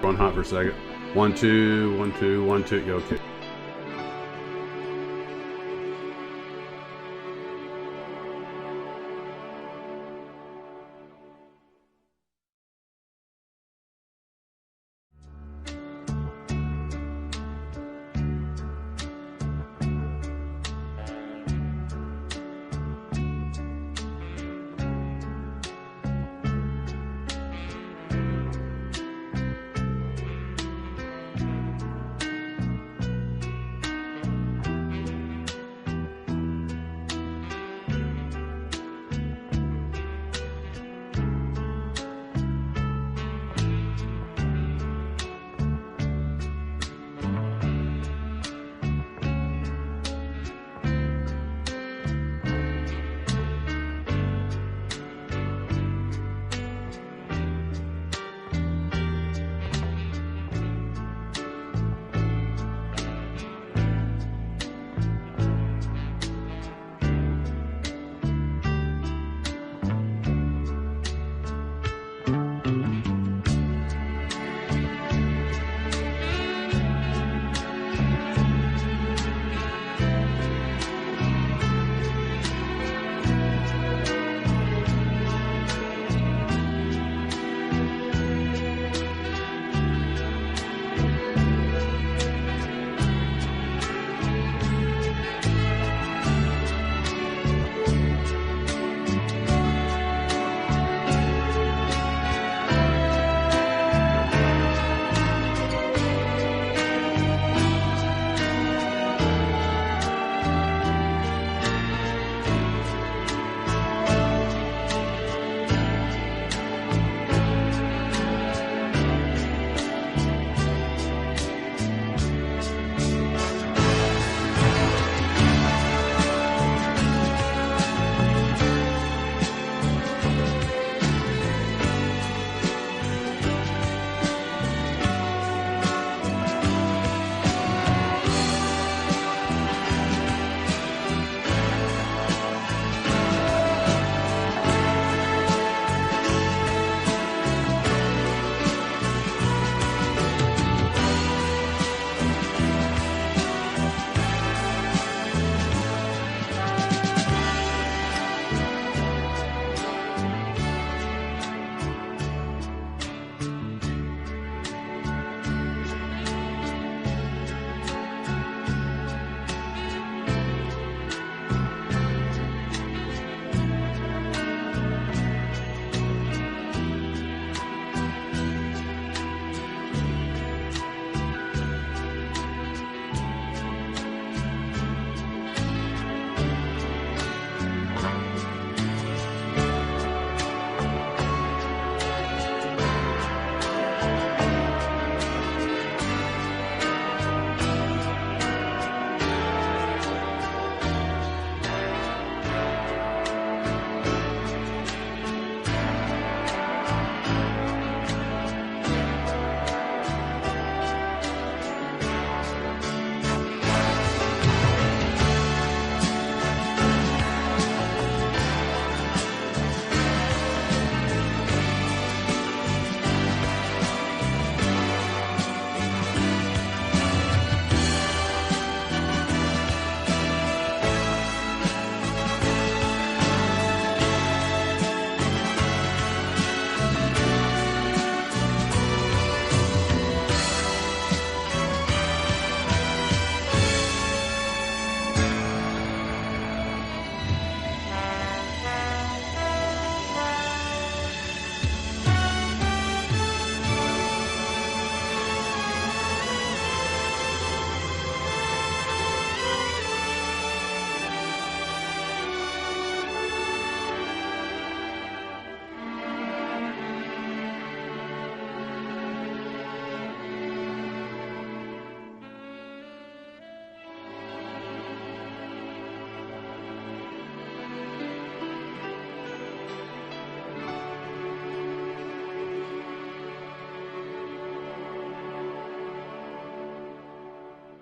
Going hot for a second. 1 2 1 2 1 2. Yo, okay.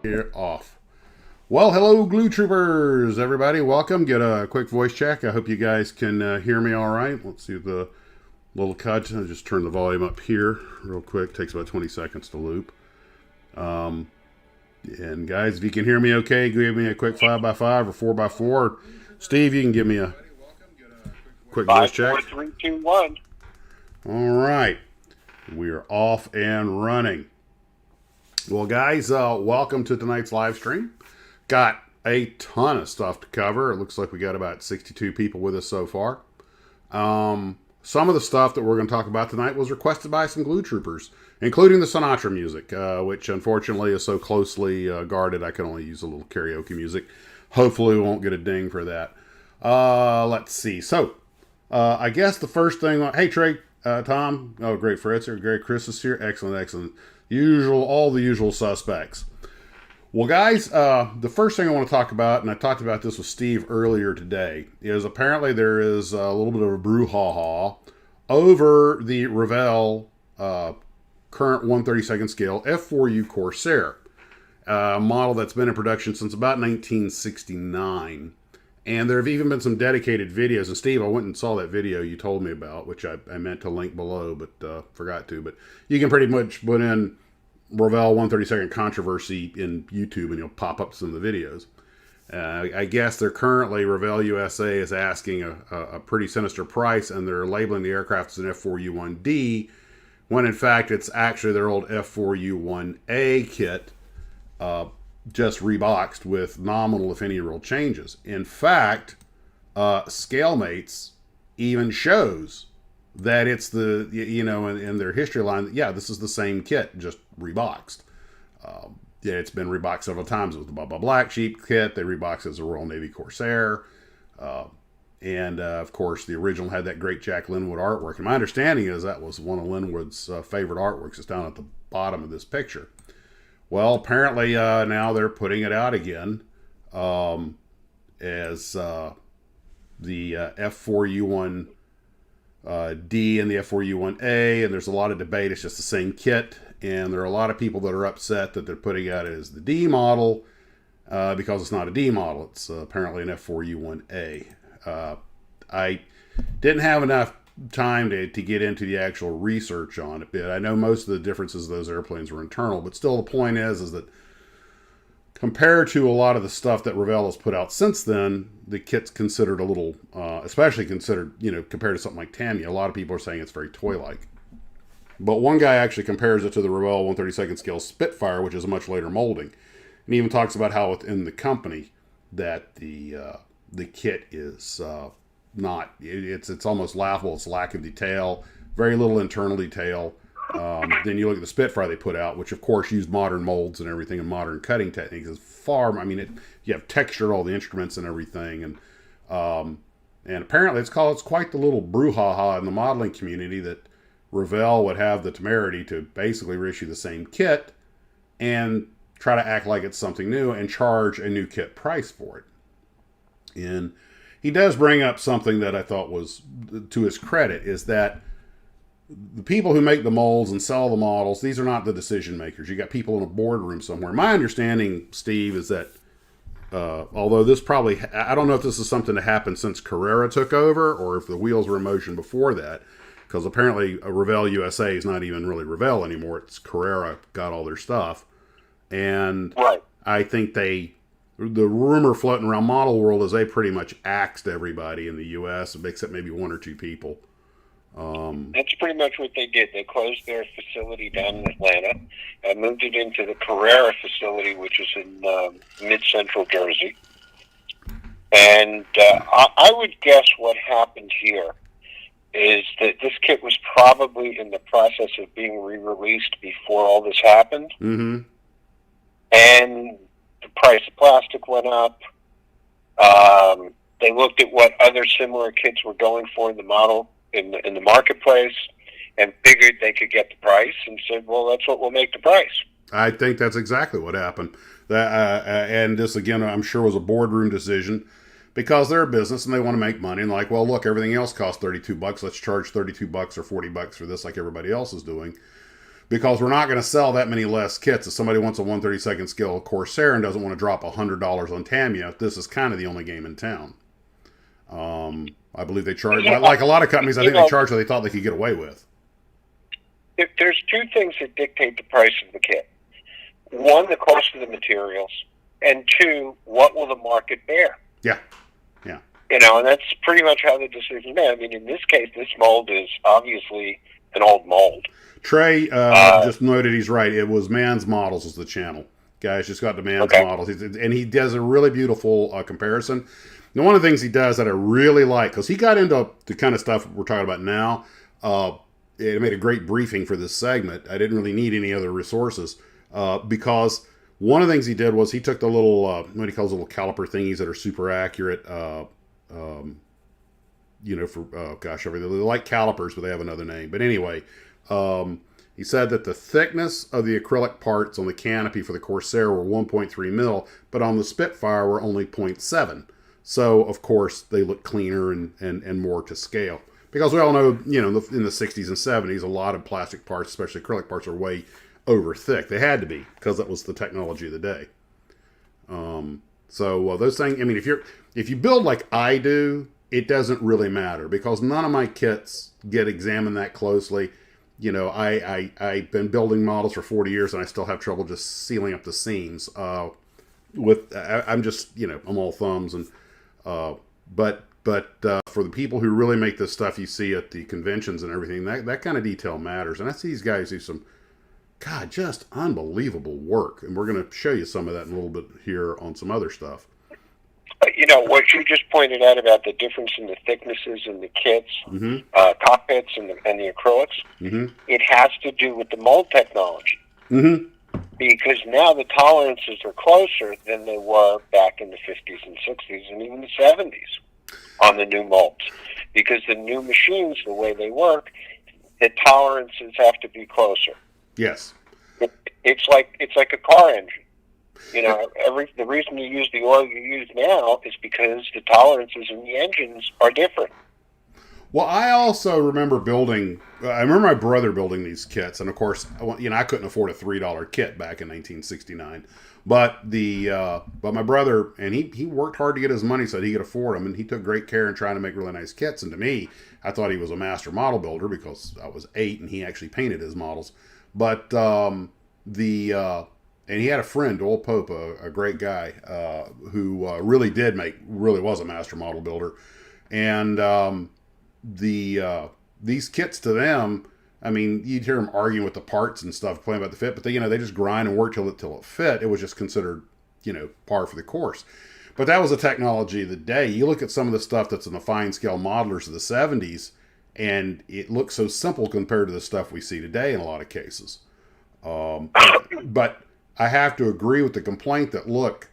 Here off. Well, hello, Glue Troopers, everybody. Welcome. Get a quick voice check. I hope you guys can hear me all right. Let's see the little cut. I'll just turn the volume up here real quick. Takes about 20 seconds to loop. And guys, if you can hear me okay, give me a quick 5x5 or 4x4. Steve, you can give me a quick voice check. 5, 4, 3, 2, 1. All right. We are off and running. Well, guys, welcome to tonight's live stream. Got a ton of stuff to cover. It looks like we got about 62 people with us so far. Some of the stuff that we're going to talk about tonight was requested by some Glue Troopers, including the Sinatra music, which unfortunately is so closely guarded I can only use a little karaoke music. Hopefully we won't get a ding for that. Let's see. So, I guess the first thing... Hey, Trey, Tom. Oh, great. Fred's here. Great. Chris is here. Excellent, excellent. All the usual suspects. Well, guys, the first thing I want to talk about, and I talked about this with Steve earlier today, is apparently there is a little bit of a brouhaha over the Revel current 1/32 scale F4U Corsair, a model that's been in production since about 1969. And there have even been some dedicated videos. And Steve, I went and saw that video you told me about, which I meant to link below, but forgot to. But you can pretty much put in Ravel 1/32 controversy in YouTube and you'll pop up some of the videos. I guess they're currently, Ravel USA is asking a pretty sinister price, and they're labeling the aircraft as an F4U1D, when in fact it's actually their old F4U1A kit, just reboxed with nominal, if any, real changes. In fact, ScaleMates even shows that it's the, in their history line, yeah, this is the same kit, just reboxed. Yeah, it's been reboxed several times. It was the Bubba Black Sheep kit. They reboxed as a Royal Navy Corsair. And of course, the original had that great Jack Linwood artwork. And my understanding is that was one of Linwood's favorite artworks. It's down at the bottom of this picture. Well, apparently now they're putting it out again as the F4U1D and the F4U1A, and there's a lot of debate. It's just the same kit, and there are a lot of people that are upset that they're putting out it as the D model because it's not a D model. It's apparently an F4U1A. I didn't have enough time to get into the actual research on it, but I know most of the differences of those airplanes were internal, but still the point is that compared to a lot of the stuff that Ravel has put out since then, the kit's considered a little, especially considered, compared to something like Tamiya, a lot of people are saying it's very toy-like. But one guy actually compares it to the Ravel 1/32 scale Spitfire, which is a much later molding. And he even talks about how within the company that the kit is not, it's almost laughable. It's lacking detail, very little internal detail. Then you look at the Spitfire they put out, which of course used modern molds and everything and modern cutting techniques. It's far, you have textured all the instruments and everything, and apparently it's quite the little brouhaha in the modeling community that Ravel would have the temerity to basically reissue the same kit and try to act like it's something new and charge a new kit price for it. And he does bring up something that I thought was, to his credit, is that the people who make the molds and sell the models, these are not the decision makers. You got people in a boardroom somewhere. My understanding, Steve, is that although this probably, I don't know if this is something that happened since Carrera took over or if the wheels were in motion before that, because apparently Ravel USA is not even really Ravel anymore. It's Carrera got all their stuff. And right. I think the rumor floating around Model World is they pretty much axed everybody in the U.S., except maybe one or two people. That's pretty much what they did. They closed their facility down in Atlanta and moved it into the Carrera facility, which is in mid-central Jersey. And I would guess what happened here is that this kit was probably in the process of being re-released before all this happened. Mm-hmm. And the price of plastic went up. They looked at what other similar kits were going for in the model in the marketplace and figured they could get the price and said, well, that's what will make the price. I think that's exactly what happened. And this, again, I'm sure was a boardroom decision because they're a business and they want to make money. And like, well, look, everything else costs $32. Let's charge $32 or $40 for this like everybody else is doing. Because we're not going to sell that many less kits. If somebody wants a 1/32 scale Corsair and doesn't want to drop $100 on Tamiya, this is kind of the only game in town. I believe they charge, like a lot of companies, I think they charge what they thought they could get away with. There's two things that dictate the price of the kit. One, the cost of the materials, and two, what will the market bear? Yeah, yeah. And that's pretty much how the decision is made. I mean, in this case, this mold is obviously an old mold. Trey just noted he's right. It was Man's Models was the channel. Guys, just got to Man's Models. And he does a really beautiful comparison. And one of the things he does that I really like, because he got into the kind of stuff we're talking about now, it made a great briefing for this segment. I didn't really need any other resources because one of the things he did was he took the little, what he calls little caliper thingies that are super accurate, they're like calipers, but they have another name. But anyway, he said that the thickness of the acrylic parts on the canopy for the Corsair were 1.3 mil, but on the Spitfire were only 0.7. So, of course, they look cleaner and more to scale. Because we all know, in the 60s and 70s, a lot of plastic parts, especially acrylic parts, are way over thick. They had to be, because that was the technology of the day. So those things, I mean, if you build like I do, it doesn't really matter, because none of my kits get examined that closely. I've been building models for 40 years, and I still have trouble just sealing up the seams. I'm all thumbs, and but for the people who really make this stuff you see at the conventions and everything, that kind of detail matters. And I see these guys do some, just unbelievable work. And we're going to show you some of that in a little bit here on some other stuff. What you just pointed out about the difference in the thicknesses in the kits, cockpits, and the acrylics, it has to do with the mold technology. Because now the tolerances are closer than they were back in the 50s and 60s and even the 70s on the new molds. Because the new machines, the way they work, the tolerances have to be closer. Yes. It's like a car engine. The reason you use the oil you use now is because the tolerances in the engines are different. Well, I also remember I remember my brother building these kits, and of course, I couldn't afford a $3 kit back in 1969. But my brother, and he worked hard to get his money so that he could afford them, and he took great care in trying to make really nice kits. And to me, I thought he was a master model builder because I was 8 and he actually painted his models. But and he had a friend, Old Pope, a great guy, who really was a master model builder. And these kits to them, I mean, you'd hear them arguing with the parts and stuff, playing about the fit, but they just grind and work till it fit. It was just considered, par for the course. But that was the technology of the day. You look at some of the stuff that's in the fine scale modelers of the 70s, and it looks so simple compared to the stuff we see today in a lot of cases. But I have to agree with the complaint that, look,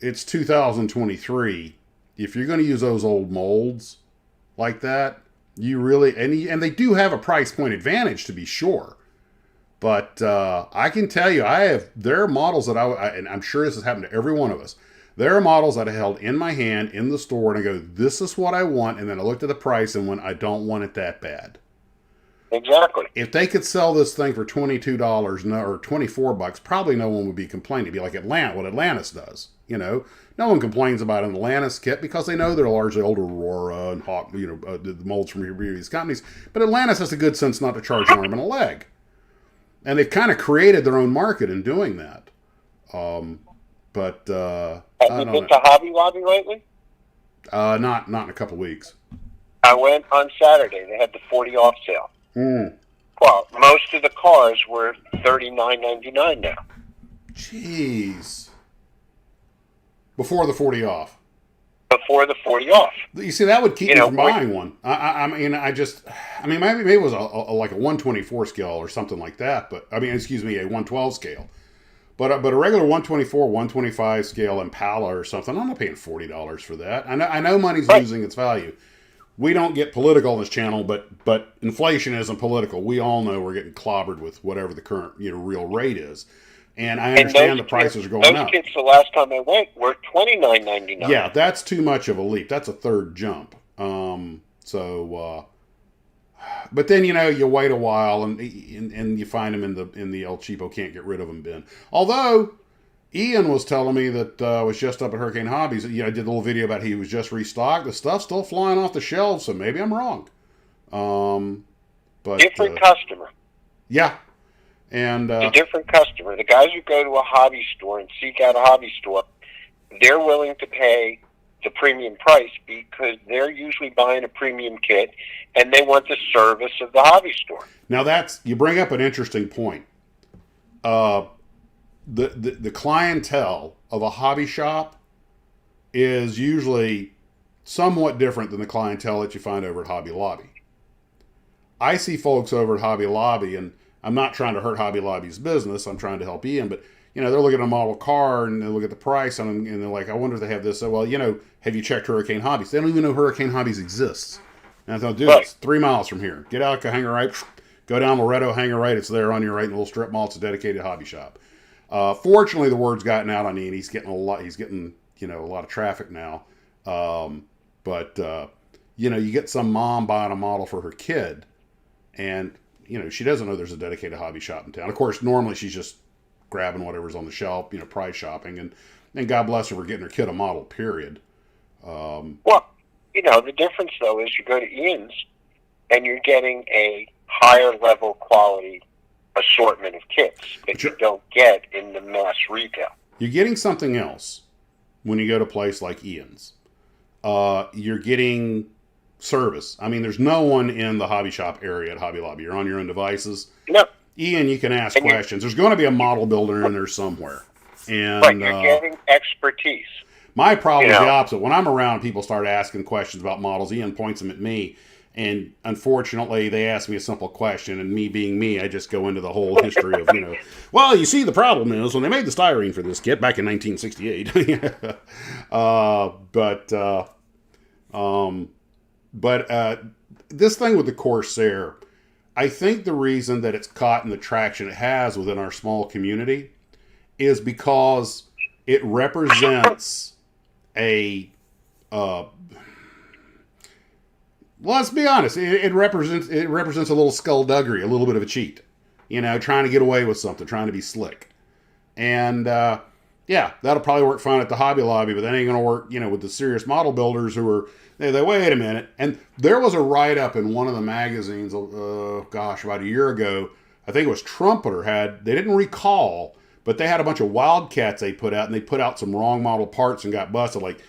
it's 2023. If you're going to use those old molds like that, you really, and they do have a price point advantage, to be sure. But I can tell you, there are models that and I'm sure this has happened to every one of us. There are models that I held in my hand in the store and I go, this is what I want. And then I looked at the price and went, I don't want it that bad. Exactly. If they could sell this thing for $22 or $24, probably no one would be complaining. It'd be like what Atlantis does. No one complains about an Atlantis kit because they know they're largely old Aurora and Hawk, the molds from these companies. But Atlantis has a good sense not to charge an arm and a leg. And they've kind of created their own market in doing that. Have you been to Hobby Lobby lately? Not in a couple weeks. I went on Saturday. They had the 40 off sale. Well, most of the cars were $39.99 now. Jeez. Before the 40 off. Before the 40 off. You see, that would keep me from buying one. Maybe it was like a 124 scale or something like that. But a 112 scale. But a regular 124, 125 scale Impala or something, I'm not paying $40 for that. I know money's losing its value. We don't get political on this channel, but inflation isn't political. We all know we're getting clobbered with whatever the current real rate is. And I understand the prices are going up. Those kits the last time I went were $29.99. Yeah, that's too much of a leap. That's a third jump. But then you wait a while and you find them in the El Cheapo can't get rid of them bin. Although Ian was telling me that was just up at Hurricane Hobbies. I did a little video about he was just restocked. The stuff's still flying off the shelves, so maybe I'm wrong. But different customer. Yeah, and a different customer. The guys who go to a hobby store and seek out a hobby store, they're willing to pay the premium price because they're usually buying a premium kit and they want the service of the hobby store. Now you bring up an interesting point. The clientele of a hobby shop is usually somewhat different than the clientele that you find over at Hobby Lobby. I see folks over at Hobby Lobby, and I'm not trying to hurt Hobby Lobby's business. I'm trying to help Ian, but they're looking at a model car and they look at the price and they're like, I wonder if they have this. So, well, have you checked Hurricane Hobbies? They don't even know Hurricane Hobbies exists. And I thought, dude, It's 3 miles from here. Get out to Hangar Right, go down Loretto, Hangar Right. It's there on your right in the little strip mall. It's a dedicated hobby shop. Fortunately, the word's gotten out on Ian. He's getting a lot of traffic now. But you get some mom buying a model for her kid, and she doesn't know there's a dedicated hobby shop in town. Of course, normally she's just grabbing whatever's on the shelf, price shopping, and God bless her for getting her kid a model. Period. Well, the difference though is you go to Ian's and you're getting a higher level quality assortment of kits that you don't get in the mass retail. You're getting something else when you go to a place like Ian's. You're getting service. I mean, there's no one in the hobby shop area at Hobby Lobby. You're on your own devices. No. Ian, you can ask questions. There's going to be a model builder in there somewhere. And, but you're getting expertise. My problem is the opposite. When I'm around, people start asking questions about models. Ian points them at me. And unfortunately, they ask me a simple question, and me being me, I just go into the whole history of, well, you see, the problem is when they made the styrene for this kit back in 1968. But this thing with the Corsair, I think the reason that it's caught in the traction it has within our small community is because it represents let's be honest. It represents a little skullduggery, a little bit of a cheat. Trying to get away with something, trying to be slick. And that'll probably work fine at the Hobby Lobby, but that ain't going to work, with the serious model builders who are. They wait a minute. And there was a write up in one of the magazines, about a year ago. I think it was Trumpeter they didn't recall, but they had a bunch of Wildcats they put out, and they put out some wrong model parts and got busted, like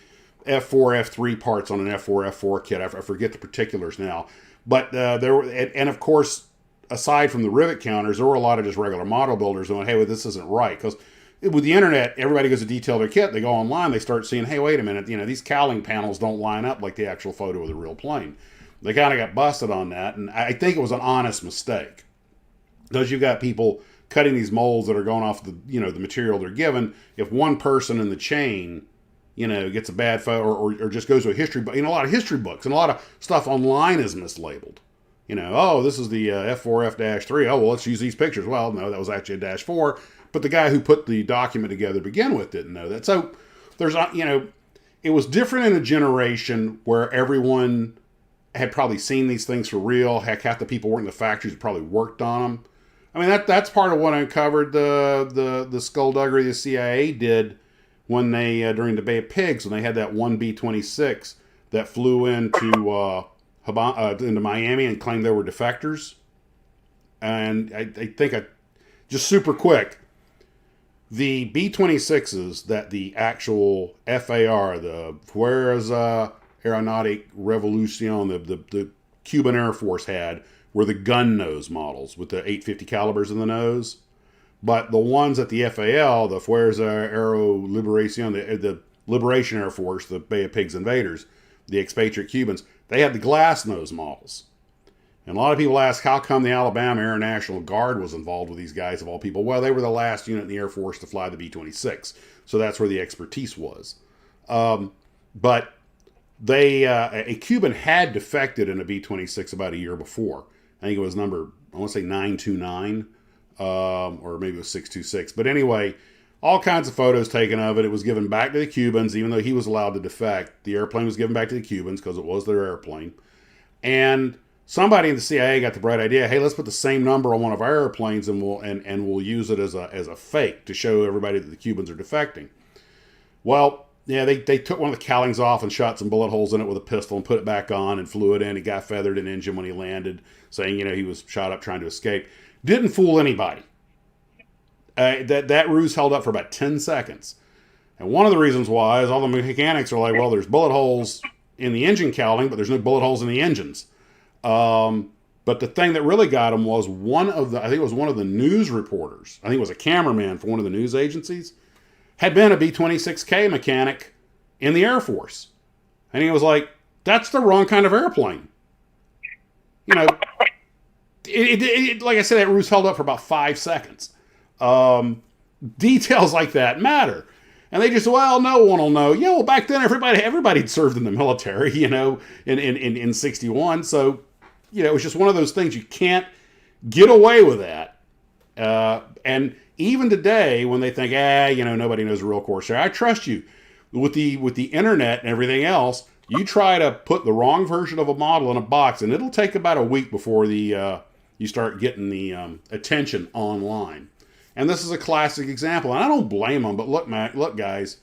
F4, F3 parts on an F4, F4 kit. I forget the particulars now. But there were, and of course, aside from the rivet counters, there were a lot of just regular model builders going, hey, well, this isn't right. Because with the internet, everybody goes to detail their kit. They go online, they start seeing, hey, wait a minute, these cowling panels don't line up like the actual photo of the real plane. They kind of got busted on that, and I think it was an honest mistake. Because you've got people cutting these molds that are going off the material they're given. If one person in the chain gets a bad photo or just goes to a history book. A lot of history books and a lot of stuff online is mislabeled. This is the F4 F-3. Oh, well, let's use these pictures. Well, no, that was actually a -4. But the guy who put the document together to begin with didn't know that. So there's, it was different in a generation where everyone had probably seen these things for real. Heck, half the people working in the factories had probably worked on them. I mean, that's part of what uncovered the skullduggery the CIA did when they, during the Bay of Pigs, when they had that one B-26 that flew into Miami and claimed they were defectors. And I think, just super quick, the B-26s that the actual FAR, the Fuerza Aeronautic Revolucion, the Cuban Air Force had, were the gun nose models with the 850 calibers in the nose. But the ones at the FAL, the Fuerza Aero Liberación, the Liberation Air Force, the Bay of Pigs invaders, the expatriate Cubans, they had the glass nose models. And a lot of people ask, how come the Alabama Air National Guard was involved with these guys of all people? Well, they were the last unit in the Air Force to fly the B-26. So that's where the expertise was. But they, a Cuban had defected in a B-26 about a year before. I think it was number, I want to say 929, or maybe it was 626. But anyway, all kinds of photos taken of it. It was given back to the Cubans, even though he was allowed to defect. The airplane was given back to the Cubans because it was their airplane. And somebody in the CIA got the bright idea, hey, let's put the same number on one of our airplanes and we'll use it as a fake to show everybody that the Cubans are defecting. Well, yeah, they took one of the cowlings off and shot some bullet holes in it with a pistol and put it back on and flew it in. He got feathered an engine when he landed, saying, he was shot up trying to escape. Didn't fool anybody. That ruse held up for about 10 seconds. And one of the reasons why is all the mechanics are like, well, there's bullet holes in the engine cowling, but there's no bullet holes in the engines. But the thing that really got him was I think it was one of the news reporters, I think it was a cameraman for one of the news agencies, had been a B-26K mechanic in the Air Force. And he was like, that's the wrong kind of airplane. Like I said, that ruse held up for about 5 seconds. Details like that matter. And they just, well, no one will know. Yeah, well, back then everybody'd served in the military, in 61. So, it was just one of those things. You can't get away with that. And even today, when they think, nobody knows a real Corsair, I trust you. With the internet and everything else, you try to put the wrong version of a model in a box, and it'll take about a week before you start getting the attention online. And this is a classic example. And I don't blame them, but look, guys,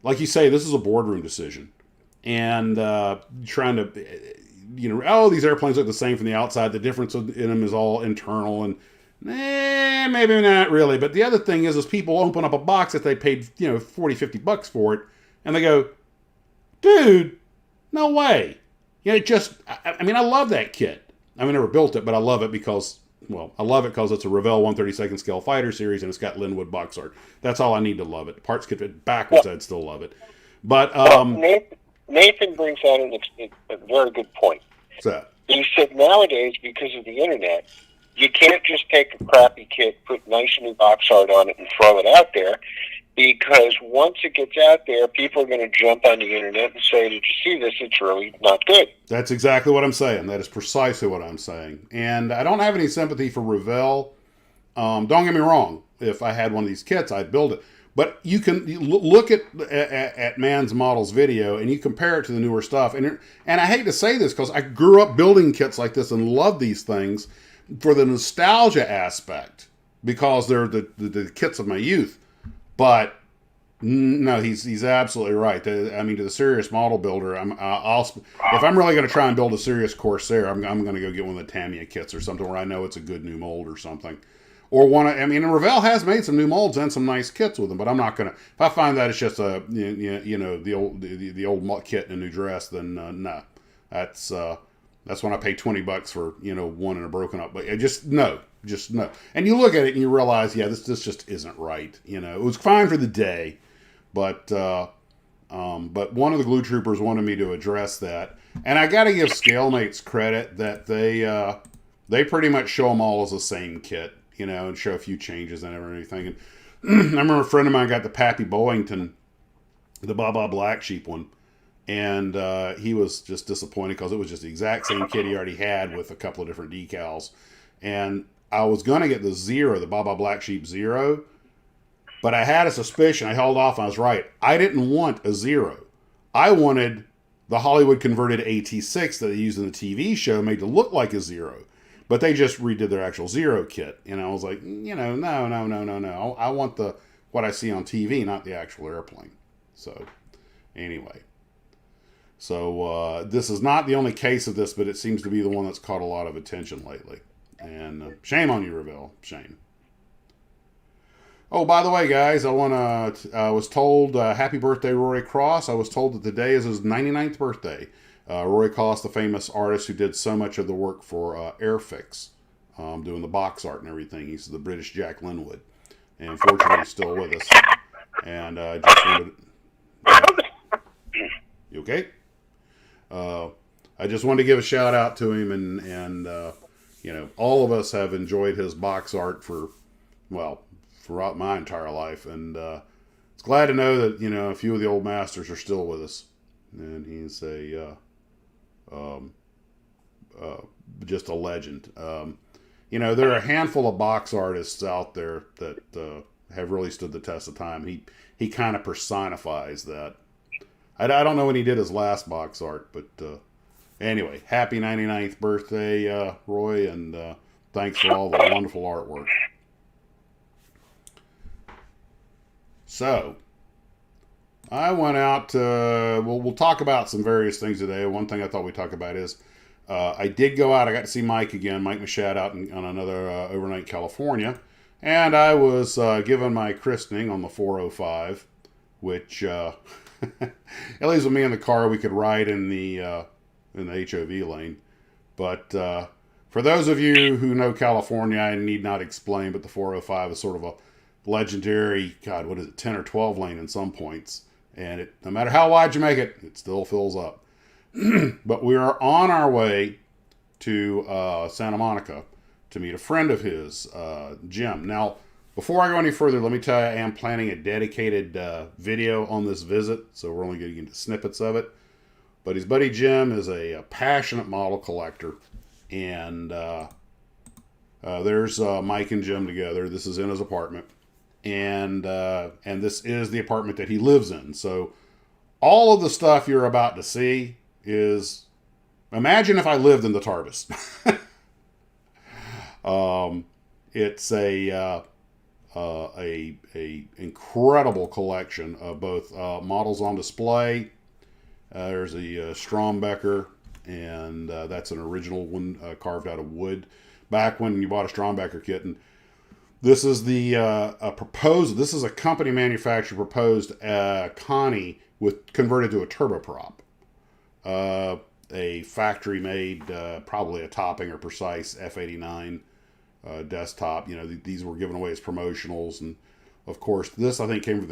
like you say, this is a boardroom decision. And trying to, these airplanes look the same from the outside. The difference in them is all internal, and maybe not really. But the other thing is people open up a box that they paid, $40-$50 for it, and they go, dude, no way. I love that kit. I never built it, but I love it because it's a Revel 132nd scale fighter series, and it's got Linwood box art. That's all I need to love it. Parts could fit backwards, I'd still love it. But Nathan brings out a very good point. What's that? He said nowadays, because of the internet, you can't just take a crappy kit, put nice new box art on it, and throw it out there. Because once it gets out there, people are going to jump on the internet and say, did you see this? It's really not good. That's exactly what I'm saying. That is precisely what I'm saying. And I don't have any sympathy for Revel. Don't get me wrong. If I had one of these kits, I'd build it. But you can look at Man's Models video and you compare it to the newer stuff. And I hate to say this because I grew up building kits like this and love these things for the nostalgia aspect because they're the kits of my youth. But no, he's absolutely right. To the serious model builder, if I'm really going to try and build a serious Corsair, I'm going to go get one of the Tamiya kits or something where I know it's a good new mold or something. Or and Revel has made some new molds and some nice kits with them, but I'm not going to. If I find that it's just the old kit in a new dress, then no, that's when I pay $20 for one in a broken up. But just no. And you look at it and you realize, this just isn't right. It was fine for the day, but one of the glue troopers wanted me to address that, and I got to give Scalemates credit that they pretty much show them all as the same kit, and show a few changes and everything. And I remember a friend of mine got the Pappy Boeington, the Baba Black Sheep one. And he was just disappointed because it was just the exact same kit he already had with a couple of different decals. And I was going to get the Zero, the Baba Black Sheep Zero, but I had a suspicion. I held off and I was right. I didn't want a Zero. I wanted the Hollywood converted AT6 that they used in the TV show made to look like a Zero. But they just redid their actual Zero kit. And I was like, no. I want what I see on TV, not the actual airplane. So, anyway. So this is not the only case of this, but it seems to be the one that's caught a lot of attention lately. And shame on you, Revel. Shame. Oh, by the way, guys, I was told happy birthday, Rory Cross. I was told that today is his 99th birthday. Rory Cross, the famous artist who did so much of the work for Airfix, doing the box art and everything. He's the British Jack Linwood. And fortunately, he's still with us. And just wanted... You okay? I just wanted to give a shout out to him, and all of us have enjoyed his box art throughout my entire life, and it's glad to know that a few of the old masters are still with us, and he's just a legend. There are a handful of box artists out there that have really stood the test of time. He kind of personifies that. I don't know when he did his last box art, but Anyway, happy 99th birthday, Roy, and thanks for all the wonderful artwork. So, I went out to, we'll talk about some various things today. One thing I thought we'd talk about is I did go out. I got to see Mike again, Mike Machad, out on another overnight in California. And I was given my christening on the 405, which, at least with me in the car, we could ride in the HOV lane. But for those of you who know California, I need not explain, but the 405 is sort of a legendary, God, what is it, 10 or 12 lane in some points. And no matter how wide you make it, it still fills up. But we are on our way to Santa Monica to meet a friend of his, Jim. Now, before I go any further, let me tell you, I am planning a dedicated video on this visit, so we're only getting into snippets of it. But his buddy Jim is a passionate model collector, and there's Mike and Jim together. This is in his apartment, and this is the apartment that he lives in. So all of the stuff you're about to see is, imagine if I lived in the TARDIS. It's a incredible collection of both models on display. There's a Strombecker, and that's an original one carved out of wood back when you bought a Strombecker kit. And this is the proposed. This is a company manufacturer proposed Connie with converted to a turboprop. A factory made, probably a Topping or Precise F89 desktop. You know, these were given away as promotionals, and of course, this I think came from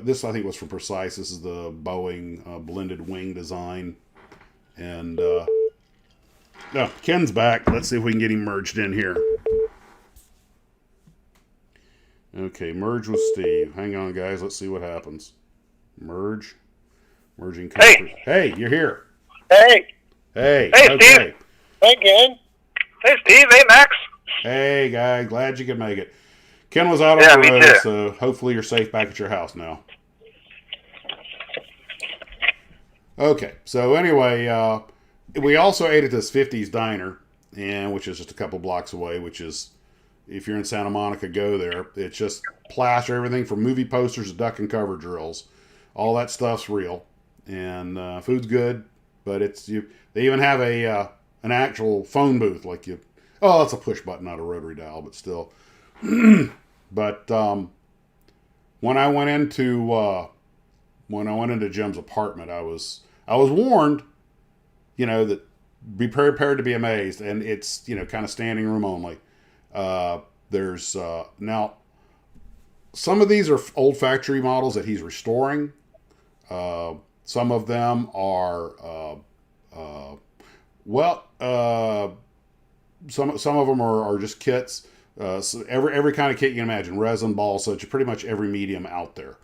this I think was from Precise. This is the Boeing blended wing design, and Ken's back. Let's see if we can get him merged in here. Okay, merge with Steve. Hang on, guys. Let's see what happens. Merging. Hey, you're here. Hey. Hey, okay. Steve. Hey, Ken. Hey, Steve. Hey, Max. Hey, guy. Glad you could make it. Ken was out on the road, so hopefully you're safe back at your house now. Okay, so anyway, we also ate at this 50s diner, and which is just a couple blocks away, which is, if you're in Santa Monica, go there. It's just plaster, everything from movie posters to duck and cover drills. All that stuff's real, and food's good, but they even have an actual phone booth, like you. Oh, that's a push button, not a rotary dial, but still. But when I went into Jim's apartment, I was warned, that be prepared to be amazed, and it's kind of standing room only. There's now some of these are old factory models that he's restoring. Some of them are some of them are just kits. So every kind of kit you can imagine, resin, ball, such pretty much every medium out there,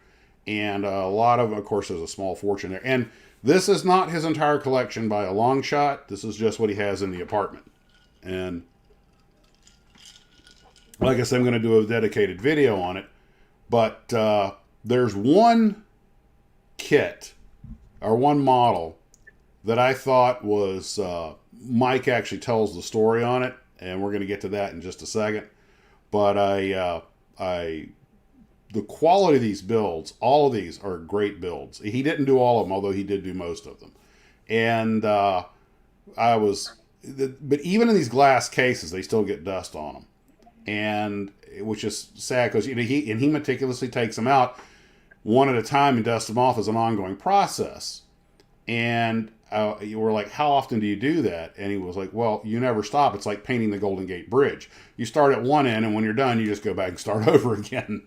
and a lot of course, there's a small fortune there. And this is not his entire collection by a long shot. This is just what he has in the apartment. And like I said, I'm going to do a dedicated video on it. But there's one kit or one model that I thought was Mike actually tells the story on it, and we're going to get to that in just a second. But the quality of these builds, all of these are great builds. He didn't do all of them, although he did do most of them. And but even in these glass cases, they still get dust on them, and which is sad because he meticulously takes them out one at a time and dusts them off as an ongoing process. And you were like, how often do you do that? And he was like, well, you never stop. It's like painting the Golden Gate Bridge. You start at one end, and when you're done, you just go back and start over again.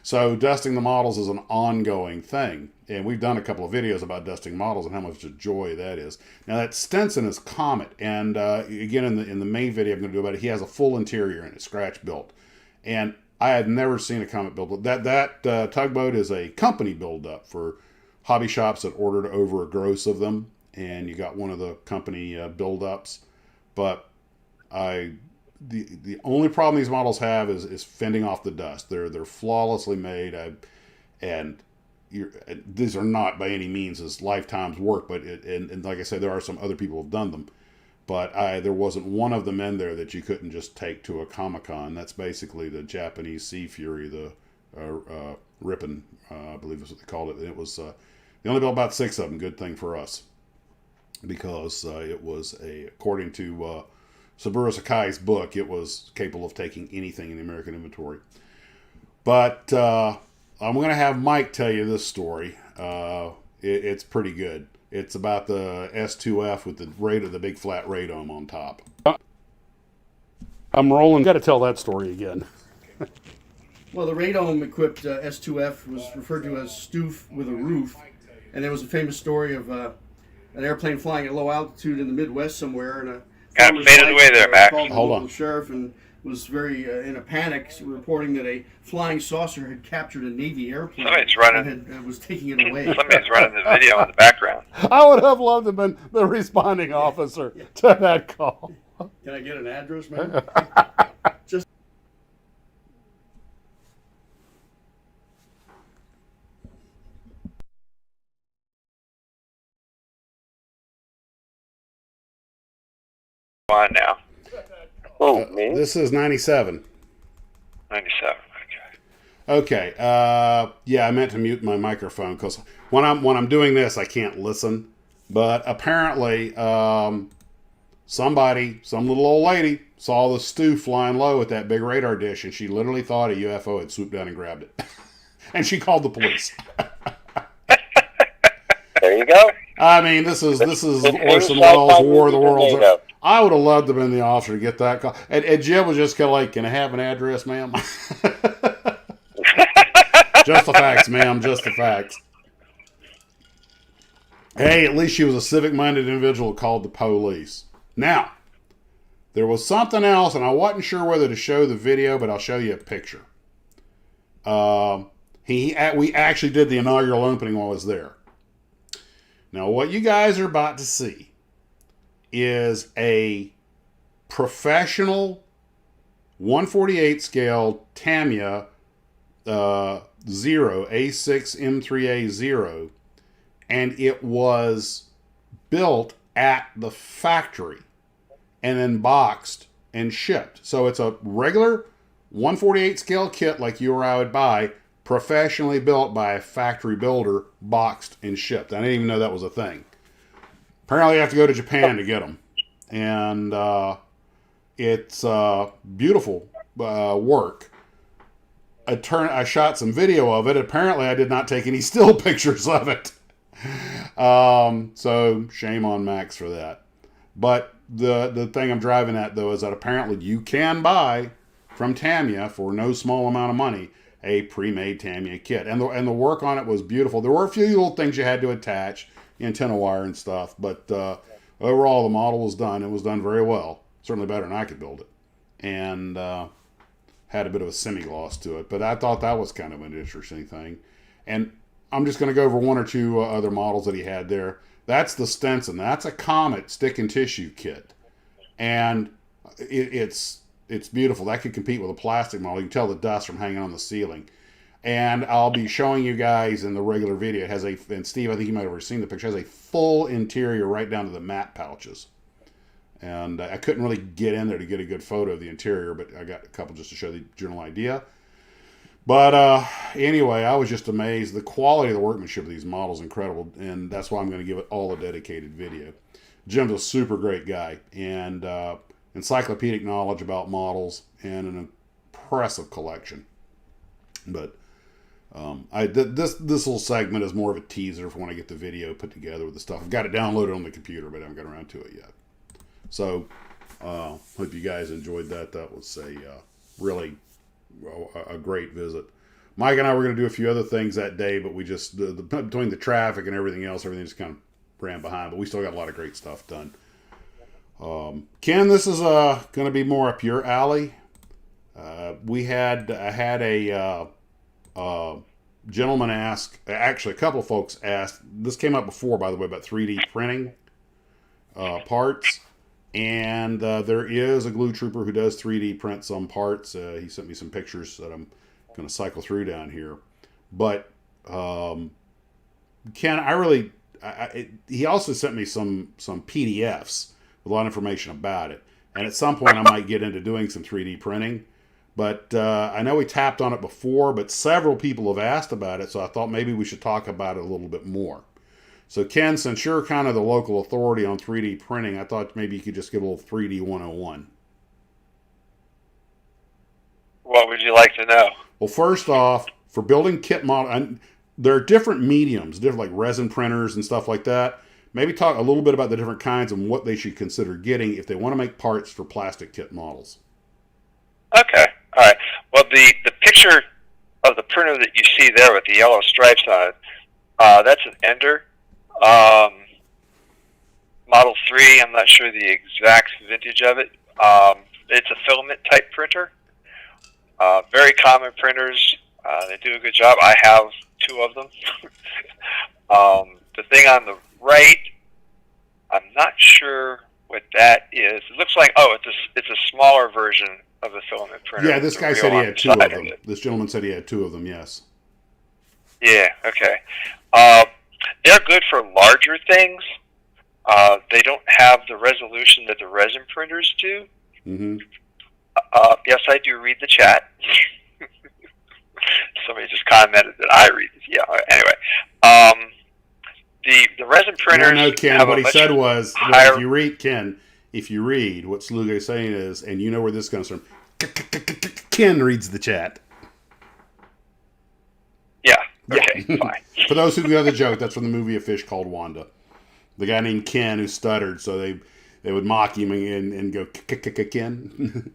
So dusting the models is an ongoing thing. And we've done a couple of videos about dusting models and how much a joy that is. Now, that Stenson is Comet. And again, in the main video I'm going to do about it, he has a full interior and it's scratch built. And I have never seen a Comet build. That tugboat is a company build up for hobby shops that ordered over a gross of them, and you got one of the company build-ups. But the only problem these models have is fending off the dust. They're flawlessly made, and these are not by any means as lifetime's work, but and like I said, there are some other people who have done them. But there wasn't one of them in there that you couldn't just take to a Comic-Con. That's basically the Japanese Sea Fury, the Ripon, I believe is what they called it. It was they only built about 6 of them. Good thing for us, because it was according to Saburo Sakai's book, it was capable of taking anything in the American inventory. But I'm going to have Mike tell you this story. It's pretty good. It's about the S2F with the big flat radome on top. I'm rolling. Got to tell that story again. Well, the radome-equipped S2F was referred to as Stoof with a roof, and there was a famous story of an airplane flying at low altitude in the Midwest somewhere, and a Kind of faded away there, Max. called the Hold local on. sheriff and was very in a panic, reporting that a flying saucer had captured a Navy airplane Somebody's running. and was taking it away. Somebody's running the video in the background. I would have loved to have been the responding officer to that call. Can I get an address, man? Just On now. Oh, me? This is 97. 97. Okay. Yeah, I meant to mute my microphone because when I'm doing this, I can't listen. But apparently, some little old lady, saw the stew flying low at that big radar dish, and she literally thought a UFO had swooped down and grabbed it, and she called the police. There you go. I mean, this is It Orson was Welles' sci-fi War of the movie Worlds. tornado. I would have loved to have been the officer to get that call. And Jim was just kind of like, "Can I have an address, ma'am?" Just the facts, ma'am. Just the facts. Hey, at least she was a civic-minded individual who called the police. Now, there was something else, and I wasn't sure whether to show the video, but I'll show you a picture. We actually did the inaugural opening while I was there. Now, what you guys are about to see is a professional 148 scale Tamiya 0 A6 M3A 0, and it was built at the factory and then boxed and shipped. So it's a regular 148 scale kit like you or I would buy, professionally built by a factory builder, boxed and shipped. I didn't even know that was a thing. Apparently you have to go to Japan to get them. And it's beautiful work. I shot some video of it. Apparently I did not take any still pictures of it. So shame on Max for that. But the thing I'm driving at, though, is that apparently you can buy from Tamiya for no small amount of money a pre-made Tamiya kit. And the work on it was beautiful. There were a few little things you had to attach, antenna wire and stuff, but overall the model was done. It was done very well. Certainly better than I could build it. And had a bit of a semi-gloss to it. But I thought that was kind of an interesting thing. And I'm just going to go over one or two other models that he had there. That's the Stenson. That's a Comet stick and tissue kit. And it's beautiful. That could compete with a plastic model. You can tell the dust from hanging on the ceiling. And I'll be showing you guys in the regular video. It has and Steve, I think you might have already seen the picture, it has a full interior right down to the mat pouches. And I couldn't really get in there to get a good photo of the interior, but I got a couple just to show the general idea. But anyway, I was just amazed. The quality of the workmanship of these models is incredible, and that's why I'm going to give it all a dedicated video. Jim's a super great guy, and encyclopedic knowledge about models, and an impressive collection. But this little segment is more of a teaser for when I get the video put together with the stuff. I've got it downloaded on the computer, but I haven't got around to it yet. So, hope you guys enjoyed that. That was a really a great visit. Mike and I were going to do a few other things that day, but we just, between the traffic and everything else, everything just kind of ran behind. But we still got a lot of great stuff done. Ken, this is going to be more up your alley. I had a gentleman ask, actually a couple of folks asked, this came up before, by the way, about 3D printing parts. And there is a glue trooper who does 3D print some parts. He sent me some pictures that I'm going to cycle through down here. But Ken, he also sent me some PDFs with a lot of information about it. And at some point, I might get into doing some 3D printing. But I know we tapped on it before, but several people have asked about it, so I thought maybe we should talk about it a little bit more. So, Ken, since you're kind of the local authority on 3D printing, I thought maybe you could just give a little 3D 101. What would you like to know? Well, first off, for building kit model, there are different mediums, different like resin printers and stuff like that. Maybe talk a little bit about the different kinds and what they should consider getting if they want to make parts for plastic kit models. Okay. All right. Well, the picture of the printer that you see there with the yellow stripes on it, that's an Ender. Model 3, I'm not sure the exact vintage of it. It's a filament type printer. Very common printers. They do a good job. I have 2 of them. The thing on the right, I'm not sure what that is. It looks like, it's a smaller version of the filament printer. Yeah, this guy said he had 2 of them. This gentleman said he had 2 of them, yes. Yeah, okay. They're good for larger things. They don't have the resolution that the resin printers do. Mm-hmm. Yes, I do read the chat. Somebody just commented that I read it. Yeah, anyway. The resin printers... No, Ken, what he said was, higher... if you read, what Sluga is saying is, and you know where this comes from, Ken reads the chat. Yeah, okay, fine. For those who know the joke, that's from the movie A Fish Called Wanda. The guy named Ken who stuttered, so they would mock him and go, Ken.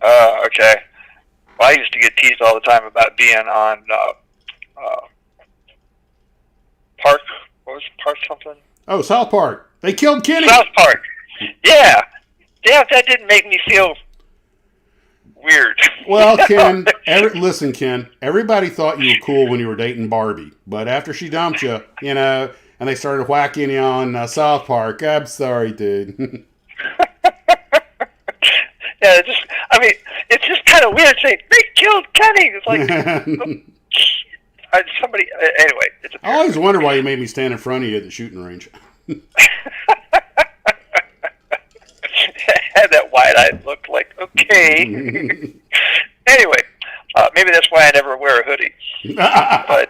Okay. Well, I used to get teased all the time about being on Park. What was it, Park something? Oh, South Park. They killed Kenny. South Park. Yeah. Damn, that didn't make me feel weird. Well, Ken, listen, Ken. Everybody thought you were cool when you were dating Barbie, but after she dumped you, and they started whacking you on South Park. I'm sorry, dude. Yeah, it's just kind of weird saying they killed Kenny. It's like somebody. Anyway, it's a. I always wonder why you made me stand in front of you at the shooting range. Had that wide-eyed look, like okay. Anyway, maybe that's why I never wear a hoodie. But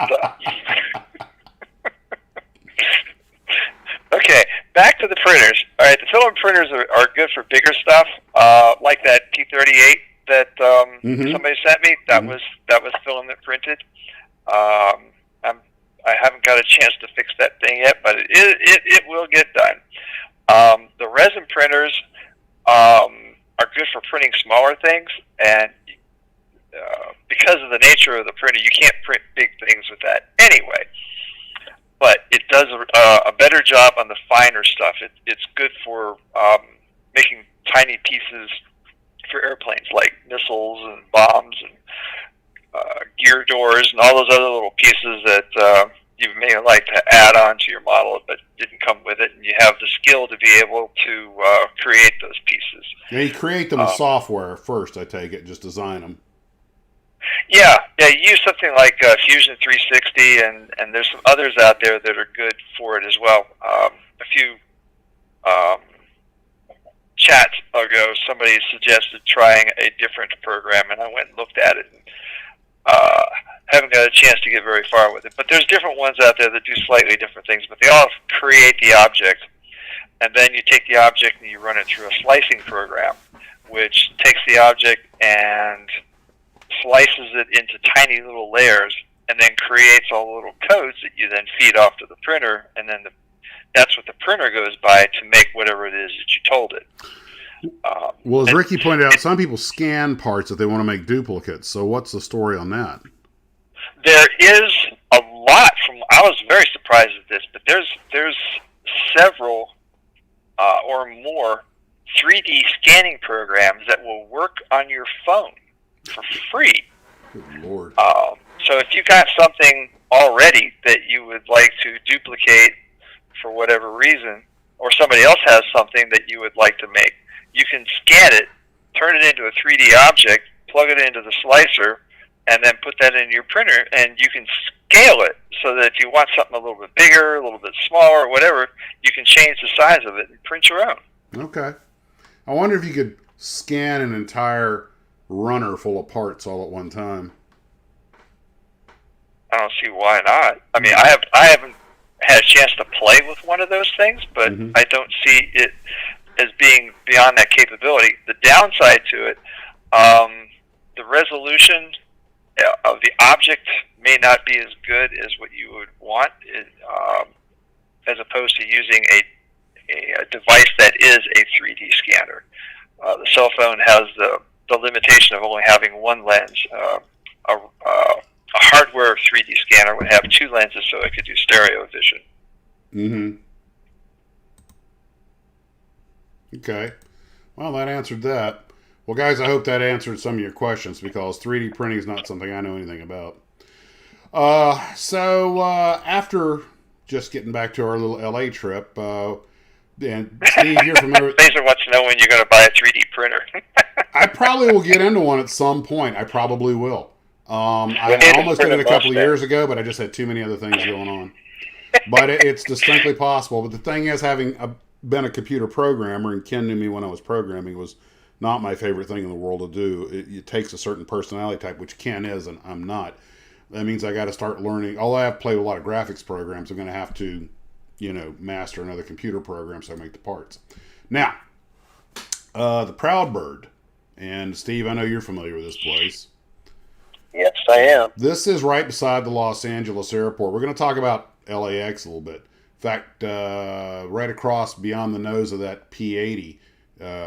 okay, back to the printers. All right, the filament printers are good for bigger stuff, like that T38 that somebody sent me. That was filament printed. I haven't got a chance to fix that thing yet, but it will get done. The resin printers are good for printing smaller things, and because of the nature of the printer, you can't print big things with that anyway. But it does a better job on the finer stuff. It's good for making tiny pieces for airplanes, like missiles and bombs and gear doors and all those other little pieces that you may like to add on to your model, but didn't come with it, and you have the skill to be able to create those pieces. Yeah, you create them with software first, I take it, just design them. Yeah, you use something like Fusion 360, and there's some others out there that are good for it as well. A few chats ago, somebody suggested trying a different program, and I went and looked at it, and haven't got a chance to get very far with it. But there's different ones out there that do slightly different things, but they all create the object, and then you take the object and you run it through a slicing program, which takes the object and slices it into tiny little layers, and then creates all the little codes that you then feed off to the printer, and then that's what the printer goes by to make whatever it is that you told it. Well, as Ricky pointed out, some people scan parts if they want to make duplicates. So what's the story on that? There is a lot I was very surprised at this, but there's several or more 3D scanning programs that will work on your phone for free. Good Lord. So if you got something already that you would like to duplicate for whatever reason, or somebody else has something that you would like to make, you can scan it, turn it into a 3D object, plug it into the slicer, and then put that in your printer, and you can scale it so that if you want something a little bit bigger, a little bit smaller, whatever, you can change the size of it and print your own. Okay. I wonder if you could scan an entire runner full of parts all at one time. I don't see why not. I mean, I haven't had a chance to play with one of those things, but I don't see it as being beyond that capability. The downside to it, the resolution of the object may not be as good as what you would want, as opposed to using a device that is a 3D scanner. The cell phone has the limitation of only having one lens. A hardware 3D scanner would have two lenses, so it could do stereo vision. Okay. Well, that answered that. Well, guys, I hope that answered some of your questions, because 3D printing is not something I know anything about. So after just getting back to our little LA trip, and Steve, you're familiar. Laser wants to know when you're going to buy a 3D printer. I probably will get into one at some point. I probably will. I almost did it a couple of years ago, but I just had too many other things going on. But it's distinctly possible. But the thing is, having been a computer programmer, and Ken knew me when I was programming, it was not my favorite thing in the world to do. It takes a certain personality type, which Ken is, and I'm not. That means I got to start learning. Although I've played a lot of graphics programs, I'm going to have to, master another computer program so I make the parts. Now, the Proud Bird. And Steve, I know you're familiar with this place. Yes, I am. This is right beside the Los Angeles airport. We're going to talk about LAX a little bit. In fact, right across beyond the nose of that P-80,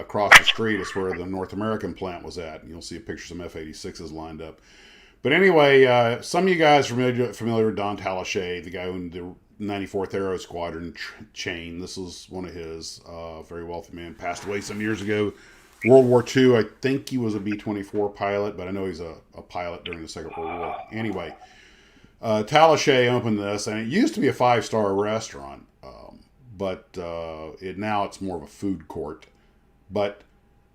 across the street is where the North American plant was at. You'll see a picture of some F-86s lined up. But anyway, some of you guys are familiar with Don Talichet, the guy who owned the 94th Aero Squadron chain. This was one of his, very wealthy man, passed away some years ago. World War II, I think he was a B-24 pilot, but I know he's a pilot during the Second World War. Anyway, Talichet opened this, and it used to be a 5-star restaurant, but now it's more of a food court. But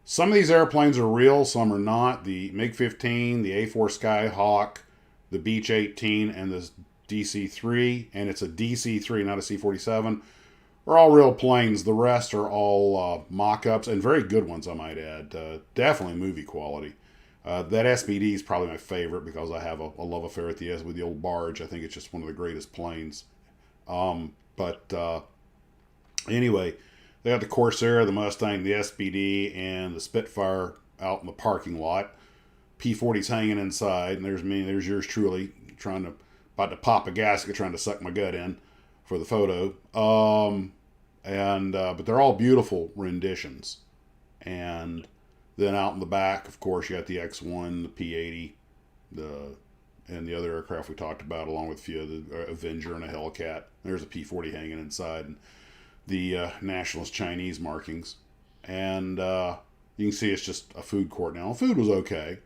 some of these airplanes are real, some are not. The MiG-15, the A-4 Skyhawk, the Beech 18, and the DC-3, and it's a DC-3, not a C-47, are all real planes. The rest are all mock-ups, and very good ones, I might add. Definitely movie quality. That SBD is probably my favorite because I have a love affair with the old barge. I think it's just one of the greatest planes. Anyway, they got the Corsair, the Mustang, the SBD, and the Spitfire out in the parking lot. P-40's hanging inside, and there's me, there's yours truly, about to pop a gasket, trying to suck my gut in for the photo. But they're all beautiful renditions. And then out in the back, of course, you got the X-1, the P-80, and the other aircraft we talked about, along with a few of the Avenger and a Hellcat. There's a P-40 hanging inside, and the nationalist Chinese markings. And you can see it's just a food court now. The food was okay,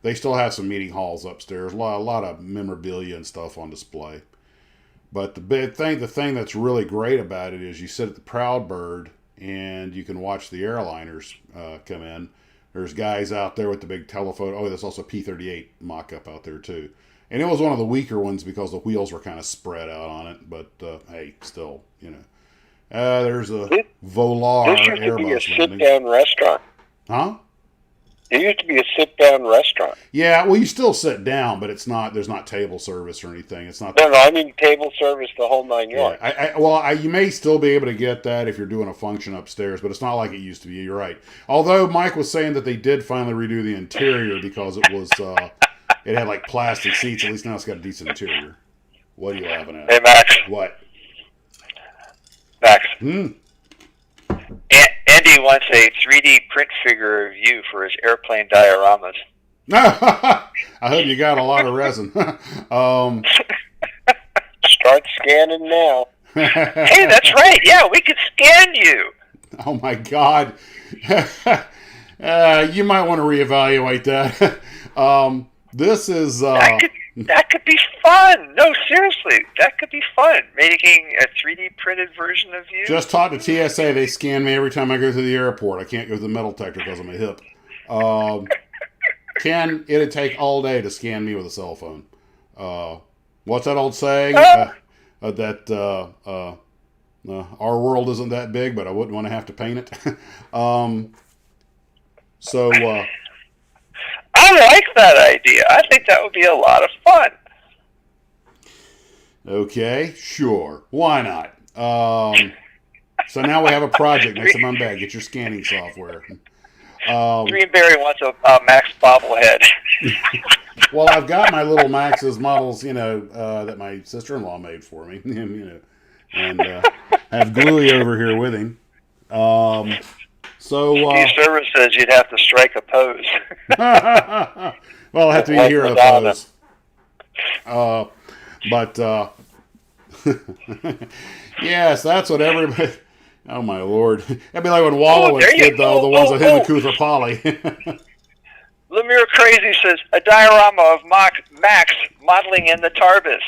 they still have some meeting halls upstairs, a lot of memorabilia and stuff on display. But the thing that's really great about it is you sit at the Proud Bird and you can watch the airliners come in. There's guys out there with the big telephoto. Oh, there's also a P-38 mock-up out there too. And it was one of the weaker ones because the wheels were kind of spread out on it. But hey, still, there's a Volar This used to be a Airbus landing. sit-down restaurant. Huh? It used to be a sit-down restaurant. Yeah, well, you still sit down, but it's not. There's not table service or anything. It's not. No, I mean table service, the whole 9 yards. Yeah, you may still be able to get that if you're doing a function upstairs, but it's not like it used to be. You're right. Although Mike was saying that they did finally redo the interior because it was, it had like plastic seats. At least now it's got a decent interior. What are you laughing at? Hey, Max. What? Max. Hmm. Andy wants a 3D print figure of you for his airplane dioramas. I hope you got a lot of resin. Start scanning now. Hey, that's right. Yeah, we could scan you. Oh my God. You might want to reevaluate that. This is that could be fun. No, seriously, that could be fun. Making a 3D printed version of you. just talked to TSA. They scan me every time I go through the airport. I can't go through the metal detector because of my hip. It'd take all day to scan me with a cell phone. what's that old saying? That our world isn't that big, but I wouldn't want to have to paint it. So I like that idea. I think that would be a lot of fun. okay, sure, why not? So now we have a project next time I'm back. Get your scanning software. Greenberry wants a Max bobblehead. Well, I've got my little Max's models, that my sister-in-law made for me, and have Gluey over here with him. Steve Servant says you'd have to strike a pose. Well, I'll have to be a hero pose. But yes, that's what everybody. Oh my lord! That'd be like when Wallowitz did the ones with him and Cooper Polly. Lemire Crazy says a diorama of Max modeling in the Tarbis.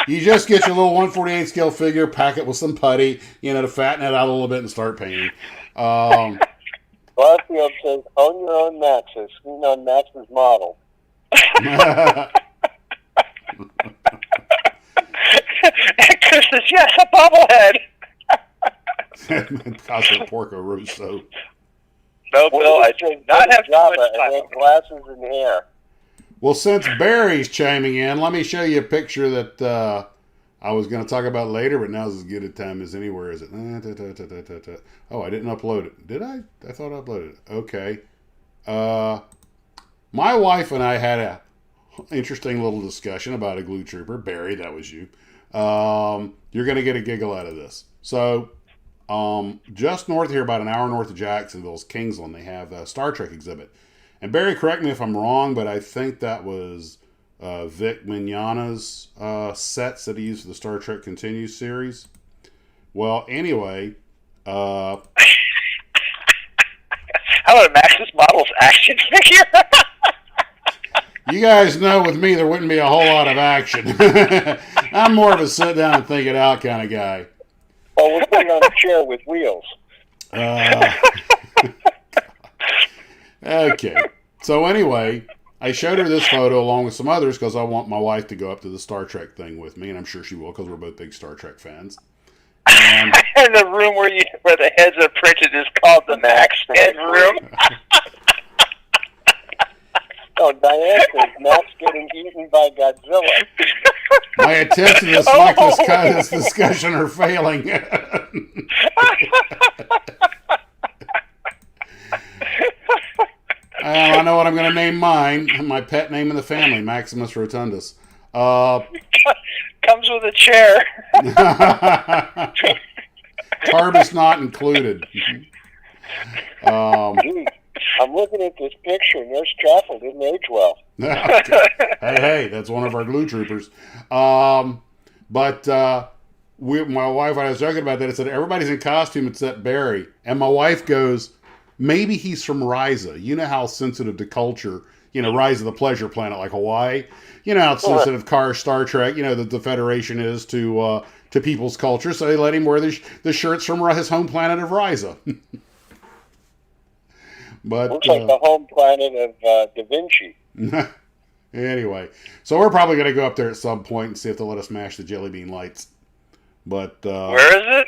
You just get your little 1/48 scale figure, pack it with some putty, to fatten it out a little bit and start painting. Barfield says, own your own Maxes. Seen on Max's model. Chris says, yes, a bobblehead. Casa Porco Russo. No, Bill, I did not have Java much and time. then glasses and hair. Well, since Barry's chiming in, let me show you a picture that I was going to talk about later, but now's as good a time as anywhere, is it? Oh, I didn't upload it. Did I? I thought I uploaded it. Okay. My wife and I had a interesting little discussion about a glue trooper. Barry, that was you. You're going to get a giggle out of this. So, just north here, about an hour north of Jacksonville, is Kingsland. They have a Star Trek exhibit. And Barry, correct me if I'm wrong, but I think that was Vic Mignogna's sets that he used for the Star Trek Continues series. Well, anyway, how about a Max's Models action figure? you guys know with me there wouldn't be a whole lot of action. I'm more of a sit down and think it out kind of guy. Oh, we're putting on a chair with wheels. Okay. So anyway, I showed her this photo along with some others because I want my wife to go up to the Star Trek thing with me, and I'm sure she will because we're both big Star Trek fans. And the room where the heads are printed is called the Max head room. Oh, Diane says Max getting eaten by Godzilla. my attempts to deflect this discussion are failing. I know what I'm going to name mine. My pet name in the family, Maximus Rotundus. Comes with a chair. Tarbis not included. I'm looking at this picture. Nurse Chaffel didn't age well. Hey, that's one of our glue troopers. But my wife, when I was joking about that, I said, everybody's in costume except Barry. And my wife goes, maybe he's from Ryza. You know how sensitive to culture, Ryza the pleasure planet like Hawaii. You know how sensitive Star Trek, the Federation is to people's culture. So they let him wear the shirts from his home planet of Ryza. But looks like the home planet of Da Vinci. Anyway, so we're probably going to go up there at some point and see if they'll let us mash the Jelly Bean lights. But where is it?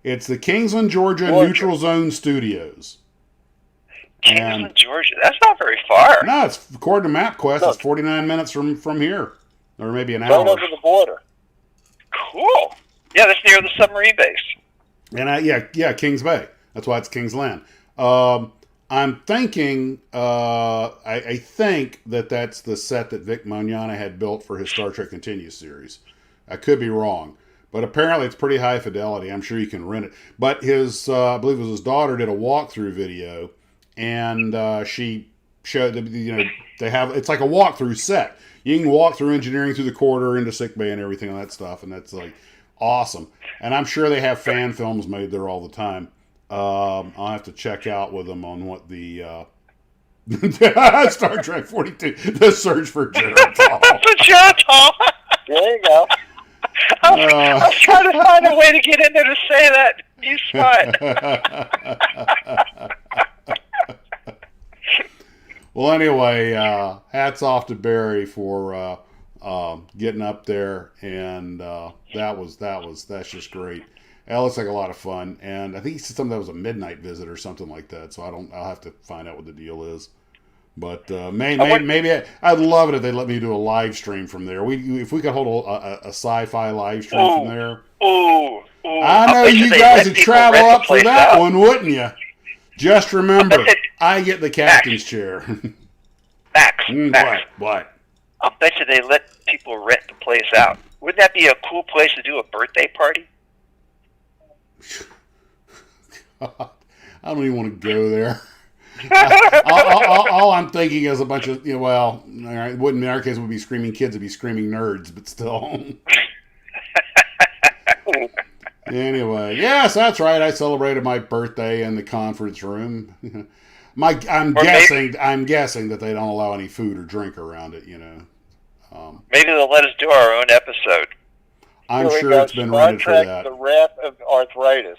It's the Kingsland, Georgia Neutral Zone Studios. Kingsland, Georgia. That's not very far. No, it's according to MapQuest. It's 49 minutes from here, or maybe an hour. Right over the border. Cool. Yeah, that's near the submarine base. And yeah, Kings Bay. That's why it's Kingsland. I'm thinking, I think that's the set that Vic Mignogna had built for his Star Trek Continues series. I could be wrong, but apparently it's pretty high fidelity. I'm sure you can rent it. But his, I believe it was his daughter, did a walkthrough video, and she showed they have, it's like a walkthrough set. You can walk through engineering through the corridor into sickbay and everything and that stuff, and that's like awesome. And I'm sure they have fan films made there all the time. I'll have to check out with them on what the Star Trek 42, the search for Geritol. For Geritol. There you go. I was trying to find a way to get in there to say that. You smart. Well, anyway, hats off to Barry for getting up there, and that's just great. That looks like a lot of fun, and I think he said something that was a midnight visit or something like that. So I'll have to find out what the deal is. But maybe I'd love it if they let me do a live stream from there. If we could hold a sci-fi live stream from there. I know you guys would travel up for that one, wouldn't you? Just remember, I get the captain's chair. Max, What? I'll bet you they let people rent the place out. Wouldn't that be a cool place to do a birthday party? I don't even want to go there. All I'm thinking is a bunch of, well, it wouldn't in our case, it would be screaming kids, it'd be screaming nerds, but still. Anyway, yes, that's right. I celebrated my birthday in the conference room. I'm guessing that they don't allow any food or drink around it. Maybe they'll let us do our own episode. I'm sure it's been rented for that. The wrath of arthritis.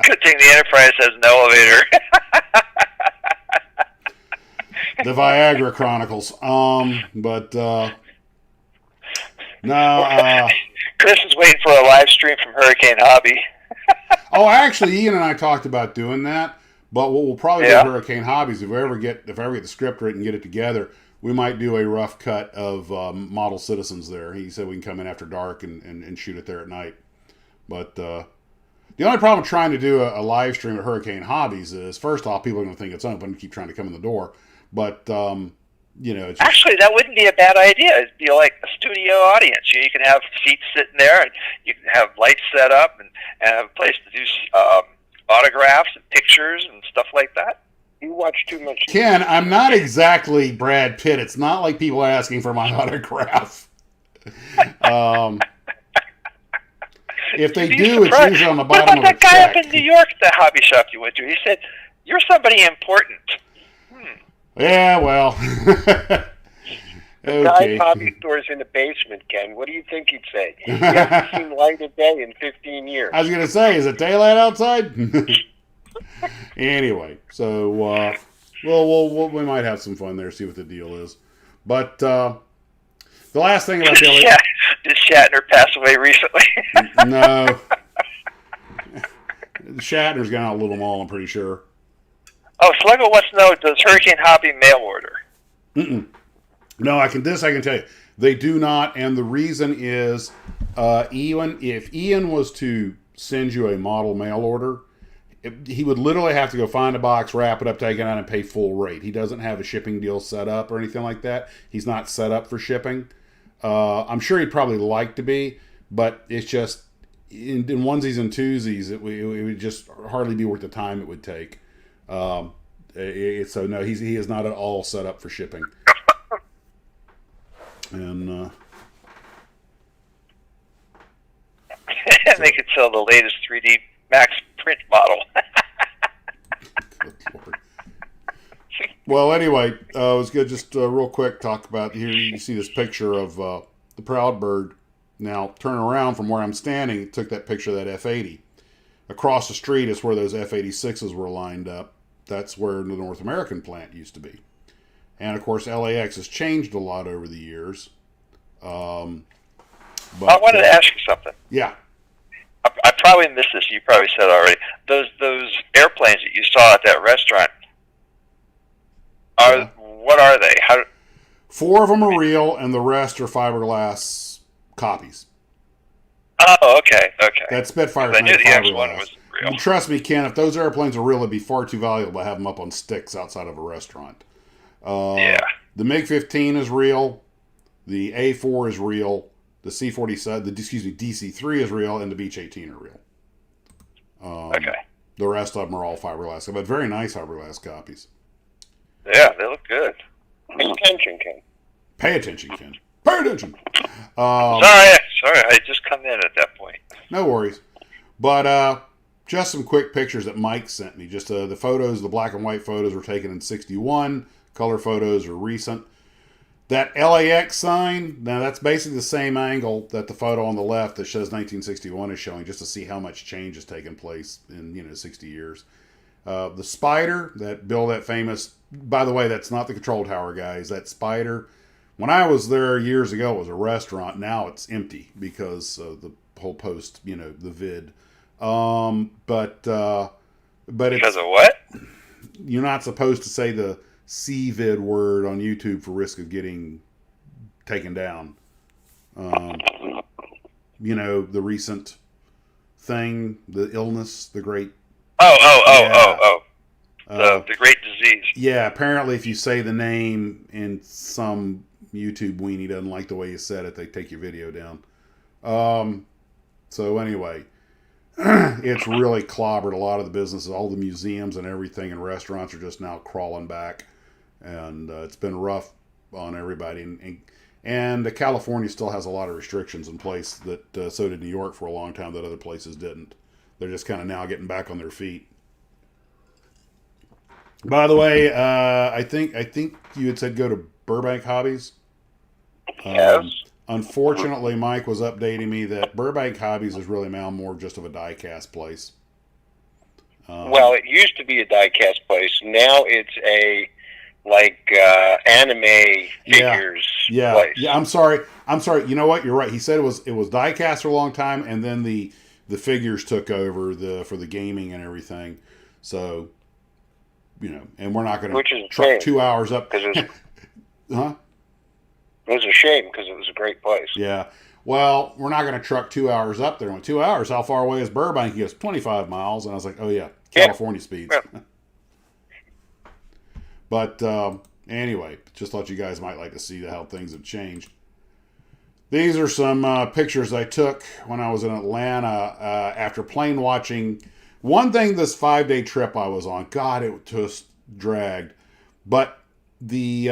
Good thing the Enterprise has an elevator. The Viagra Chronicles. But no. Chris is waiting for a live stream from Hurricane Hobby. Oh, actually, Ian and I talked about doing that. But what we'll probably do with Hurricane Hobbies, if I ever get the script written and get it together, we might do a rough cut of Model Citizens there. He said we can come in after dark and shoot it there at night. But the only problem with trying to do a live stream of Hurricane Hobbies is, first off, people are going to think it's open and keep trying to come in the door. But, it's just, actually, that wouldn't be a bad idea. It'd be like a studio audience. You can have seats sitting there, and you can have lights set up, and have a place to do autographs and pictures and stuff like that. You watch too much. Ken, I'm not exactly Brad Pitt. It's not like people are asking for my autograph. If they do, it's usually on the bottom of the check. What about that guy up in New York, the hobby shop you went to? He said, "You're somebody important." Yeah, well. Okay. Guy hobby stores in the basement, Ken. What do you think he'd say? He hasn't seen light of day in 15 years. I was going to say, is it daylight outside? Anyway, so we might have some fun there, see what the deal is. But the last thing about the did Shatner pass away recently? No. Shatner's gone out a little mall, I'm pretty sure. Oh, Sluggo wants to know, does Hurricane Hobby mail order? No, I can tell you. They do not, and the reason is, if Ian was to send you a model mail order, he would literally have to go find a box, wrap it up, take it out, and pay full rate. He doesn't have a shipping deal set up or anything like that. He's not set up for shipping. I'm sure he'd probably like to be, but it's just, in onesies and twosies, it would just hardly be worth the time it would take. So no, he is not at all set up for shipping. And they could sell the latest 3D Max print model. Good Lord. Well, anyway, it was good. Just real quick, talk about here. You see this picture of the Proud Bird. Now, turn around from where I'm standing. Took that picture of that F-80. Across the street is where those F-86s were lined up. That's where the North American plant used to be. And, of course, LAX has changed a lot over the years. But I wanted to ask you something. Yeah. I probably missed this. You probably said already. Those airplanes that you saw at that restaurant, what are they? 4 of them are real, and the rest are fiberglass copies. Oh, okay. That Spitfire's I knew made the X1 fiberglass. was real. And trust me, Ken, if those airplanes are real, it'd be far too valuable to have them up on sticks outside of a restaurant. Yeah. The MiG-15 is real. The A4 is real. The C-47, DC-3 is real, and the Beech-18 are real. Okay. The rest of them are all fiberglass, but very nice fiberglass copies. Yeah, they look good. Pay attention, Ken. Pay attention, Ken. Pay attention. Sorry, I just come in at that point. No worries. But just some quick pictures that Mike sent me. Just the photos, the black and white photos were taken in '61. Color photos are recent. That LAX sign, now that's basically the same angle that the photo on the left that shows 1961 is showing, just to see how much change has taken place in 60 years. The Spider that built that famous. By the way, that's not the control tower, guys. That Spider. When I was there years ago, it was a restaurant. Now it's empty because the whole post, the vid. But it's, because of what? You're not supposed to say the CVID word on YouTube for risk of getting taken down. The recent thing, the illness, the great. The great disease. Yeah, apparently if you say the name and some YouTube weenie doesn't like the way you said it, they take your video down. So anyway, it's really clobbered a lot of the businesses. All the museums and everything and restaurants are just now crawling back. And it's been rough on everybody. And California still has a lot of restrictions in place that so did New York for a long time that other places didn't. They're just kind of now getting back on their feet. By the way, I think you had said go to Burbank Hobbies. Yes. Unfortunately, Mike was updating me that Burbank Hobbies is really now more just of a die-cast place. Well, it used to be a die-cast place. Now it's a anime figures place. Yeah. I'm sorry. You know what? You're right. He said it was die-cast for a long time, and then the figures took over for the gaming and everything. So, and we're not going to truck 2 hours up. Huh? It was a shame because it was a great place. Yeah. Well, we're not going to truck 2 hours up there. In 2 hours, how far away is Burbank? He goes, 25 miles. And I was like, oh, yeah, California speeds. Yeah. But anyway, just thought you guys might like to see how things have changed. These are some pictures I took when I was in Atlanta after plane watching. One thing, this 5-day trip I was on, God, it just dragged. But the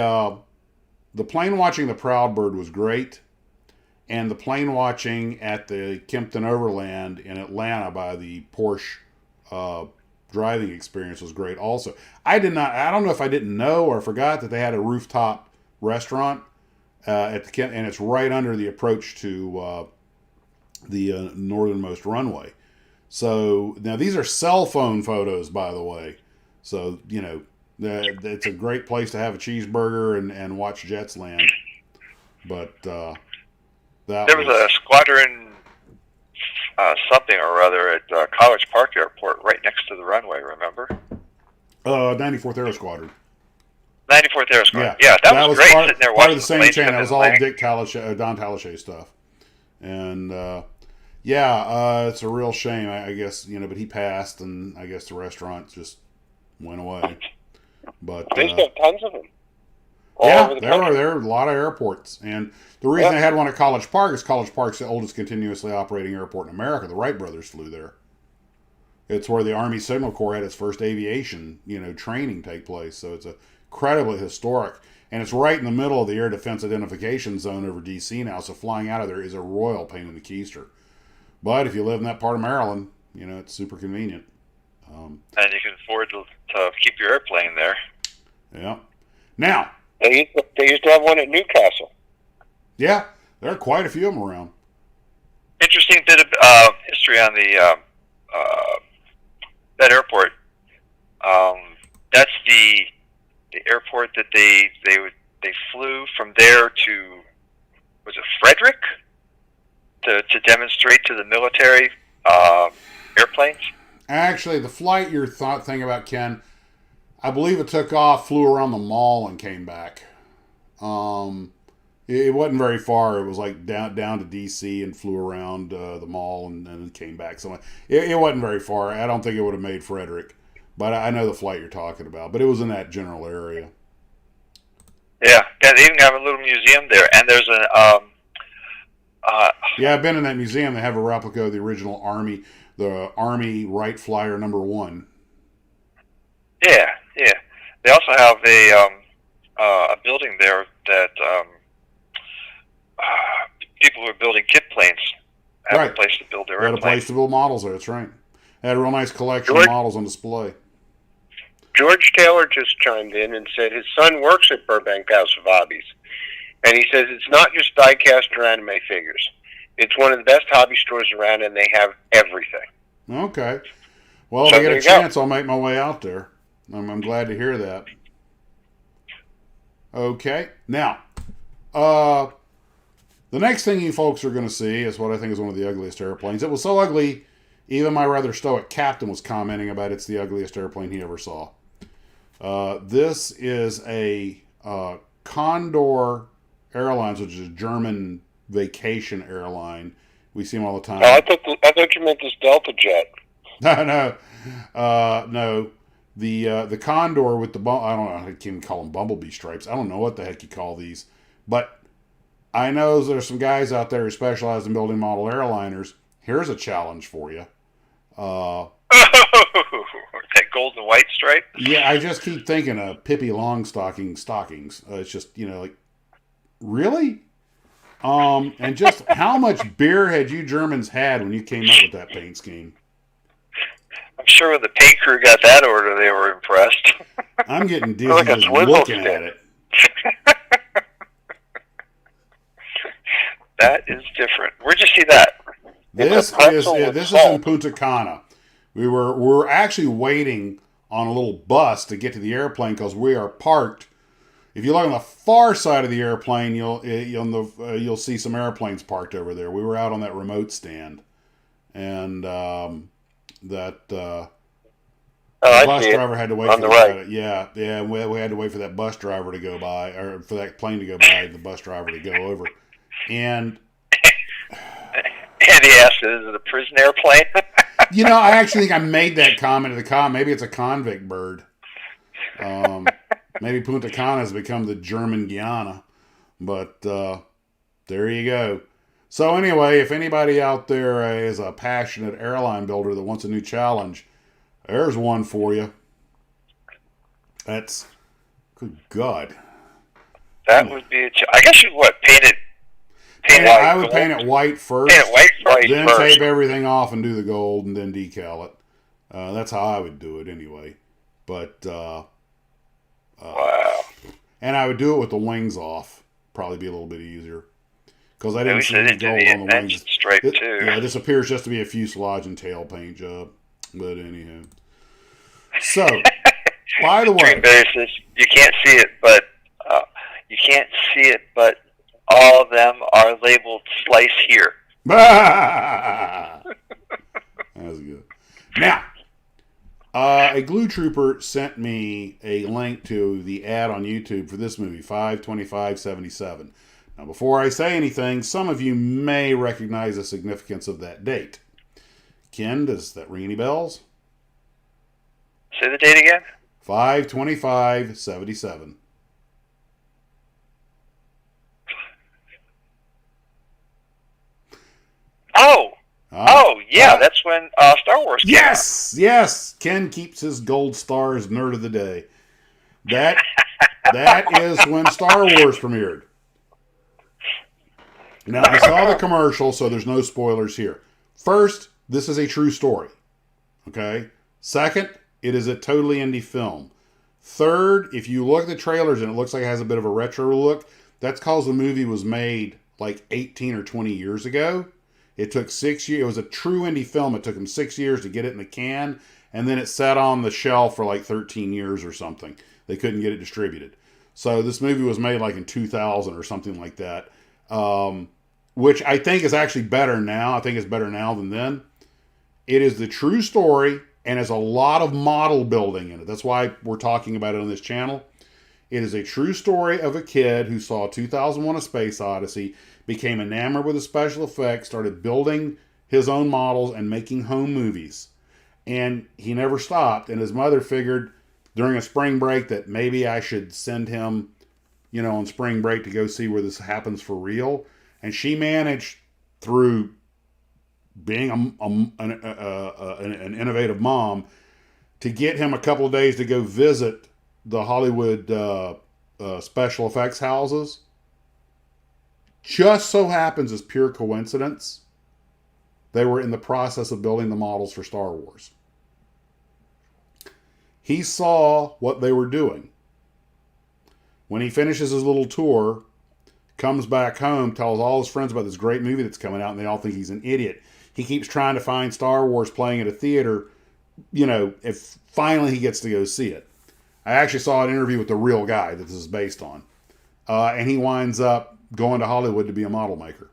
plane watching the Proud Bird was great. And the plane watching at the Kempton Overland in Atlanta by the Porsche driving experience was great also. I don't know if I didn't know or forgot that they had a rooftop restaurant at the Kempton, and it's right under the approach to the northernmost runway. So now these are cell phone photos, by the way. So, it's a great place to have a cheeseburger and watch jets land. But there was a squadron something or other at College Park Airport right next to the runway, remember? 94th Aero Squadron. 94th Aero Squadron. Yeah, that was great sitting there part watching of the same chain. That was all Don Talichet stuff. And, it's a real shame, I guess, but he passed, and I guess the restaurant just went away. But they still have tons of them. There are a lot of airports. And the reason they had one at College Park is College Park's the oldest continuously operating airport in America. The Wright brothers flew there. It's where the Army Signal Corps had its first aviation, training take place. So it's incredibly historic. And it's right in the middle of the Air Defense Identification Zone over D.C. now. So flying out of there is a royal pain in the keister. But if you live in that part of Maryland, it's super convenient. And you can afford to keep your airplane there. Yeah. Now, they used to have one at Newcastle. Yeah, there are quite a few of them around. Interesting bit of history on the that airport. That's the airport that they flew from there to, was it Frederick, to demonstrate to the military airplanes. Actually, the flight you're thinking about, Ken, I believe it took off, flew around the mall, and came back. It wasn't very far. It was like down to D.C. and flew around the mall and came back. So it wasn't very far. I don't think it would have made Frederick. But I know the flight you're talking about. But it was in that general area. Yeah, they even have a little museum there. And there's yeah, I've been in that museum. They have a replica of the original Army, the Army Wright Flyer No. 1. Yeah. They also have a building there that people who are building kit planes have a place to build their airplanes. Had a place to build models there, that's right. They had a real nice collection of models on display. George Taylor just chimed in and said his son works at Burbank House of Hobbies. And he says it's not just die-cast or anime figures. It's one of the best hobby stores around, and they have everything. Okay. Well, if So I get there a you go. chance, I'll make my way out there. I'm glad to hear that. Okay. Now, the next thing you folks are going to see is what I think is one of the ugliest airplanes. It was so ugly, even my rather stoic captain was commenting about it's the ugliest airplane he ever saw. This is a Condor Airlines, which is a German vacation airline. We see them all the time. Oh, I thought you meant this Delta jet. No. No. The Condor with the I don't know. I can't even call them bumblebee stripes. I don't know what the heck you call these, but I know there's some guys out there who specialize in building model airliners. Here's a challenge for you. That gold and white stripe. Yeah, I just keep thinking of Pippi Longstocking stockings. It's just, like, really? And just how much beer had you Germans had when you came up with that paint scheme? I'm sure when the paint crew got that order, they were impressed. I'm getting dizzy Like a just swivel looking stick. at it. That is different. Where'd you see that? This pretzel with is salt. in Punta Cana. We're actually waiting on a little bus to get to the airplane because we are parked. If you look on the far side of the airplane, you'll see some airplanes parked over there. We were out on that remote stand, and I bus see it. driver had to wait On for the that. right. Yeah. We had to wait for that bus driver to go by, or for that plane to go by, the bus driver to go over. And Andy asked, "Is it a prison airplane?" I actually think I made that comment to the maybe it's a convict bird. Maybe Punta Cana has become the German Guyana, but there you go. So anyway, if anybody out there is a passionate airline builder that wants a new challenge, there's one for you. That's good God. That would be. I guess you'd paint it. I would paint it white first. Paint it white first. Then tape everything off and do the gold and then decal it. That's how I would do it anyway. But Wow. and I would do it with the wings off. Probably be a little bit easier because I At didn't least see they any didn't do gold the on the wings. indented stripe too. Yeah, this appears just to be a fuselage and tail paint job. But anyhow, so by the way, Dreamberry says you can't see it, but all of them are labeled "slice here." that was good. Now, a glue trooper sent me a link to the ad on YouTube for this movie, 5/25/77. Now, before I say anything, some of you may recognize the significance of that date. Ken, does that ring any bells? Say the date again. 5/25/77. Yeah, that's when Star Wars came out. Yes. Ken keeps his gold star as nerd of the day. That is when Star Wars premiered. Now, I saw the commercial, so there's no spoilers here. First, this is a true story. Okay? Second, it is a totally indie film. Third, if you look at the trailers and it looks like it has a bit of a retro look, that's because the movie was made like 18 or 20 years ago. It took 6 years. It was a true indie film. It took them 6 years to get it in the can, and then it sat on the shelf for like 13 years or something. They couldn't get it distributed. So this movie was made like in 2000 or something like that, which I think is actually better now. I think it's better now than then. It is the true story and has a lot of model building in it. That's why we're talking about it on this channel. It is a true story of a kid who saw 2001: A Space Odyssey, became enamored with the special effects, started building his own models and making home movies. And he never stopped. And his mother figured during a spring break that maybe I should send him, on spring break to go see where this happens for real. And she managed, through being an innovative mom, to get him a couple of days to go visit the Hollywood special effects houses. Just so happens, as pure coincidence, they were in the process of building the models for Star Wars. He saw what they were doing. When he finishes his little tour, comes back home, tells all his friends about this great movie that's coming out, and they all think he's an idiot. He keeps trying to find Star Wars playing at a theater if finally he gets to go see it. I actually saw an interview with the real guy that this is based on, and he winds up going to Hollywood to be a model maker.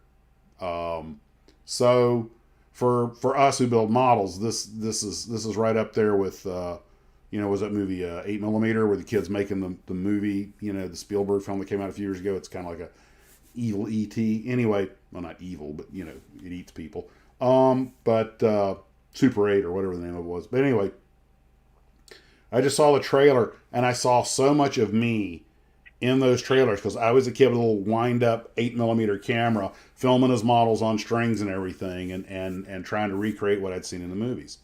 So for us who build models, this is right up there with was that movie 8mm where the kid's making the movie, the Spielberg film that came out a few years ago. It's kind of like a evil E.T. Anyway, well, not evil, but it eats people. But Super 8 or whatever the name of it was. But anyway, I just saw the trailer and I saw so much of me in those trailers because I was a kid with a little wind up 8mm camera filming his models on strings and everything and trying to recreate what I'd seen in the movies.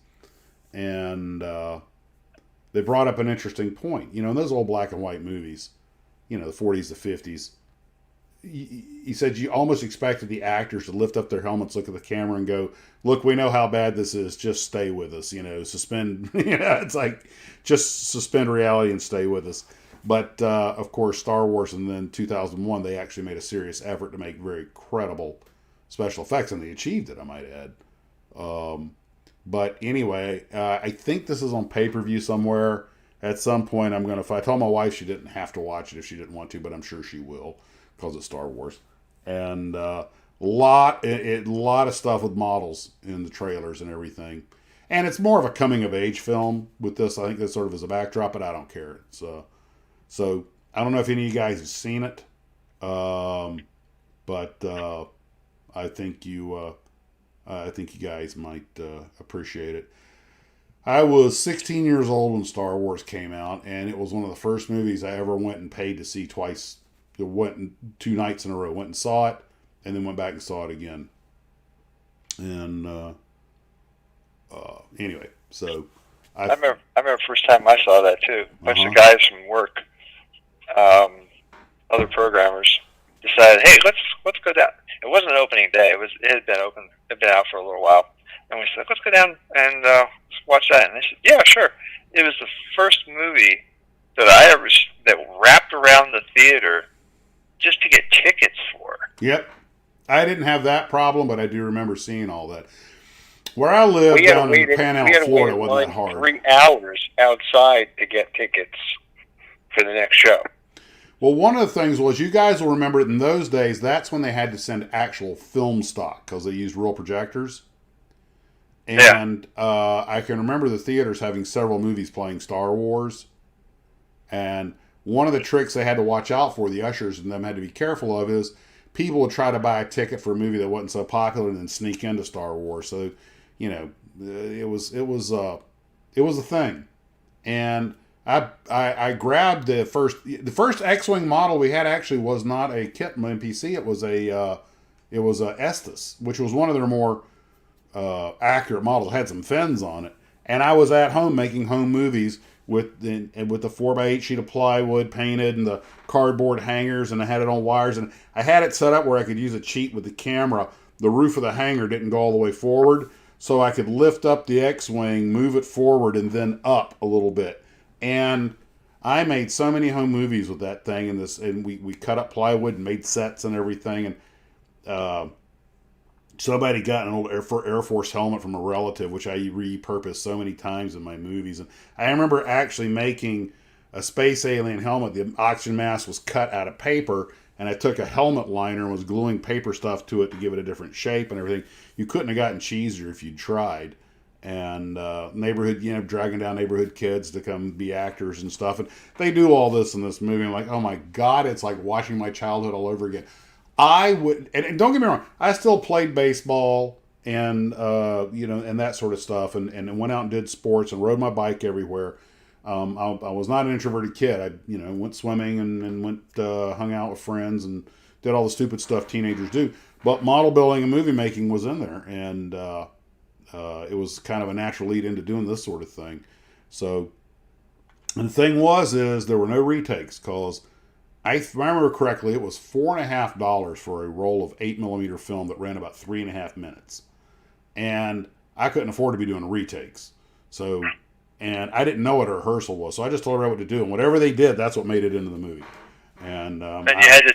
And they brought up an interesting point. In those old black and white movies, the 40s, the 50s, he said you almost expected the actors to lift up their helmets, look at the camera, and go, "Look, we know how bad this is. Just stay with us. Suspend." It's like just suspend reality and stay with us. But of course, Star Wars, and then 2001, they actually made a serious effort to make very credible special effects, and they achieved it, I might add. But anyway, I think this is on pay-per-view somewhere. At some point, I told my wife she didn't have to watch it if she didn't want to, but I'm sure she will because it's Star Wars. And a lot of stuff with models in the trailers and everything. And it's more of a coming-of-age film with this. I think that's sort of as a backdrop, but I don't care. So I don't know if any of you guys have seen it, but I think you guys might appreciate it. I was 16 years old when Star Wars came out, and it was one of the first movies I ever went and paid to see twice. Went 2 nights in a row. Went and saw it, and then went back and saw it again. And anyway, so I remember the first time I saw that too. A bunch of guys from work, other programmers, decided, hey, let's go down. It wasn't an opening day. It had been open. It had been out for a little while, and we said, let's go down and let's watch that. And they said, yeah, sure. It was the first movie that wrapped around the theater just to get tickets for. Yep. I didn't have that problem, but I do remember seeing all that. Where I live down in Panhandle, Florida, wasn't that hard. 3 hours outside to get tickets for the next show. Well, one of the things was, you guys will remember in those days, that's when they had to send actual film stock because they used real projectors. And I can remember the theaters having several movies playing Star Wars. And one of the tricks they had to watch out for, the ushers and them had to be careful of, is people would try to buy a ticket for a movie that wasn't so popular and then sneak into Star Wars. So, it was a thing. And I grabbed the first X-Wing model we had actually was not a kit MPC. It was a Estes, which was one of their more accurate models. It had some fins on it. And I was at home making home movies with the 4x8 sheet of plywood painted and the cardboard hangers, and I had it on wires, and I had it set up where I could use a cheat with the camera. The roof of the hanger didn't go all the way forward, so I could lift up the X-Wing, move it forward, and then up a little bit. And I made so many home movies with that thing, and we cut up plywood and made sets and everything. And somebody got an old Air Force helmet from a relative, which I repurposed so many times in my movies. And I remember actually making a space alien helmet. The oxygen mask was cut out of paper, and I took a helmet liner and was gluing paper stuff to it to give it a different shape and everything. You couldn't have gotten cheesier if you'd tried. And dragging down neighborhood kids to come be actors and stuff. And they do all this in this movie. I'm like, oh my God, it's like watching my childhood all over again. I would, and don't get me wrong, I still played baseball and and that sort of stuff, and went out and did sports and rode my bike everywhere. I was not an introverted kid. I went swimming and went hung out with friends and did all the stupid stuff teenagers do. But model building and movie making was in there, and it was kind of a natural lead into doing this sort of thing. So, and the thing is there were no retakes, because if I remember correctly, it was $4.50 for a roll of 8mm film that ran about 3.5 minutes. And I couldn't afford to be doing retakes. So, and I didn't know what a rehearsal was. So I just told her what to do. And whatever they did, that's what made it into the movie. And you had to,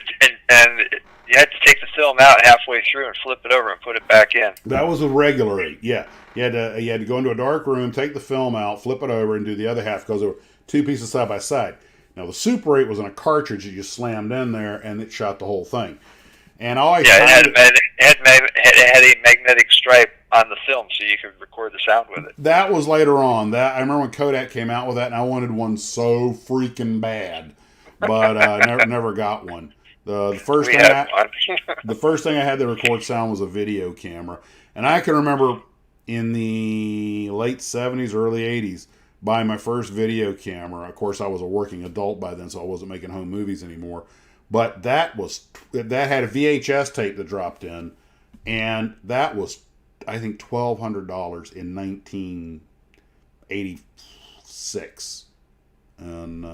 and you had to take the film out halfway through and flip it over and put it back in. That was a regular 8. Yeah, you had to go into a dark room, take the film out, flip it over, and do the other half because there were 2 pieces side by side. Now the Super 8 was in a cartridge that you slammed in there, and it shot the whole thing. And I always it had a magnetic stripe on the film, so you could record the sound with it. That was later on. That I remember when Kodak came out with that, and I wanted one so freaking bad, but never got one. The first thing I had to record sound was a video camera, and I can remember in the late 70s, early 80s, buying my first video camera. Of course, I was a working adult by then, so I wasn't making home movies anymore. But that had a VHS tape that dropped in, and that was, I think, $1,200 in 1986. And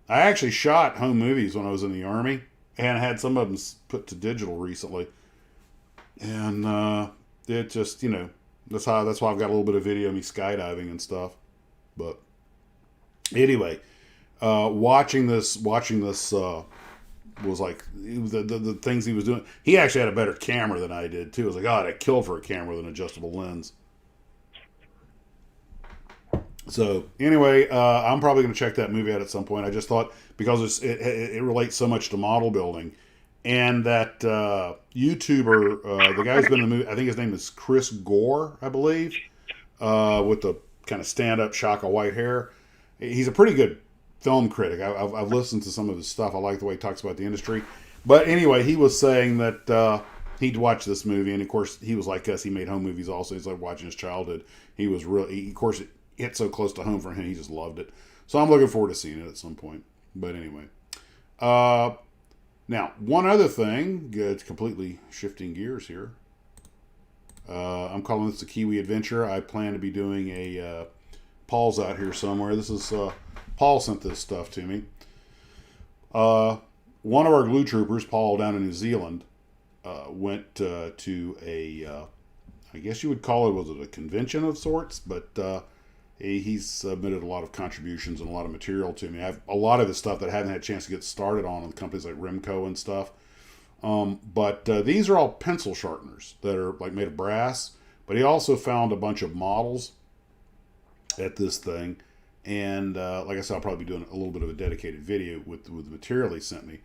I actually shot home movies when I was in the Army, and I had some of them put to digital recently. And it just, that's why I've got a little bit of video of me skydiving and stuff. But anyway, watching this was like the things he was doing. He actually had a better camera than I did too. I was like, God, I'd kill for a camera with an adjustable lens. So anyway, I'm probably going to check that movie out at some point. I just thought because it relates so much to model building, and that YouTuber, the guy who's been in the movie, I think his name is Chris Gore, I believe, with the kind of stand-up shock of white hair. He's a pretty good film critic. I've listened to some of his stuff. I like the way he talks about the industry. But anyway, he was saying that he'd watched this movie, and of course he was like us. He made home movies also. He's like watching his childhood. He was really, of course, it hit so close to home for him. He just loved it. So I'm looking forward to seeing it at some point. But anyway, now one other thing. It's completely shifting gears here. I'm calling this the Kiwi Adventure. I plan to be doing a Paul's out here somewhere. This is Paul sent this stuff to me. One of our glue troopers, Paul, down in New Zealand, went to a, I guess you would call it, was it a convention of sorts? But he's submitted a lot of contributions and a lot of material to me. I have a lot of his stuff that I haven't had a chance to get started on companies like Remco and stuff. But these are all pencil sharpeners that are like made of brass. But he also found a bunch of models at this thing. And like I said, I'll probably be doing a little bit of a dedicated video with the material he sent me.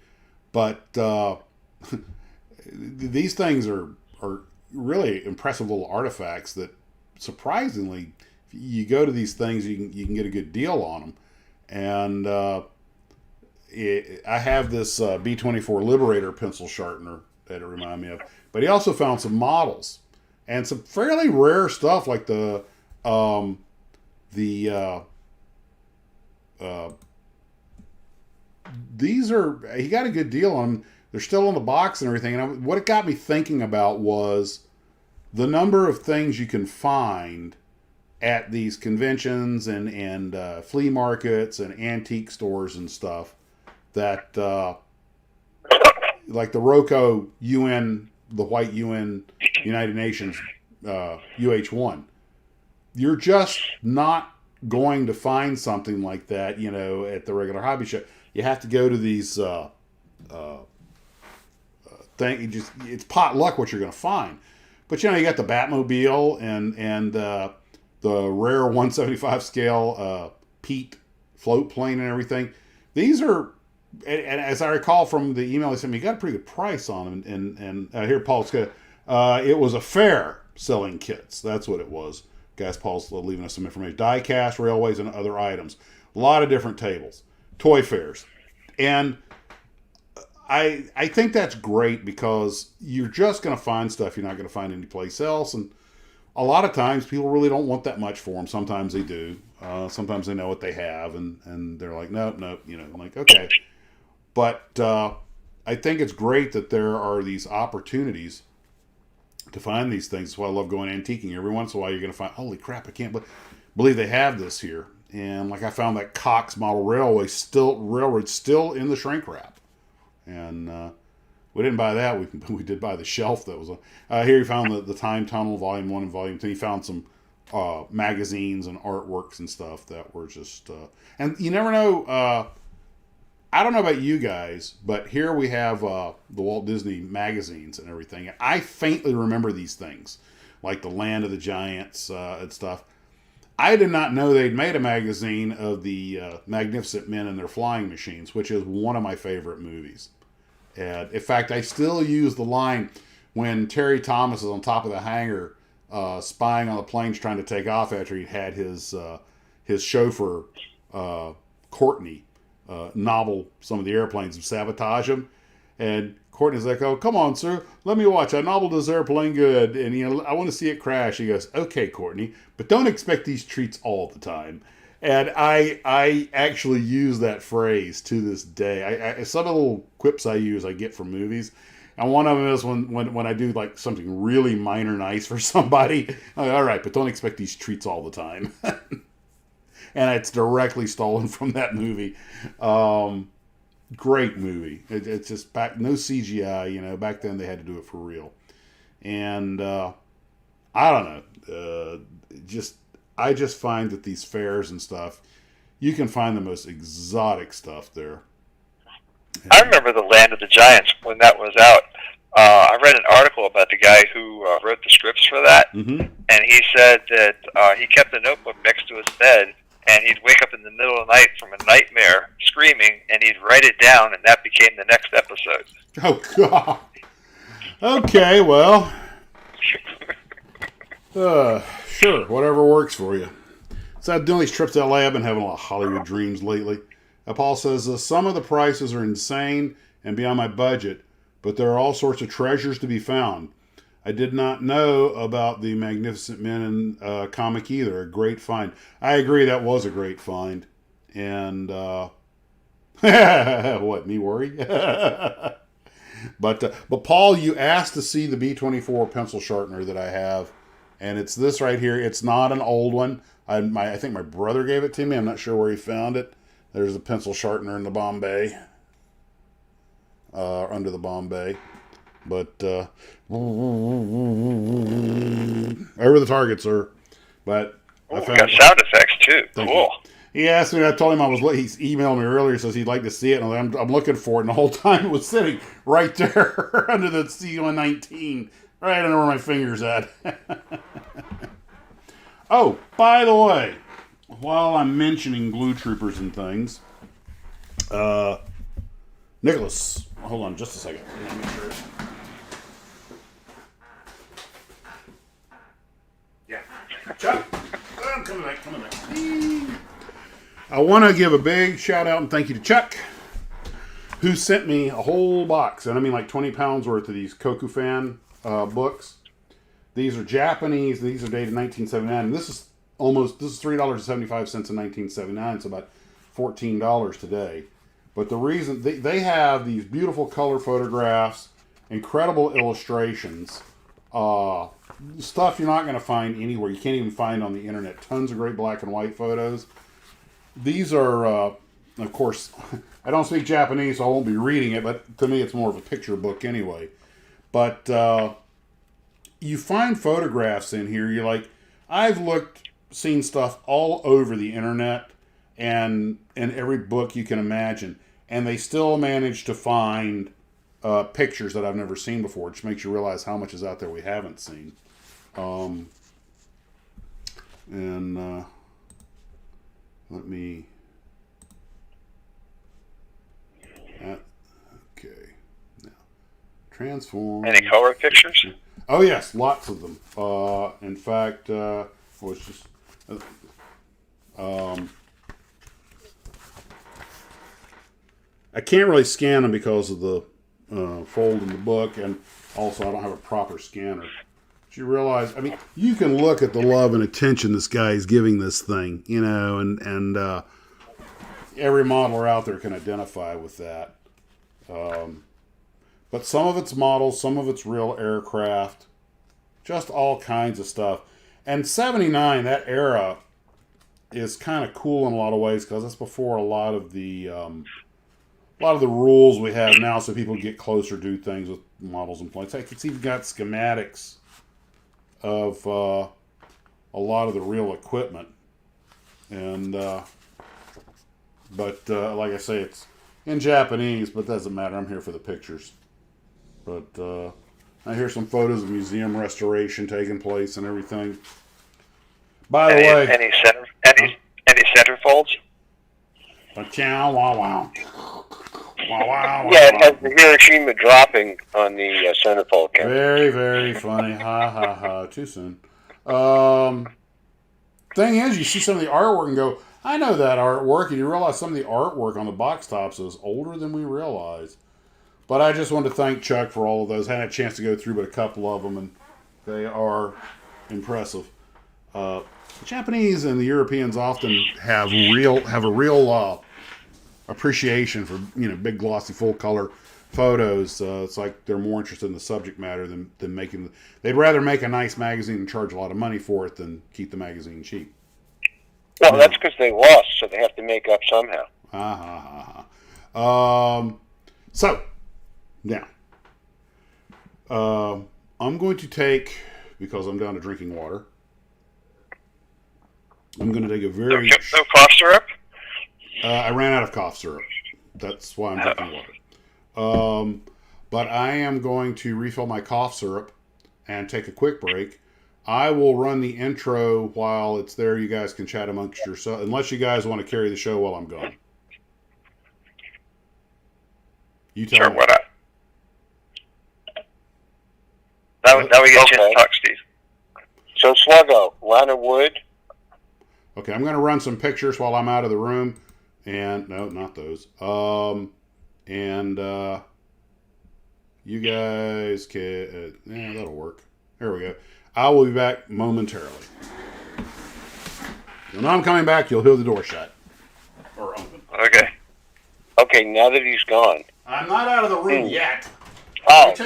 But these things are really impressive little artifacts that, surprisingly, if you go to these things, you can get a good deal on them. And I have this B24 Liberator pencil sharpener that it reminded me of. But he also found some models and some fairly rare stuff like these are, he got a good deal on them. They're still in the box and everything. And what it got me thinking about was the number of things you can find at these conventions and flea markets and antique stores and stuff that, like the Roco UN, the white UN United Nations UH1. You're just not going to find something like that, at the regular hobby shop. You have to go to these it's pot luck what you're going to find. But you got the Batmobile and the rare 175 scale Pete float plane and everything. These are, and as I recall from the email he sent me, you got a pretty good price on them. And here Paul's got, it was a fair selling kits. That's what it was. Guys, Paul's leaving us some information. Die cast, railways, and other items. A lot of different tables. Toy fairs. And I think that's great because you're just going to find stuff you're not going to find anyplace else. And a lot of times people really don't want that much for them. Sometimes they do. Sometimes they know what they have and they're like, nope. I'm like, okay. But I think it's great that there are these opportunities to find these things. That's why I love going antiquing. Every once in a while you're going to find, holy crap, I can't believe they have this here. And like I found that Cox model railroad still in the shrink wrap. And we didn't buy that. We did buy the shelf that was here. He found the Time Tunnel Volume 1 and Volume 2. He found some magazines and artworks and stuff that were just and you never know I don't know about you guys, but here we have the Walt Disney magazines and everything. I faintly remember these things, like the Land of the Giants and stuff. I did not know they'd made a magazine of the Magnificent Men and their flying machines, which is one of my favorite movies. And in fact, I still use the line when Terry Thomas is on top of the hangar spying on the planes trying to take off after he'd had his chauffeur, Courtney, nobble some of the airplanes and sabotage them. And Courtney's like, "Oh, come on, sir. Let me watch. I nobbled this airplane good. And, I want to see it crash." He goes, "Okay, Courtney, but don't expect these treats all the time." And I actually use that phrase to this day. Some of the little quips I use I get from movies. And one of them is when I do like something really minor nice for somebody. I'm like, all right, but don't expect these treats all the time. And it's directly stolen from that movie. Great movie. It's just no CGI. Back then they had to do it for real. And I don't know. I just find that these fairs and stuff, you can find the most exotic stuff there. I remember the Land of the Giants when that was out. I read an article about the guy who wrote the scripts for that, and he said that he kept a notebook next to his bed, and he'd wake up in the middle of the night from a nightmare screaming, and he'd write it down, and that became the next episode. Oh, God. Okay, well. Sure, whatever works for you. So doing these trips to LA, I've been having a lot of Hollywood dreams lately. Paul says, some of the prices are insane and beyond my budget, but there are all sorts of treasures to be found. I did not know about the Magnificent Men comic either. A great find. I agree, that was a great find. And, what, me worry? But Paul, you asked to see the B24 pencil sharpener that I have. And it's this right here. It's not an old one. I think my brother gave it to me. I'm not sure where he found it. There's a pencil sharpener in the Bombay. Under the Bombay. But, over the target, sir. But I found got sound effects, too. Thank cool. You. He asked me, I told him he's emailed me earlier, says he'd like to see it. And I'm looking for it. And the whole time it was sitting right there under the C119. Right under where my finger's at. Oh, by the way, while I'm mentioning glue troopers and things, Nicholas, hold on just a second. Let me make sure. Yeah. Chuck, I'm coming back. I want to give a big shout out and thank you to Chuck, who sent me a whole box, and I mean like 20 pounds worth of these Kokufan books. These are Japanese. These are dated 1979. And this is $3.75 in 1979. It's about $14 today. But the reason they have these beautiful color photographs, incredible illustrations, stuff you're not going to find anywhere. You can't even find on the internet. Tons of great black and white photos. These are, of course, I don't speak Japanese, so I won't be reading it. But to me, it's more of a picture book anyway. But you find photographs in here. You're like, I've seen stuff all over the internet and in every book you can imagine. And they still manage to find pictures that I've never seen before, which makes you realize how much is out there we haven't seen. Let me... okay. Now, transform... Any color pictures? Oh, yes, lots of them. In fact, it's just... I can't really scan them because of the fold in the book, and also I don't have a proper scanner. But you realize, I mean, you can look at the love and attention this guy is giving this thing, and every modeler out there can identify with that. But some of it's models, some of it's real aircraft, just all kinds of stuff. And 79, that era, is kind of cool in a lot of ways because that's before a lot of the rules we have now, so people get closer, do things with models and planes. It's even got schematics of a lot of the real equipment, and like I say, in Japanese, but doesn't matter. I'm here for the pictures. But I hear some photos of museum restoration taking place and everything. By the way, any centerfolds? Wow, wow. Wow, wow, Yeah, it wow. has the Hiroshima dropping on the centerfold camera. Very, very funny. Ha, ha, ha. Too soon. Thing is, you see some of the artwork and go, I know that artwork, and you realize some of the artwork on the box tops is older than we realized. But I just wanted to thank Chuck for all of those. I had a chance to go through but a couple of them, and they are impressive. The Japanese and the Europeans often have a real appreciation for big glossy full color photos. It's like they're more interested in the subject matter than making. They'd rather make a nice magazine and charge a lot of money for it than keep the magazine cheap. Well, that's because they lost, so they have to make up somehow. So now I'm going to take, because I'm down to drinking water. I'm going to take a very... No cough syrup? I ran out of cough syrup. That's why I'm drinking water. But I am going to refill my cough syrup and take a quick break. I will run the intro while it's there. You guys can chat amongst yourselves, unless you guys want to carry the show while I'm gone. You tell me. Why not? Now we get a chance to talk, Steve. So, Sluggo, line of wood. Okay, I'm going to run some pictures while I'm out of the room. And, no, not those. You guys can... that'll work. There we go. I will be back momentarily. When I'm coming back, you'll hear the door shut. Or open. Okay. Okay, now that he's gone. I'm not out of the room yet. Oh, So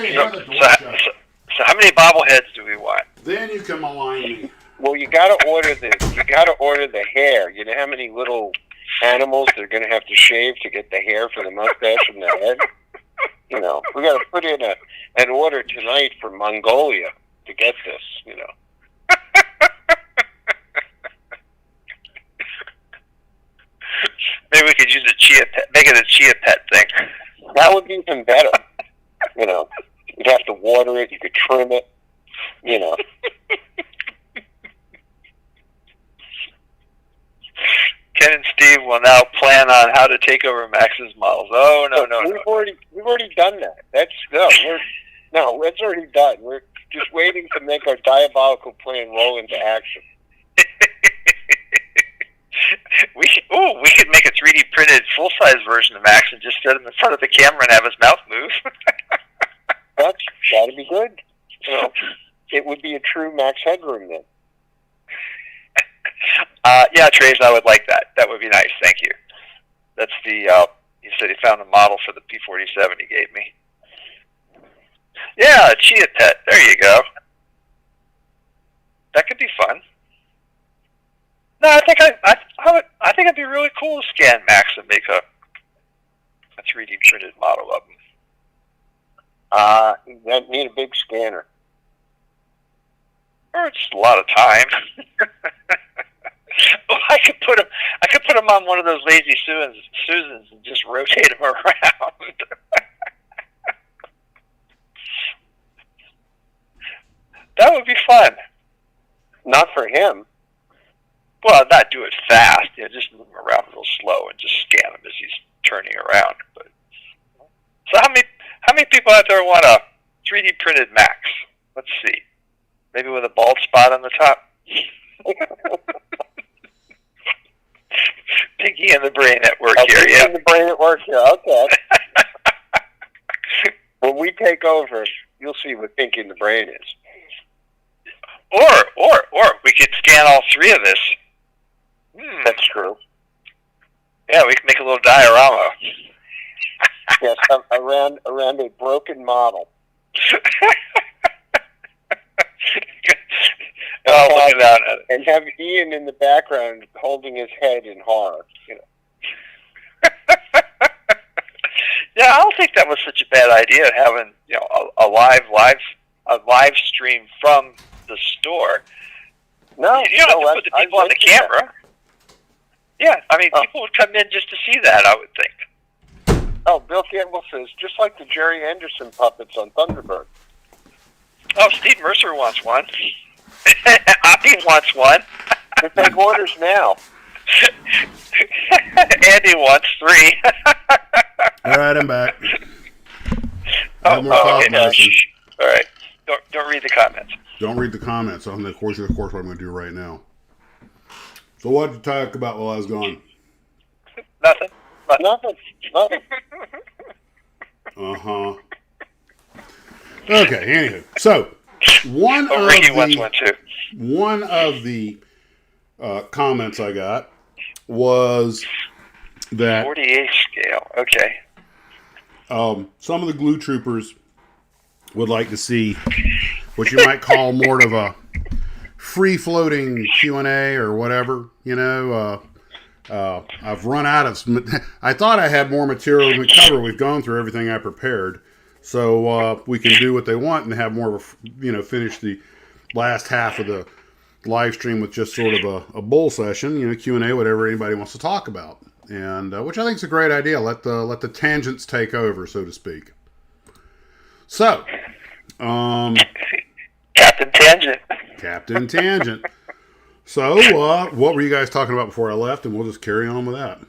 how many bobbleheads do we want? then you can malign me. well, you gotta order the hair. You know how many little animals they're gonna have to shave to get the hair for the mustache and the head? We gotta put in an order tonight for Mongolia to get this, Maybe we could use make it a chia pet thing. That would be even better. You'd have to water it, you could trim it, Ken and Steve will now plan on how to take over Max's models. Oh no. We've already done that. That's already done. We're just waiting to make our diabolical plan roll into action. We could make a 3D printed full size version of Max and just set him in front of the camera and have his mouth move. That'd be good. It would be a true Max Headroom then. Yeah, Trace, I would like that. That would be nice. Thank you. That's the. You said he found a model for the P47 he gave me. Yeah, a chia pet. There you go. That could be fun. No, I think it'd be really cool to scan Max and make a 3D printed model of him. That need a big scanner. Or it's just a lot of time. I could put him on one of those lazy Susans and just rotate him around. That would be fun. Not for him. Well, not do it fast. Just move him around real slow and just scan him as he's turning around. But so how many people out there want a 3D printed Max? Let's see. Maybe with a bald spot on the top. Pinky and the Brain at work here. Pinky and the Brain at work here. Okay. When we take over, you'll see what Pinky and the Brain is. Or we could scan all three of us. That's true. Yeah, we can make a little diorama. Yes, around a broken model. Looking down at it. And have Ian in the background holding his head in horror. Yeah, I don't think that was such a bad idea, having a live stream from the store. No, you don't have to put the people on the camera. Yeah, I mean, people would come in just to see that, I would think. Oh, Bill Campbell says, just like the Jerry Anderson puppets on Thunderbird. Oh, Steve Mercer wants one. Oppie wants one. They take orders now. Andy wants 3. All right, I'm back. Oh, more thought, okay. Mason. All right. Don't read the comments. Don't read the comments. Of course, what I'm going to do right now. So what did you talk about while I was gone? Nothing. Nothing. Uh-huh. Okay, anywho. So, Ricky wants one too. One of the comments I got was that 48 scale. Okay. some of the glue troopers would like to see what you might call more of a free-floating Q&A or whatever, you know. I've run out of... I thought I had more material to cover. We've gone through everything I prepared. So we can do what they want and have more of a, finish the last half of the live stream with just sort of a bull session, Q&A, whatever anybody wants to talk about. And which I think is a great idea. Let the tangents take over, so to speak. So, Captain Tangent. Captain Tangent. So, what were you guys talking about before I left? And we'll just carry on with that.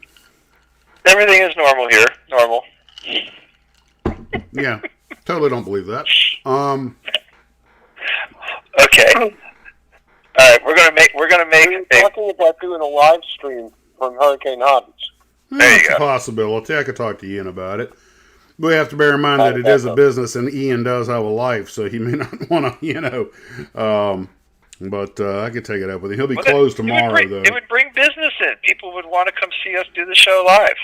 Everything is normal here. Normal. Yeah, totally don't believe that. Okay. All right, we're gonna make. We're talking about doing a live stream from Hurricane Hobbies. There you That's go. a possibility. I could talk to Ian about it. We have to bear in mind that it is a business, and Ian does have a life, so he may not want to, but I could take it up with him. He'll be closed tomorrow, though. It would bring business in. People would want to come see us do the show live.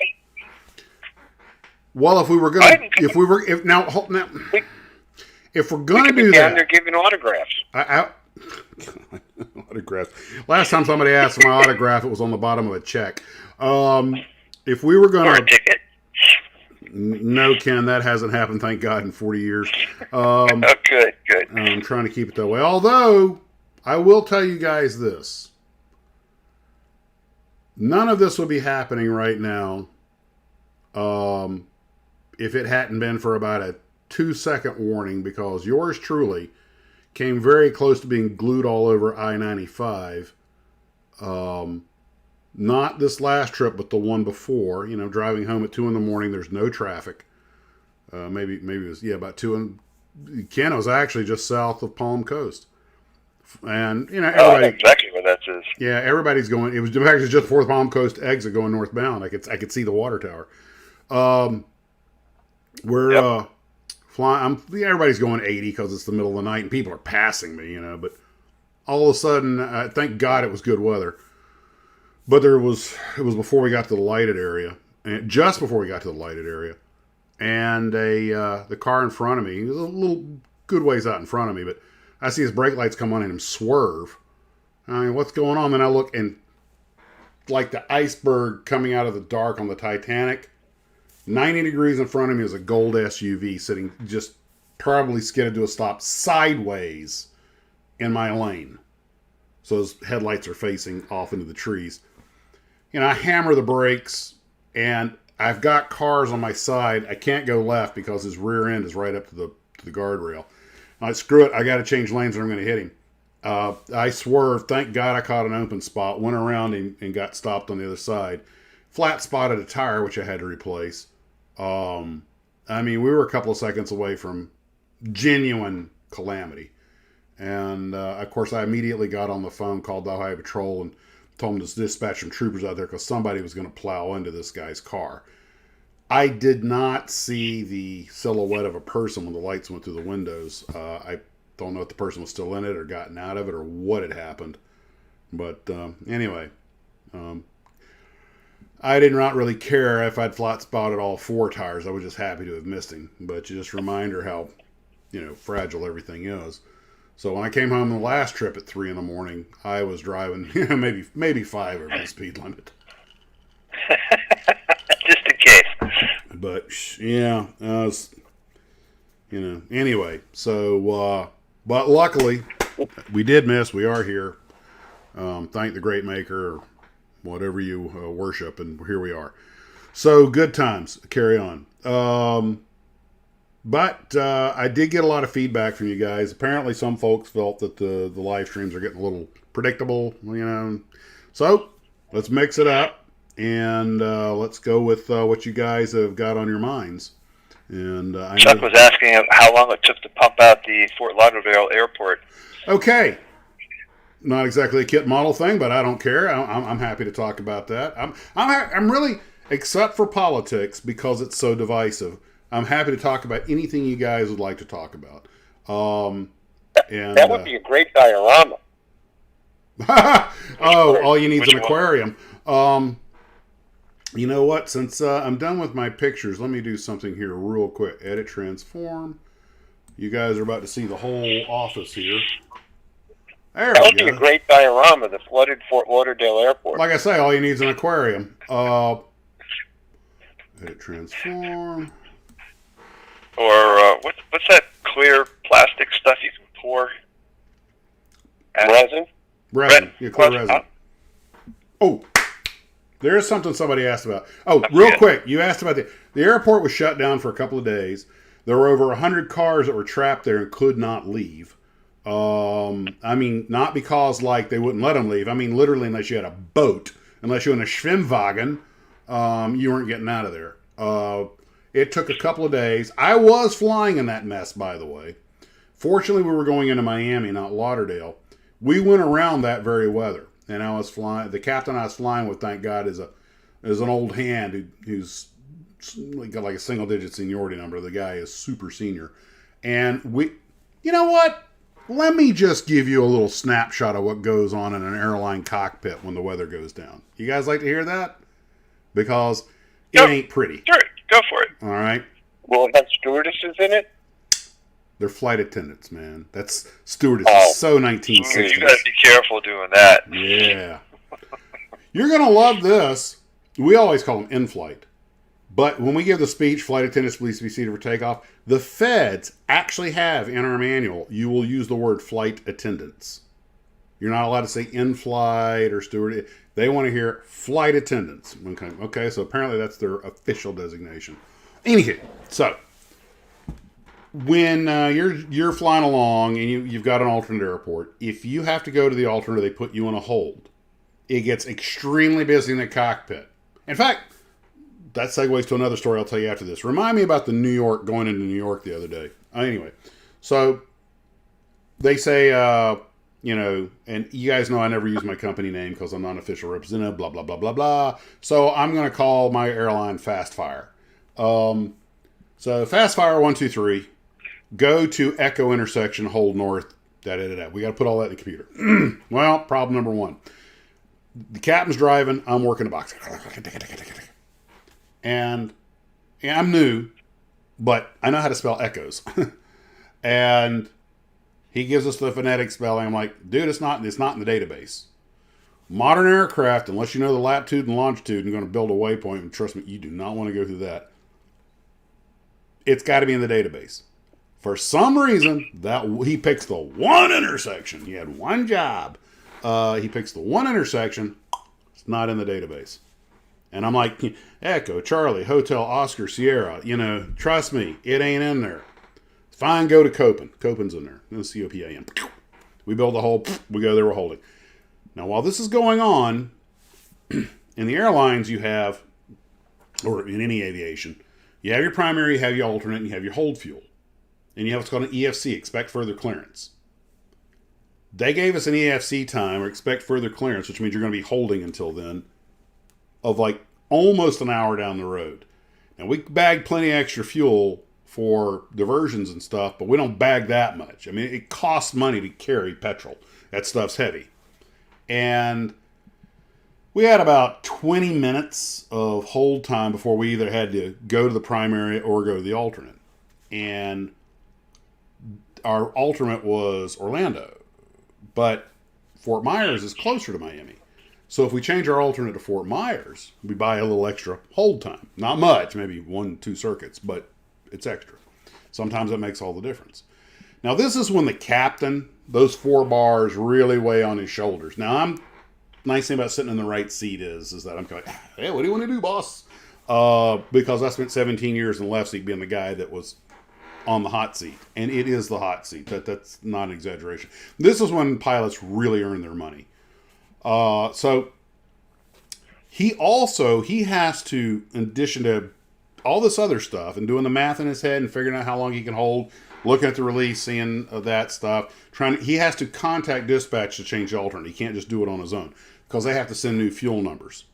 Well, if we're going to do that, they're giving autographs. Autographs. Last time somebody asked for my autograph, it was on the bottom of a check. If we were going Or to a ticket. No, Ken, that hasn't happened, thank God, in 40 years. Oh, good. I'm trying to keep it that way. Although, I will tell you guys this. None of this would be happening right now if it hadn't been for about a 2-second warning, because yours truly came very close to being glued all over I-95. Not this last trip, but the one before. Driving home at 2 in the morning, there's no traffic. Maybe it was, about 2. And Ken, was actually just south of Palm Coast. And, everybody... I know exactly where that is. Yeah, everybody's going... It was actually just before the Palm Coast exit going northbound. I could see the water tower. We're flying... everybody's going 80 because it's the middle of the night and people are passing me, But all of a sudden, thank God it was good weather. But it was before we got to the lighted area, and just before we got to the lighted area, and the car in front of me, he was a little good ways out in front of me, but I see his brake lights come on and him swerve. I mean, what's going on? Then I look, and like the iceberg coming out of the dark on the Titanic, 90 degrees in front of me is a gold SUV sitting just probably skidded to a stop sideways in my lane. So his headlights are facing off into the trees. I hammer the brakes, and I've got cars on my side. I can't go left because his rear end is right up to the guardrail. Screw it. I got to change lanes or I'm going to hit him. I swerved. Thank God I caught an open spot. Went around and got stopped on the other side. Flat spotted a tire, which I had to replace. We were a couple of seconds away from genuine calamity. And, of course, I immediately got on the phone, called the Ohio Patrol, and told them to dispatch some troopers out there because somebody was going to plow into this guy's car. I did not see the silhouette of a person when the lights went through the windows. I don't know if the person was still in it or gotten out of it or what had happened. But anyway, I did not really care if I'd flat spotted all 4 tires. I was just happy to have missed him. But you just remind her how, fragile everything is. So when I came home the last trip at 3 in the morning, I was driving, maybe 5 over the speed limit. Just in case. But yeah, anyway. So, but luckily, we did miss. We are here. Thank the Great Maker, or whatever you worship, and here we are. So good times. Carry on. But I did get a lot of feedback from you guys. Apparently, some folks felt that the live streams are getting a little predictable, So let's mix it up, and let's go with what you guys have got on your minds. And Chuck was asking how long it took to pump out the Fort Lauderdale airport. Okay. Not exactly a kit model thing, but I don't care. I'm happy to talk about that. I'm really, except for politics, because it's so divisive, I'm happy to talk about anything you guys would like to talk about. And that would be a great diorama. all you need is an Which aquarium. You know what? Since I'm done with my pictures, let me do something here real quick. Edit, transform. You guys are about to see the whole office here. There That we would go. be a great diorama, the flooded Fort Lauderdale airport. Like I say, all you need is an aquarium. Edit, transform. Or what's that clear plastic stuff you can pour? Resin? Resin. Yeah, clear resin. Oh, there's something somebody asked about. Oh, real quick, you asked about the airport was shut down for a couple of days. There were over 100 cars that were trapped there and could not leave. Not because they wouldn't let them leave. Literally, unless you had a boat, unless you were in a Schwimmwagen, you weren't getting out of there. It took a couple of days. I was flying in that mess, by the way. Fortunately, we were going into Miami, not Lauderdale. We went around that very weather, and I was flying. The captain I was flying with, thank God, is an old hand who's got like a single-digit seniority number. The guy is super senior, and you know what? Let me just give you a little snapshot of what goes on in an airline cockpit when the weather goes down. You guys like to hear that? Because it ain't pretty. Sure, go for it. All right? Will it have stewardesses in it? They're flight attendants, man. That's stewardess. So 1960s. You gotta be careful doing that. Yeah. You're going to love this. We always call them in-flight. But when we give the speech, flight attendants, please be seated for takeoff, the feds actually have in our manual, you will use the word flight attendants. You're not allowed to say in-flight or steward. They want to hear flight attendants. Okay, so apparently that's their official designation. Anywho, so when you're flying along and you've got an alternate airport, if you have to go to the alternate, they put you on a hold. It gets extremely busy in the cockpit. In fact, that segues to another story I'll tell you after this. Remind me about going into New York the other day. Anyway, so they say, and you guys know I never use my company name because I'm not an official representative, blah, blah, blah, blah, blah. So I'm going to call my airline Fast Fire. So Fast Fire 123, go to Echo intersection, hold north, da-da-da-da. We got to put all that in the computer. Well, problem number one. The captain's driving, I'm working the box. And I'm new, but I know how to spell echoes. And he gives us the phonetic spelling. I'm like, dude, it's not in the database. Modern aircraft, unless you know the latitude and longitude and going to build a waypoint, and trust me, you do not want to go through that. It's got to be in the database. For some reason, he picks the one intersection. He had one job. He picks the one intersection. It's not in the database. And I'm like, Echo, Charlie, Hotel, Oscar, Sierra, trust me, it ain't in there. Fine, go to Copen. Copen's in there. C-O-P-A-N. We build a hole, we go there, we're holding. Now, while this is going on, in the airlines you have, or in any aviation, you have your primary, you have your alternate, and you have your hold fuel. And you have what's called an EFC, expect further clearance. They gave us an EFC time, or expect further clearance, which means you're going to be holding until then, of almost an hour down the road. Now, we bag plenty of extra fuel for diversions and stuff, but we don't bag that much. It costs money to carry petrol. That stuff's heavy. And we had about 20 minutes of hold time before we either had to go to the primary or go to the alternate. And our alternate was Orlando, but Fort Myers is closer to Miami. So if we change our alternate to Fort Myers, we buy a little extra hold time. Not much, maybe 1-2 circuits, but it's extra. Sometimes that makes all the difference. Now this is when the captain, those 4 bars really weigh on his shoulders. Now nice thing about sitting in the right seat is that I'm going, hey, what do you want to do, boss? because I spent 17 years in the left seat being the guy that was on the hot seat. And it is the hot seat. That's not an exaggeration. This is when pilots really earn their money. So he has to, in addition to all this other stuff and doing the math in his head and figuring out how long he can hold, looking at the release, seeing that stuff, he has to contact dispatch to change the alternate. He can't just do it on his own because they have to send new fuel numbers.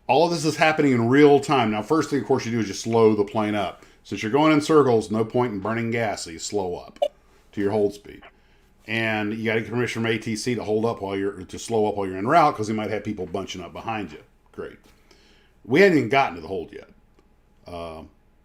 All of this is happening in real time. Now, first thing, of course, you do is just slow the plane up. Since you're going in circles, no point in burning gas, so you slow up to your hold speed. And you got to get permission from ATC to slow up while you're en route, because you might have people bunching up behind you. Great. We hadn't even gotten to the hold yet.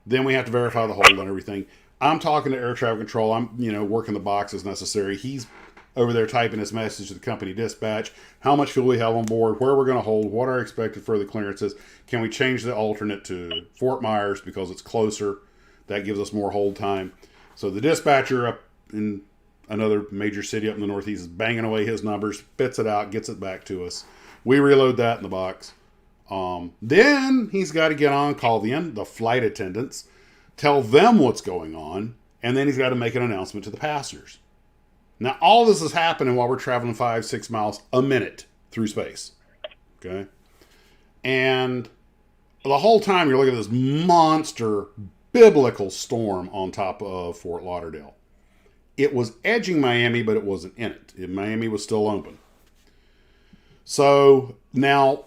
Then we have to verify the hold and everything. I'm talking to air traffic control. I'm working the box as necessary. He's over there typing his message to the company dispatch. How much fuel we have on board, where we're going to hold, what are expected further clearances. Can we change the alternate to Fort Myers because it's closer? That gives us more hold time. So the dispatcher up in another major city up in the Northeast is banging away his numbers, spits it out, gets it back to us. We reload that in the box. Then he's got to get on, call the flight attendants, tell them what's going on, and then he's got to make an announcement to the passengers. Now, all this is happening while we're traveling 5-6 miles a minute through space. Okay? And the whole time you're looking at this monster biblical storm on top of Fort Lauderdale. It was edging Miami, but it wasn't in it. Miami was still open. So now,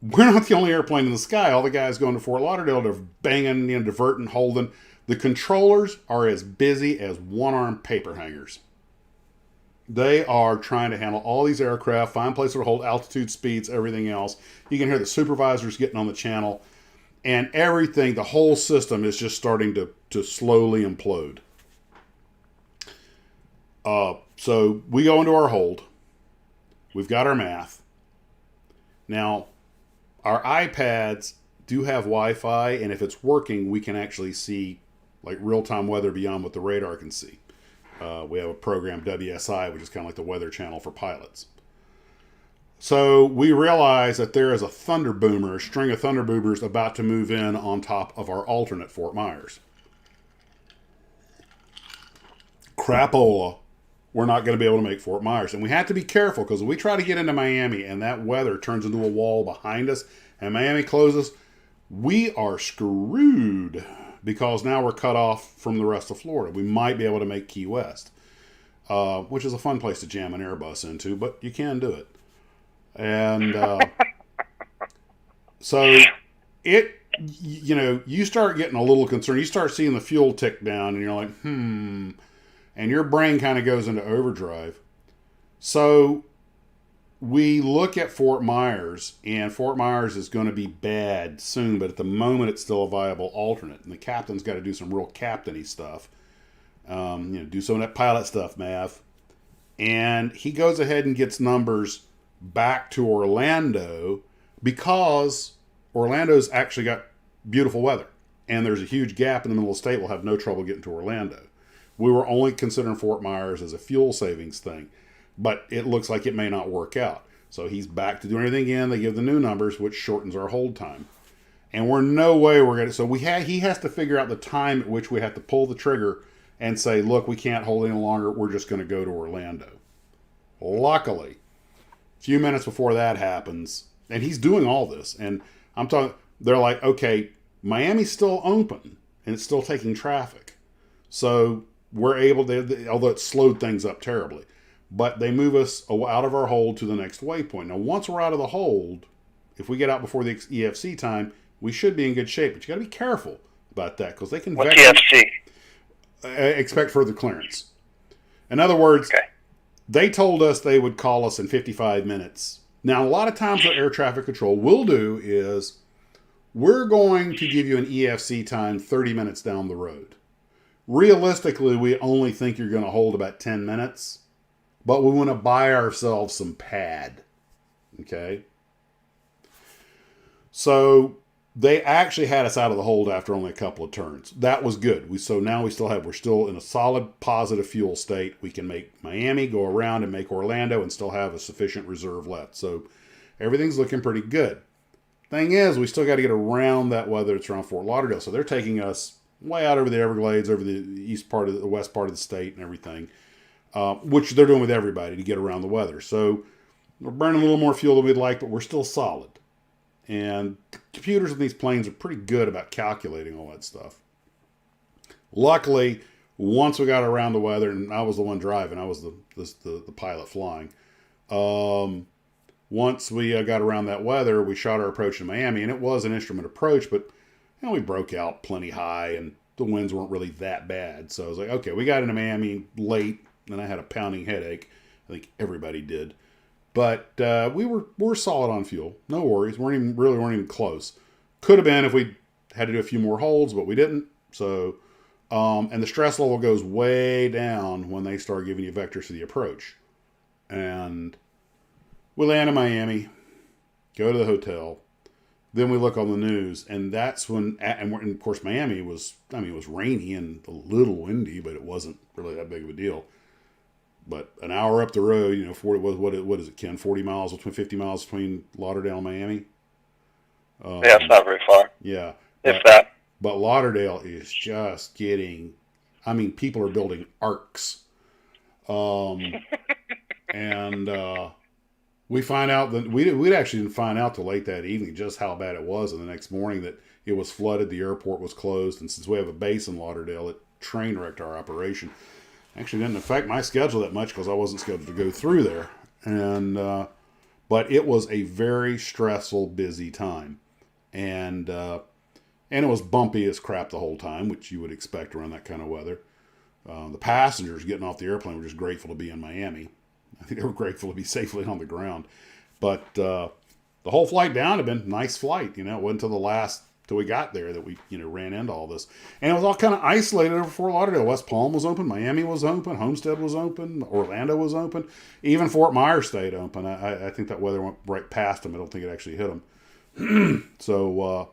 we're not the only airplane in the sky. All the guys going to Fort Lauderdale, they're banging, diverting, holding. The controllers are as busy as one-armed paper hangers. They are trying to handle all these aircraft, find places to hold, altitude, speeds, everything else. You can hear the supervisors getting on the channel. And everything, the whole system is just starting to slowly implode. So we go into our hold. We've got our math. Now, our iPads do have Wi-Fi, and if it's working, we can actually see like real-time weather beyond what the radar can see. We have a program, WSI, which is kind of like the weather channel for pilots. So we realize that there is a thunder boomer, a string of thunder boomers about to move in on top of our alternate Fort Myers. Crapola, we're not going to be able to make Fort Myers. And we have to be careful, because if we try to get into Miami and that weather turns into a wall behind us and Miami closes, we are screwed, because now we're cut off from the rest of Florida. We might be able to make Key West, which is a fun place to jam an Airbus into, but you can do it. And so you start getting a little concerned. You start seeing the fuel tick down, and you're like, and your brain kind of goes into overdrive. So we look at Fort Myers, and Fort Myers is going to be bad soon, but at the moment it's still a viable alternate. And the captain's got to do some real captain-y stuff. Do some of that pilot stuff, Mav. And he goes ahead and gets numbers back to Orlando, because Orlando's actually got beautiful weather. And there's a huge gap in the middle of the state. We'll have no trouble getting to Orlando. We were only considering Fort Myers as a fuel savings thing, but it looks like it may not work out. So he's back to doing everything again. They give the new numbers, which shortens our hold time. And we're no way we're going to... So he has to figure out the time at which we have to pull the trigger and say, look, we can't hold any longer. We're just going to go to Orlando. Luckily, a few minutes before that happens, and he's doing all this, and I'm talking... They're like, okay, Miami's still open, and it's still taking traffic. So we're able to... Although it slowed things up terribly. But they move us out of our hold to the next waypoint. Now, once we're out of the hold, if we get out before the EFC time, we should be in good shape. But you got to be careful about that, because they can... What's EFC? Expect further clearance. In other words, okay, they told us they would call us in 55 minutes. Now, a lot of times what air traffic control will do is, we're going to give you an EFC time 30 minutes down the road. Realistically, we only think you're going to hold about 10 minutes. But we want to buy ourselves some pad. Okay? So they actually had us out of the hold after only a couple of turns. That was good. So now we're still in a solid positive fuel state. We can make Miami, go around and make Orlando, and still have a sufficient reserve left. So everything's looking pretty good. Thing is, we still got to get around that weather. It's around Fort Lauderdale, so they're taking us way out over the Everglades, over the west part of the state, and everything, which they're doing with everybody to get around the weather. So we're burning a little more fuel than we'd like, but we're still solid. And computers in these planes are pretty good about calculating all that stuff. Luckily, once we got around the weather, and I was the one driving, I was the pilot flying. Once we got around that weather, we shot our approach to Miami, and it was an instrument approach, but we broke out plenty high, and the winds weren't really that bad. So I was like, okay, we got into Miami late, and I had a pounding headache. I think everybody did. But we were solid on fuel. No worries. weren't even close. Could have been if we had to do a few more holds, but we didn't. So, and the stress level goes way down when they start giving you vectors to the approach. And we land in Miami, go to the hotel. Then we look on the news, and that's when, and of course Miami was, it was rainy and a little windy, but it wasn't really that big of a deal. But an hour up the road, 40, what is it, Ken? 50 miles between Lauderdale and Miami? Yeah, it's not very far. Yeah. If that. But Lauderdale is just getting, people are building arcs. And we find out that we actually didn't find out till late that evening just how bad it was. And the next morning that it was flooded, the airport was closed. And since we have a base in Lauderdale, it train wrecked our operation. Actually didn't affect my schedule that much because I wasn't scheduled to go through there. And but it was a very stressful, busy time. And it was bumpy as crap the whole time, which you would expect around that kind of weather. The passengers getting off the airplane were just grateful to be in Miami. I think they were grateful to be safely on the ground. But the whole flight down had been a nice flight. It wasn't till we got there that we ran into all this. And it was all kind of isolated over Fort Lauderdale. West Palm was open. Miami was open. Homestead was open. Orlando was open. Even Fort Myers stayed open. I think that weather went right past them. I don't think it actually hit them. So,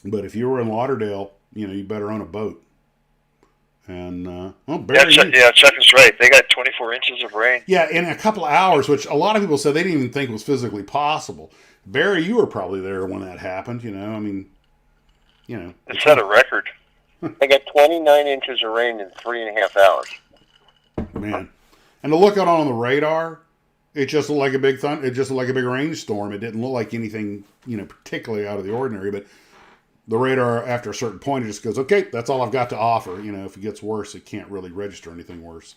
but if you were in Lauderdale, you better own a boat. And Chuck is right. They got 24 inches of rain. Yeah, in a couple of hours, which a lot of people said they didn't even think was physically possible. Barry, you were probably there when that happened. It set a record. They got 29 inches of rain in 3.5 hours. Man, and to look out on the radar, it just looked like a big It just looked like a big rainstorm. It didn't look like anything particularly out of the ordinary, but the radar, after a certain point, it just goes, okay, that's all I've got to offer. If it gets worse, it can't really register anything worse.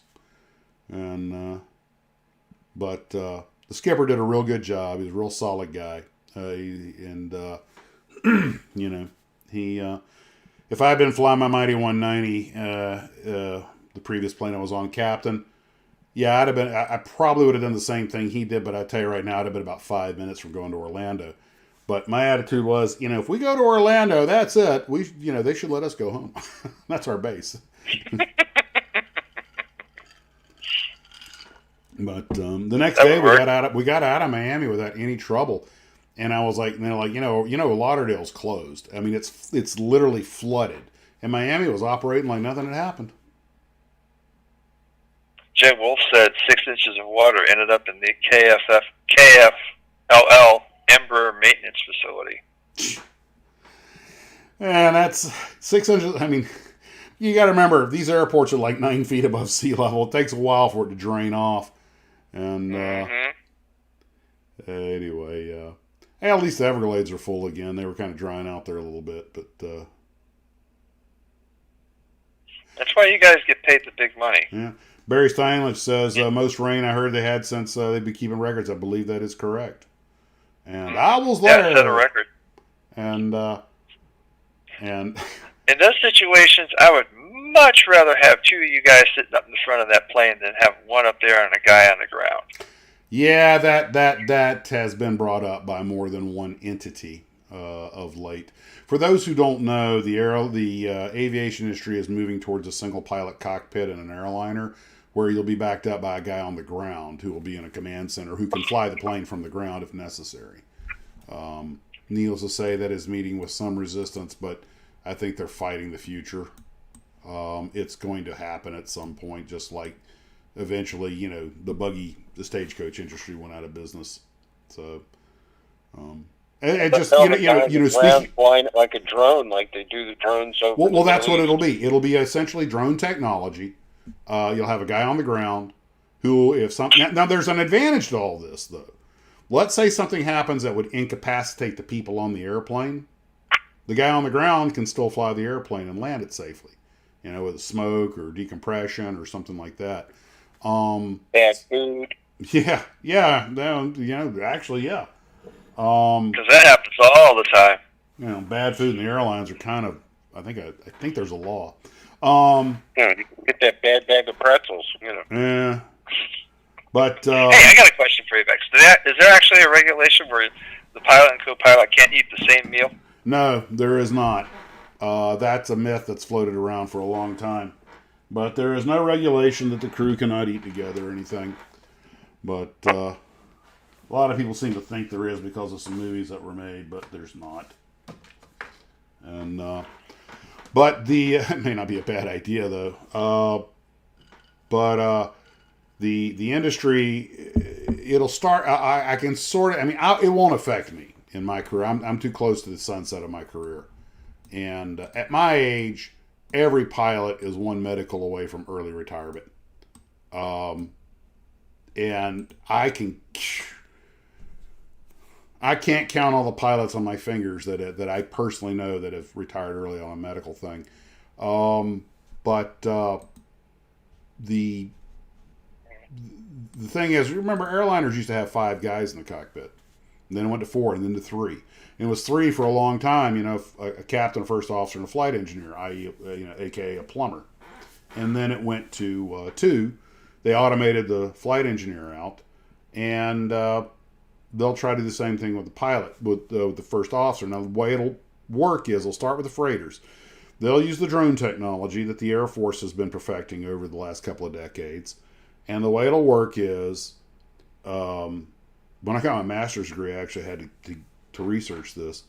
And, but the skipper did a real good job. He's a real solid guy. If I had been flying my Mighty 190, the previous plane I was on, Captain, yeah, I probably would have done the same thing he did, but I tell you right now, I'd have been about 5 minutes from going to Orlando. But my attitude was, if we go to Orlando, that's it. They should let us go home. That's our base. But the next day we got out of Miami without any trouble, and I was like, Lauderdale's closed. It's literally flooded, and Miami was operating like nothing had happened. Jay Wolf said 6 inches of water ended up in the KFLL Ember Maintenance Facility. And that's 600. You got to remember, these airports are like 9 feet above sea level. It takes a while for it to drain off. And anyway, at least the Everglades are full again. They were kind of drying out there a little bit, but that's why you guys get paid the big money. Yeah. Barry Steinlich says most rain I heard they had since they've been keeping records. I believe that is correct. And I was there. Yeah, set a record. And in those situations, I would much rather have two of you guys sitting up in the front of that plane than have one up there and a guy on the ground. Yeah, that has been brought up by more than one entity of late. For those who don't know, the aviation industry is moving towards a single pilot cockpit in an airliner, where you'll be backed up by a guy on the ground who will be in a command center who can fly the plane from the ground if necessary. Needless to say, that is meeting with some resistance, but I think they're fighting the future. It's going to happen at some point, just like eventually, the stagecoach industry went out of business. So, And just Tell the guy speaking. flying it like a drone, like they do the drones over. Well, that's what it'll be. It'll be essentially drone technology. You'll have a guy on the ground who, if something now, there's an advantage to all this though. Let's say something happens that would incapacitate the people on the airplane. The guy on the ground can still fly the airplane and land it safely, with smoke or decompression or something like that. Bad food. Yeah. Actually, yeah. Because that happens all the time. Bad food in the airlines are kind of. I think there's a law. You can get that bad bag of pretzels. Yeah. But hey, I got a question for you, Bex. Is there actually a regulation where the pilot and co-pilot can't eat the same meal? No, there is not. That's a myth that's floated around for a long time. But there is no regulation that the crew cannot eat together or anything. But a lot of people seem to think there is because of some movies that were made, but there's not. And but it may not be a bad idea though. But the industry, it'll start. I can sort of. It won't affect me in my career. I'm too close to the sunset of my career, and at my age, every pilot is one medical away from early retirement. And I can't count all the pilots on my fingers that I personally know that have retired early on a medical thing. But the thing is, remember, airliners used to have 5 guys in the cockpit. And then it went to 4 and then to 3. And it was 3 for a long time, a captain, a first officer, and a flight engineer, i.e., aka a plumber. And then it went to 2. They automated the flight engineer out, and they'll try to do the same thing with the pilot, with the first officer. Now, the way it'll work is they'll start with the freighters. They'll use the drone technology that the Air Force has been perfecting over the last couple of decades. And the way it'll work is, when I got my master's degree, I actually had to research this.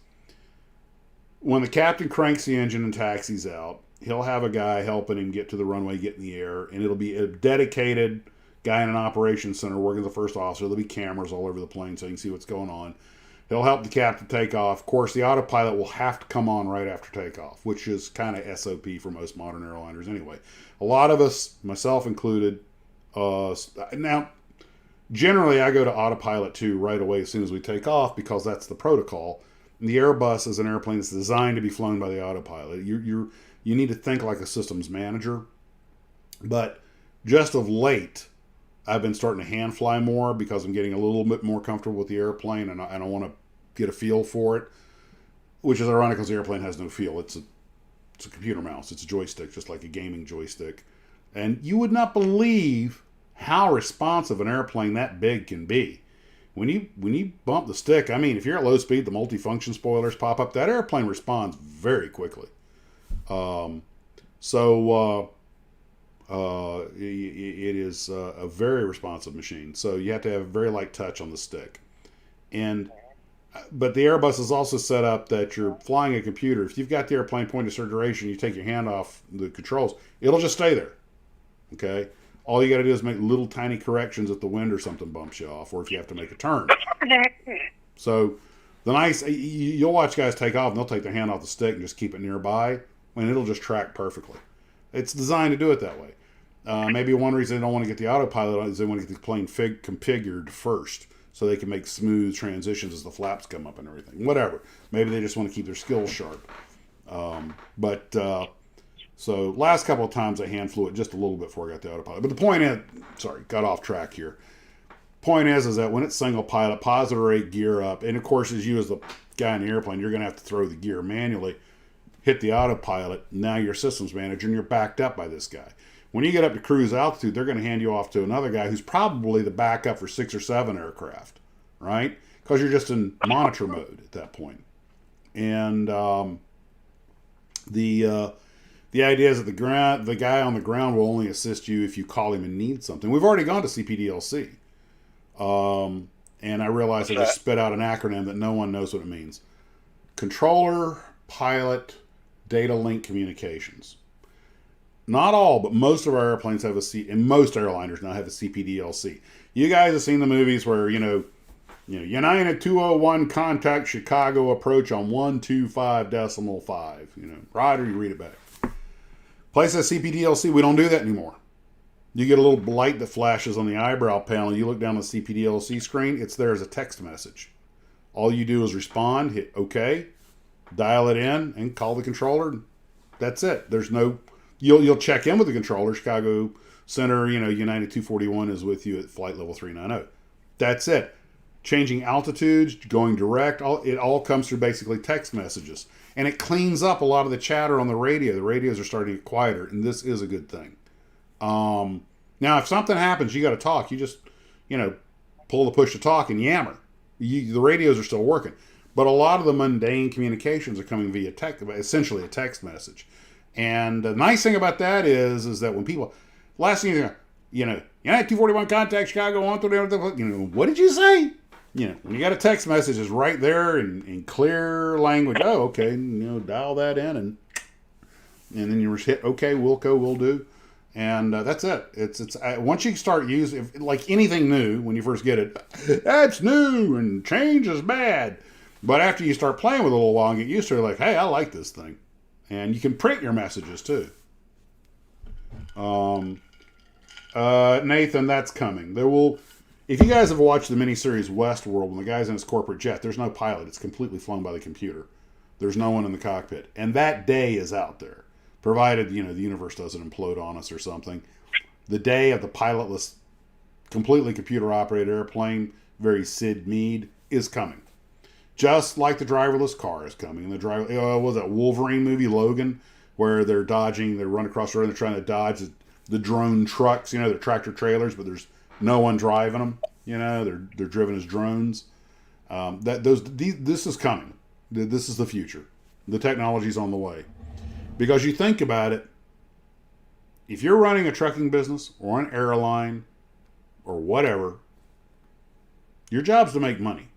When the captain cranks the engine and taxis out, he'll have a guy helping him get to the runway, get in the air, and it'll be a dedicated guy in an operations center working as a first officer. There'll be cameras all over the plane so you can see what's going on. He'll help the captain take off. Of course, the autopilot will have to come on right after takeoff, which is kind of SOP for most modern airliners anyway. A lot of us, myself included, now, generally I go to autopilot 2 right away as soon as we take off because that's the protocol. And the Airbus is an airplane that's designed to be flown by the autopilot. You need to think like a systems manager. But just of late, I've been starting to hand fly more because I'm getting a little bit more comfortable with the airplane and I want to get a feel for it, which is ironic because the airplane has no feel. It's a computer mouse. It's a joystick, just like a gaming joystick. And you would not believe how responsive an airplane that big can be. When you bump the stick, if you're at low speed, the multifunction spoilers pop up. That airplane responds very quickly. It is a very responsive machine. So you have to have a very light touch on the stick. But the Airbus is also set up that you're flying a computer. If you've got the airplane pointed a certain direction, you take your hand off the controls, it'll just stay there. Okay? All you got to do is make little tiny corrections if the wind or something bumps you off, or if you have to make a turn. So you'll watch guys take off and they'll take their hand off the stick and just keep it nearby, and it'll just track perfectly. It's designed to do it that way. Maybe one reason they don't want to get the autopilot on is they want to get the plane configured first so they can make smooth transitions as the flaps come up and everything. Whatever. Maybe they just want to keep their skills sharp. So last couple of times I hand flew it just a little bit before I got the autopilot. But the point is, got off track here. Point is that when it's single pilot, positive rate, gear up, and of course as you as the guy in the airplane, you're going to have to throw the gear manually, hit the autopilot, now you're systems manager and you're backed up by this guy. When you get up to cruise altitude, they're going to hand you off to another guy who's probably the backup for 6 or 7 aircraft, right? Because you're just in monitor mode at that point. And the idea is that the guy on the ground will only assist you if you call him and need something. We've already gone to CPDLC. And I realized I just spit out an acronym that no one knows what it means. Controller, Pilot, Data Link Communications. Not all, but most of our airplanes have and most airliners now have a CPDLC. You guys have seen the movies where, United 201 contact Chicago approach on 125.5. Right, or you read it back. Place that CPDLC, we don't do that anymore. You get a little light that flashes on the eyebrow panel. You look down the CPDLC screen, it's there as a text message. All you do is respond, hit OK, dial it in, and call the controller. That's it. There's no, you'll check in with the controller. Chicago Center, United 241 is with you at flight level 390. That's it. Changing altitudes, going direct, it all comes through basically text messages. And it cleans up a lot of the chatter on the radio. The radios are starting to get quieter, and this is a good thing. Now, if something happens, you got to talk. You just, pull the push to talk and yammer. The radios are still working. But a lot of the mundane communications are coming via text, essentially a text message. And the nice thing about that is that when people, last thing United 241 contact Chicago, what did you say? When you got a text message, it's right there in clear language. Oh, okay, dial that in, and then you just hit OK, Wilco, will do. And that's it. It's once you start using, like anything new, when you first get it, that's new and change is bad. But after you start playing with it a little while and get used to it, like, hey, I like this thing. And you can print your messages too. Nathan, that's coming. There will, if you guys have watched the miniseries Westworld, when the guy's in his corporate jet, there's no pilot. It's completely flown by the computer. There's no one in the cockpit. And that day is out there. Provided, the universe doesn't implode on us or something. The day of the pilotless, completely computer-operated airplane, very Sid Mead, is coming. Just like the driverless car is coming. The what was that Wolverine movie, Logan, where they're dodging, they run across the road and they're trying to dodge the drone trucks, they're tractor trailers, but there's no one driving them. They're driven as drones. This is coming. This is the future. The technology's on the way. Because you think about it, if you're running a trucking business or an airline or whatever, your job's to make money.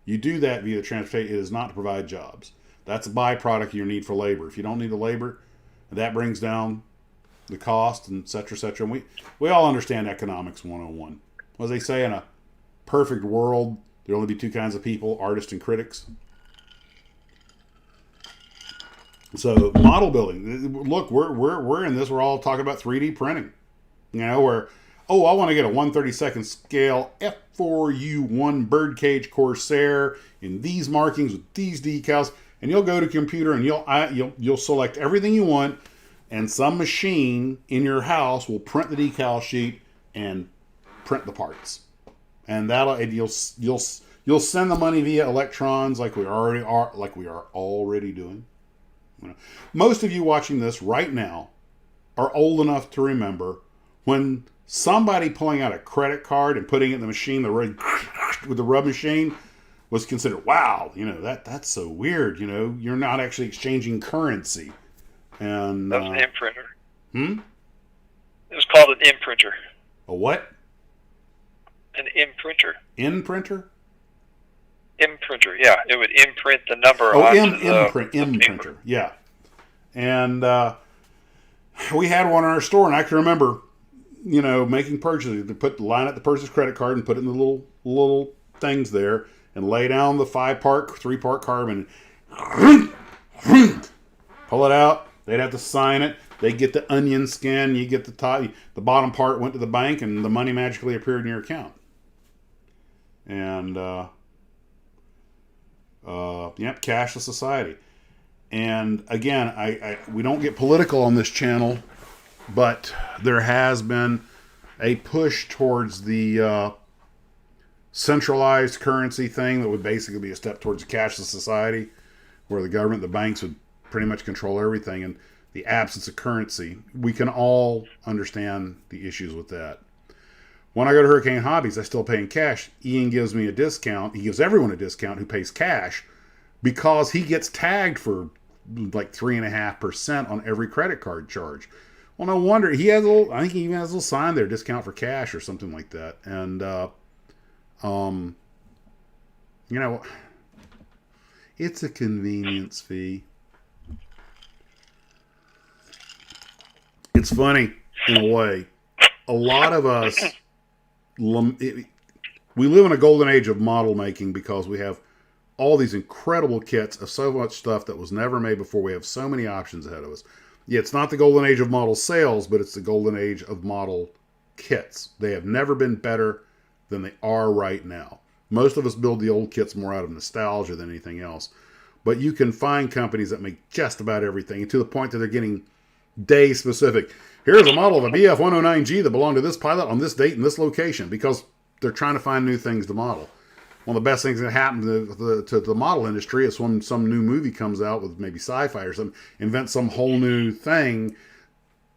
You do that via transportation. It is not to provide jobs. That's a byproduct of your need for labor. If you don't need the labor, that brings down the cost, and et cetera, et cetera. And we all understand economics 101. As they say, in a perfect world, there'll only be two kinds of people, artists and critics. So model building, look, we're in this. We're all talking about 3D printing, where, I want to get a 1/32 scale F4U1 birdcage Corsair in these markings with these decals, and you'll go to computer and you'll select everything you want, and some machine in your house will print the decal sheet and print the parts, and you'll send the money via electrons like we are already doing. Most of you watching this right now are old enough to remember when somebody pulling out a credit card and putting it in the machine, with the rub machine, was considered, wow, that's so weird. You're not actually exchanging currency. And that was an imprinter. It was called an imprinter. A what? An imprinter. Imprinter? Imprinter, yeah. It would imprint the number onto the imprinter, yeah. And we had one in our store, and I can remember, making purchases. To line up the person's credit card and put it in the little things there, and lay down the 3-part carbon, pull it out. They'd have to sign it. They'd get the onion skin. You get the top. The bottom part went to the bank, and the money magically appeared in your account. And cashless society. And again, we don't get political on this channel, but there has been a push towards the centralized currency thing that would basically be a step towards a cashless society, where the government, the banks would pretty much control everything, and the absence of currency. We can all understand the issues with that. When I go to Hurricane Hobbies, I still pay in cash. Ian gives me a discount. He gives everyone a discount who pays cash, because he gets tagged for like 3.5% on every credit card charge. Well, no wonder. I think he even has a little sign there, discount for cash or something like that. And, it's a convenience fee. It's funny in a way. A lot of us, We live in a golden age of model making because we have all these incredible kits of so much stuff that was never made before. We have so many options ahead of us. Yeah, it's not the golden age of model sales, but it's the golden age of model kits. They have never been better than they are right now. Most of us build the old kits more out of nostalgia than anything else. But you can find companies that make just about everything, and to the point that they're getting day specific. Here's a model of a BF109G that belonged to this pilot on this date and this location, because they're trying to find new things to model. One of the best things that happen to the model industry is when some new movie comes out with maybe sci-fi or something, invent some whole new thing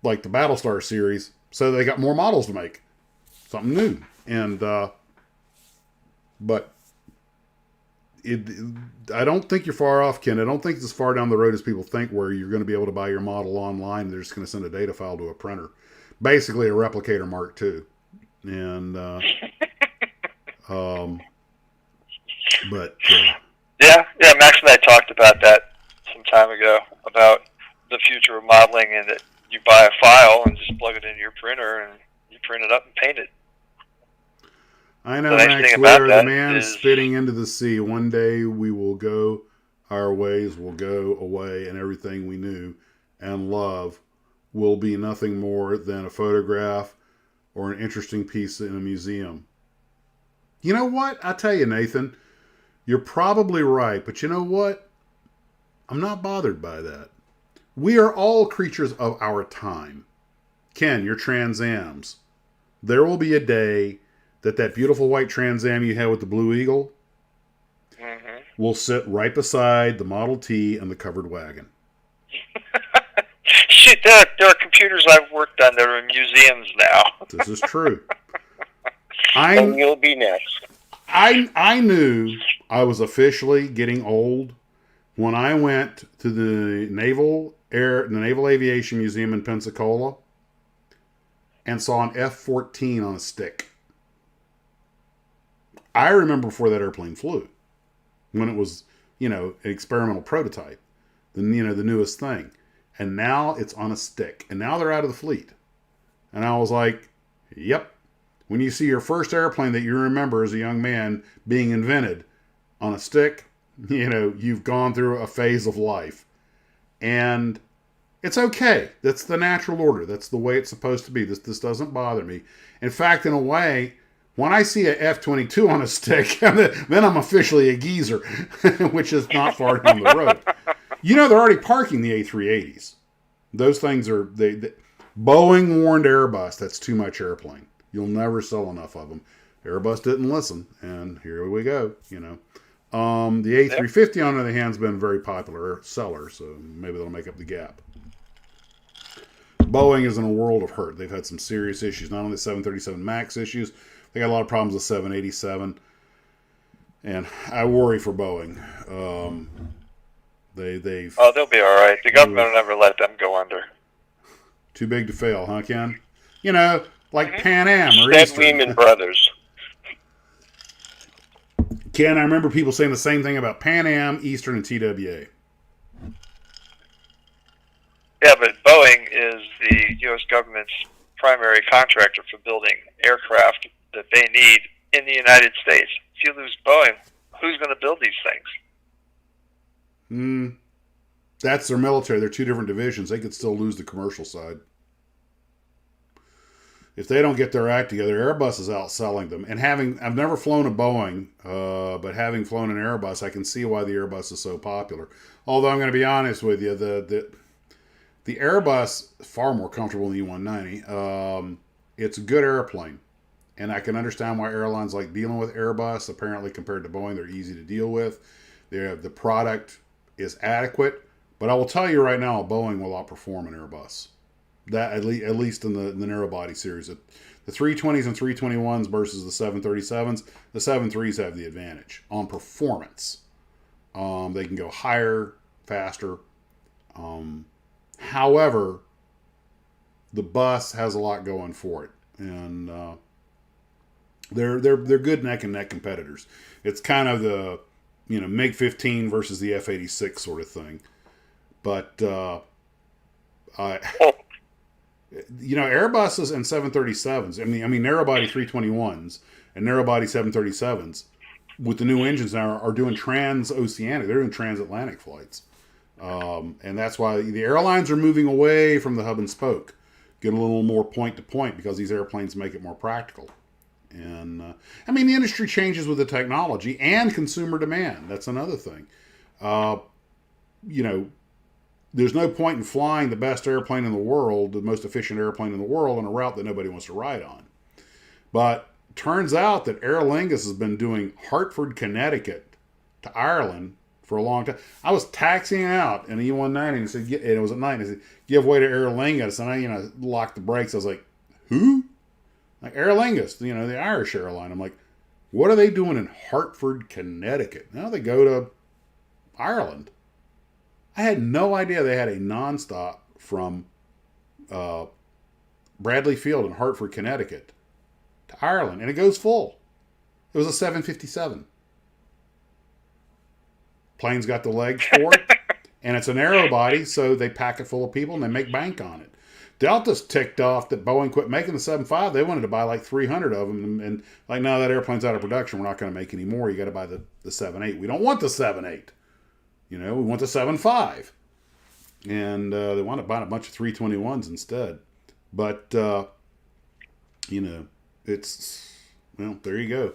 like the Battlestar series, so they got more models to make. Something new. And, but I don't think you're far off, Ken. I don't think it's as far down the road as people think, where you're going to be able to buy your model online and they're just going to send a data file to a printer. Basically a replicator Mark II. And, but yeah, Max and I talked about that some time ago, about the future of modeling, and that you buy a file and just plug it into your printer and you print it up and paint it. I know, Max, we are the man spitting into the sea. One day we will go our ways, will go away, and everything we knew and love will be nothing more than a photograph or an interesting piece in a museum. You know what? I tell you, Nathan, you're probably right, but you know what? I'm not bothered by that. We are all creatures of our time. Ken, your Trans Ams. There will be a day that beautiful white Trans Am you had with the Blue Eagle will sit right beside the Model T and the covered wagon. Shit, there are computers I've worked on that are in museums now. This is true. And you'll be next. I knew I was officially getting old when I went to the Naval Aviation Museum in Pensacola and saw an F-14 on a stick. I remember before that airplane flew, when it was, an experimental prototype, the newest thing. And now it's on a stick. And now they're out of the fleet. And I was like, yep. When you see your first airplane that you remember as a young man being invented on a stick, you've gone through a phase of life. And it's okay. That's the natural order. That's the way it's supposed to be. This doesn't bother me. In fact, in a way, when I see a F-22 on a stick, then I'm officially a geezer, which is not far down the road. They're already parking the A380s. Those things are... Boeing warned Airbus that's too much airplane. You'll never sell enough of them. Airbus didn't listen, and here we go, The A350, on the other hand, has been a very popular seller, so maybe that'll make up the gap. Boeing is in a world of hurt. They've had some serious issues, not only the 737 MAX issues, they got a lot of problems with 787, and I worry for Boeing. They'll be all right. The government will never let them go under. Too big to fail, huh, Ken? Like Pan Am or Eastern. Lehman Brothers. Ken, I remember people saying the same thing about Pan Am, Eastern, and TWA. Yeah, but Boeing is the U.S. government's primary contractor for building aircraft that they need in the United States. If you lose Boeing, who's going to build these things? That's their military. They're two different divisions. They could still lose the commercial side. If they don't get their act together, Airbus is outselling them. And I've never flown a Boeing, but having flown an Airbus, I can see why the Airbus is so popular. Although I'm going to be honest with you, the Airbus is far more comfortable than the E190. It's a good airplane. And I can understand why airlines like dealing with Airbus. Apparently, compared to Boeing, they're easy to deal with. The product is adequate. But I will tell you right now, Boeing will outperform an Airbus. That at least in the narrow body series. The 320s and 321s versus the 737s, the 73s have the advantage on performance. They can go higher, faster. However, the bus has a lot going for it, and they're good neck and neck competitors. It's kind of the MiG-15 versus the F-86 sort of thing, but Airbuses and 737s. I mean narrow body 321s and narrow-body 737s with the new engines now are doing trans-oceanic. They're doing transatlantic flights. And that's why the airlines are moving away from the hub and spoke, get a little more point-to-point because these airplanes make it more practical. And, the industry changes with the technology and consumer demand. That's another thing. There's no point in flying the best airplane in the world, the most efficient airplane in the world, on a route that nobody wants to ride on. But turns out that Aer Lingus has been doing Hartford, Connecticut to Ireland for a long time. I was taxiing out in E190 and said, and it was at night, and I said, give way to Aer Lingus. And I, locked the brakes. I was like, who? Like Aer Lingus, the Irish airline. I'm like, what are they doing in Hartford, Connecticut? Now they go to Ireland. I had no idea they had a nonstop from Bradley Field in Hartford, Connecticut to Ireland, and it goes full. It was a 757. Plane's got the legs for it, and it's a narrow body, so they pack it full of people and they make bank on it. Delta's ticked off that Boeing quit making the 757. They wanted to buy like 300 of them, and like, no, that airplane's out of production. We're not going to make any more. You got to buy the 78. We don't want the 78. We want the 7.5. And they wound up buying a bunch of 321s instead. But, it's, there you go.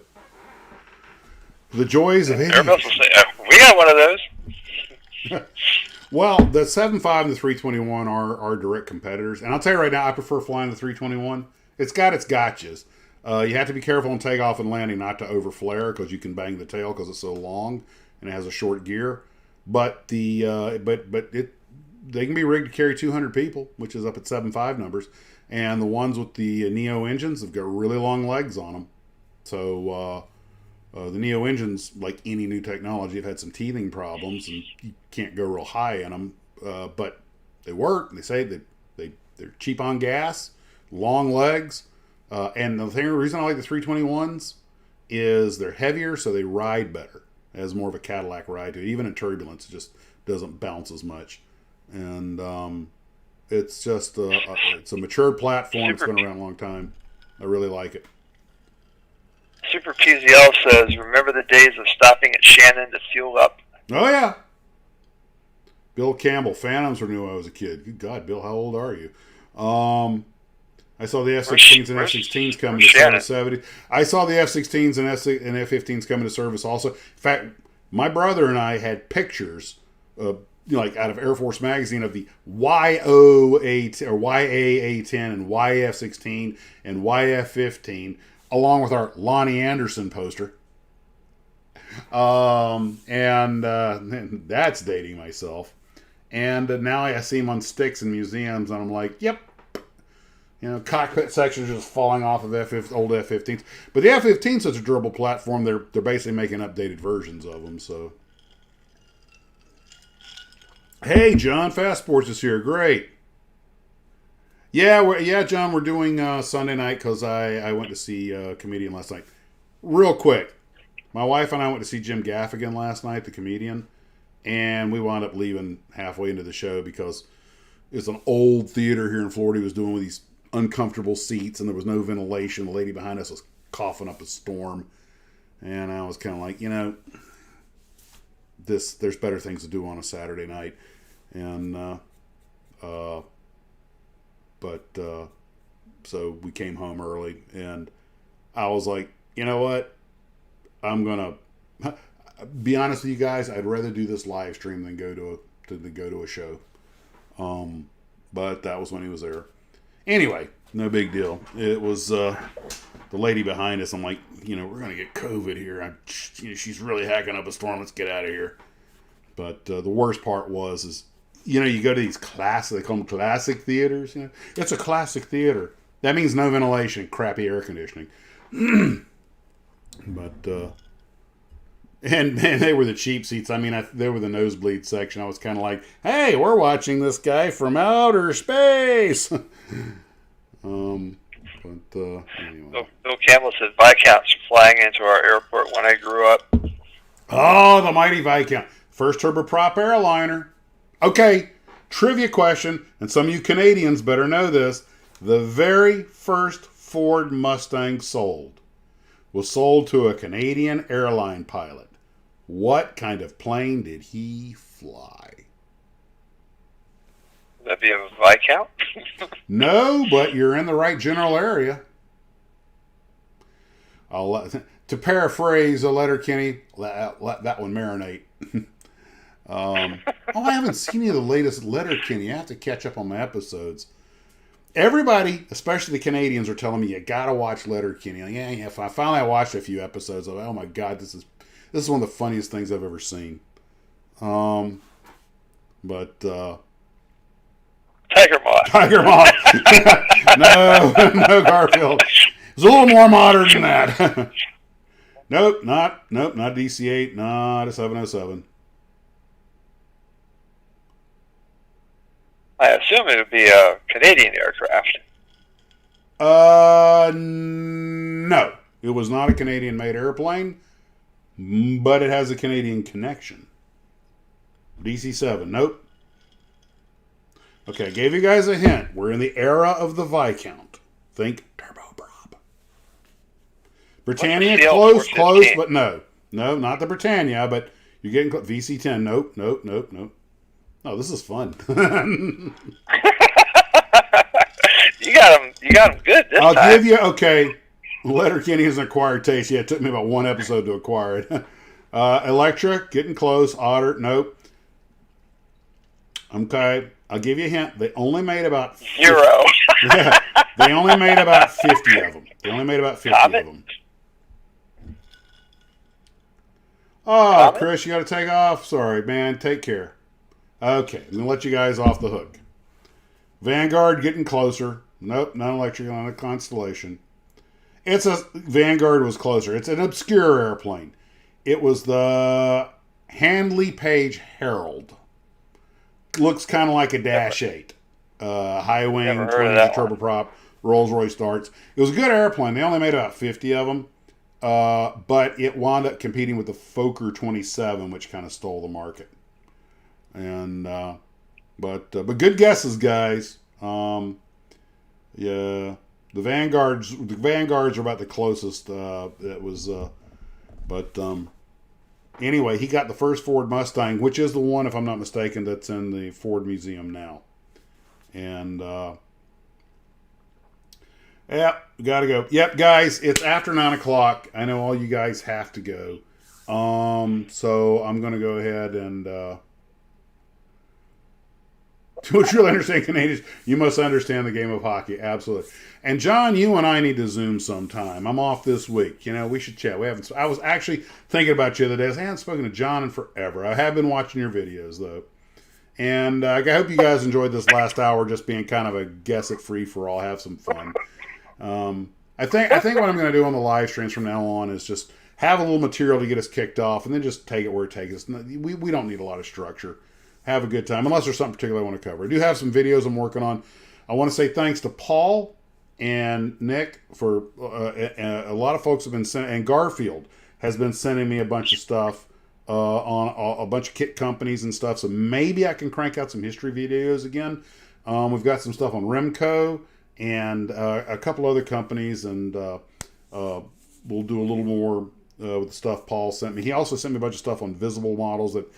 The joys of Airbus will say, we got one of those. Well, the 7.5 and the 321 are direct competitors. And I'll tell you right now, I prefer flying the 321. It's got its gotchas. You have to be careful on takeoff and landing not to overflare because you can bang the tail because it's so long and it has a short gear. But they can be rigged to carry 200 people, which is up at 7.5 numbers. And the ones with the Neo engines have got really long legs on them. So the Neo engines, like any new technology, have had some teething problems, and you can't go real high in them. But they work. They say that they're cheap on gas, long legs. And the reason I like the 321s is they're heavier, so they ride better. It has more of a Cadillac ride to it. Even in turbulence, it just doesn't bounce as much. And it's just it's a mature platform. It's been around a long time. I really like it. Super PZL says, remember the days of stopping at Shannon to fuel up? Oh, yeah. Bill Campbell. Phantoms were new when I was a kid. Good God, Bill, how old are you? I saw the F-16s and F-16s coming to service. I saw the F-16s and F-15s coming to service also. In fact, my brother and I had pictures, like out of Air Force Magazine, of the YO-8 or YA-A-10 and YF-16 and YF-15, along with our Lonnie Anderson poster. And that's dating myself. And now I see them on sticks in museums, and I'm like, yep. Cockpit sections just falling off of old F-15s. But the F-15 is such a durable platform, they're basically making updated versions of them. So, hey, John, Fast Sports is here. Great. Yeah, John, we're doing Sunday night because I went to see a comedian last night. Real quick, my wife and I went to see Jim Gaffigan last night, the comedian, and we wound up leaving halfway into the show because it's an old theater here in Florida he was doing with these uncomfortable seats, and there was no ventilation. The lady behind us was coughing up a storm, and I was kind of like, there's better things to do on a Saturday night. And so we came home early, and I was like, you know what, I'm gonna be honest with you guys, I'd rather do this live stream than go to a show. But that was when he was there. Anyway, no big deal. It was the lady behind us. I'm like, we're going to get COVID here. She's really hacking up a storm. Let's get out of here. But the worst part is you go to these classic, they call them classic theaters. It's a classic theater. That means no ventilation, crappy air conditioning. But, and they were the cheap seats. They were the nosebleed section. I was kind of like, hey, we're watching this guy from outer space. Anyway. Bill Campbell said Viscounts flying into our airport when I grew up. Oh, the mighty Viscount. First turboprop airliner. Okay, trivia question, and some of you Canadians better know this. The very first Ford Mustang sold was sold to a Canadian airline pilot. What kind of plane did he fly? Would that be a Viscount? No, but you're in the right general area. To paraphrase a Letterkenny, let that one marinate. I haven't seen any of the latest Letterkenny. I have to catch up on my episodes. Everybody, especially the Canadians, are telling me you gotta watch Letterkenny. Like, yeah. If I finally watched a few episodes, I'm like, oh my god, this is one of the funniest things I've ever seen. Tiger Moth. No, Garfield. It's a little more modern than that. Nope, not DC-8, not a 707. I assume it would be a Canadian aircraft. No. It was not a Canadian-made airplane, but it has a Canadian connection. DC-7, nope. Okay, I gave you guys a hint. We're in the era of the Viscount. Think turboprop. Britannia, close, but no. No, not the Britannia, but you're getting close. VC-10, nope. Oh, this is fun. You got them good this time. I'll give you, okay, Letterkenny is an acquired taste. Yeah, it took me about one episode to acquire it. Electra, getting close. Otter, nope. Okay, I'll give you a hint. They only made about 0. Yeah, they only made about 50 of them. Oh, Chris, you got to take off. Sorry, man. Take care. Okay, I'm going to let you guys off the hook. Vanguard getting closer. Nope, not electric, not a Constellation. Vanguard was closer. It's an obscure airplane. It was the Handley Page Herald. Looks kind of like a Dash 8. High wing, 20 turboprop, Rolls-Royce darts. It was a good airplane. They only made about 50 of them. But it wound up competing with the Fokker 27, which kind of stole the market. And but good guesses, guys. Yeah, the Vanguards are about the closest. It was, anyway, he got the first Ford Mustang, which is the one, if I'm not mistaken, that's in the Ford Museum now. And yeah, gotta go. Yep, guys, it's after 9 o'clock. I know all you guys have to go. So I'm gonna go ahead and. To truly understand Canadians, you must understand the game of hockey. Absolutely. And John, you and I need to Zoom sometime. I'm off this week. You know, we should chat. I was actually thinking about you the other day. I haven't spoken to John in forever. I have been watching your videos though, and I hope you guys enjoyed this last hour, just being kind of a guess it free for all. Have some fun. I think what I'm going to do on the live streams from now on is just have a little material to get us kicked off, and then just take it where it takes us. We don't need a lot of structure. Have a good time, unless there's something particular I want to cover. I do have some videos I'm working on. I want to say thanks to Paul and Nick for a lot of folks have been sending, and Garfield has been sending me a bunch of stuff on a bunch of kit companies and stuff. So maybe I can crank out some history videos again. We've got some stuff on Remco and a couple other companies, and we'll do a little more with the stuff Paul sent me. He also sent me a bunch of stuff on visible models that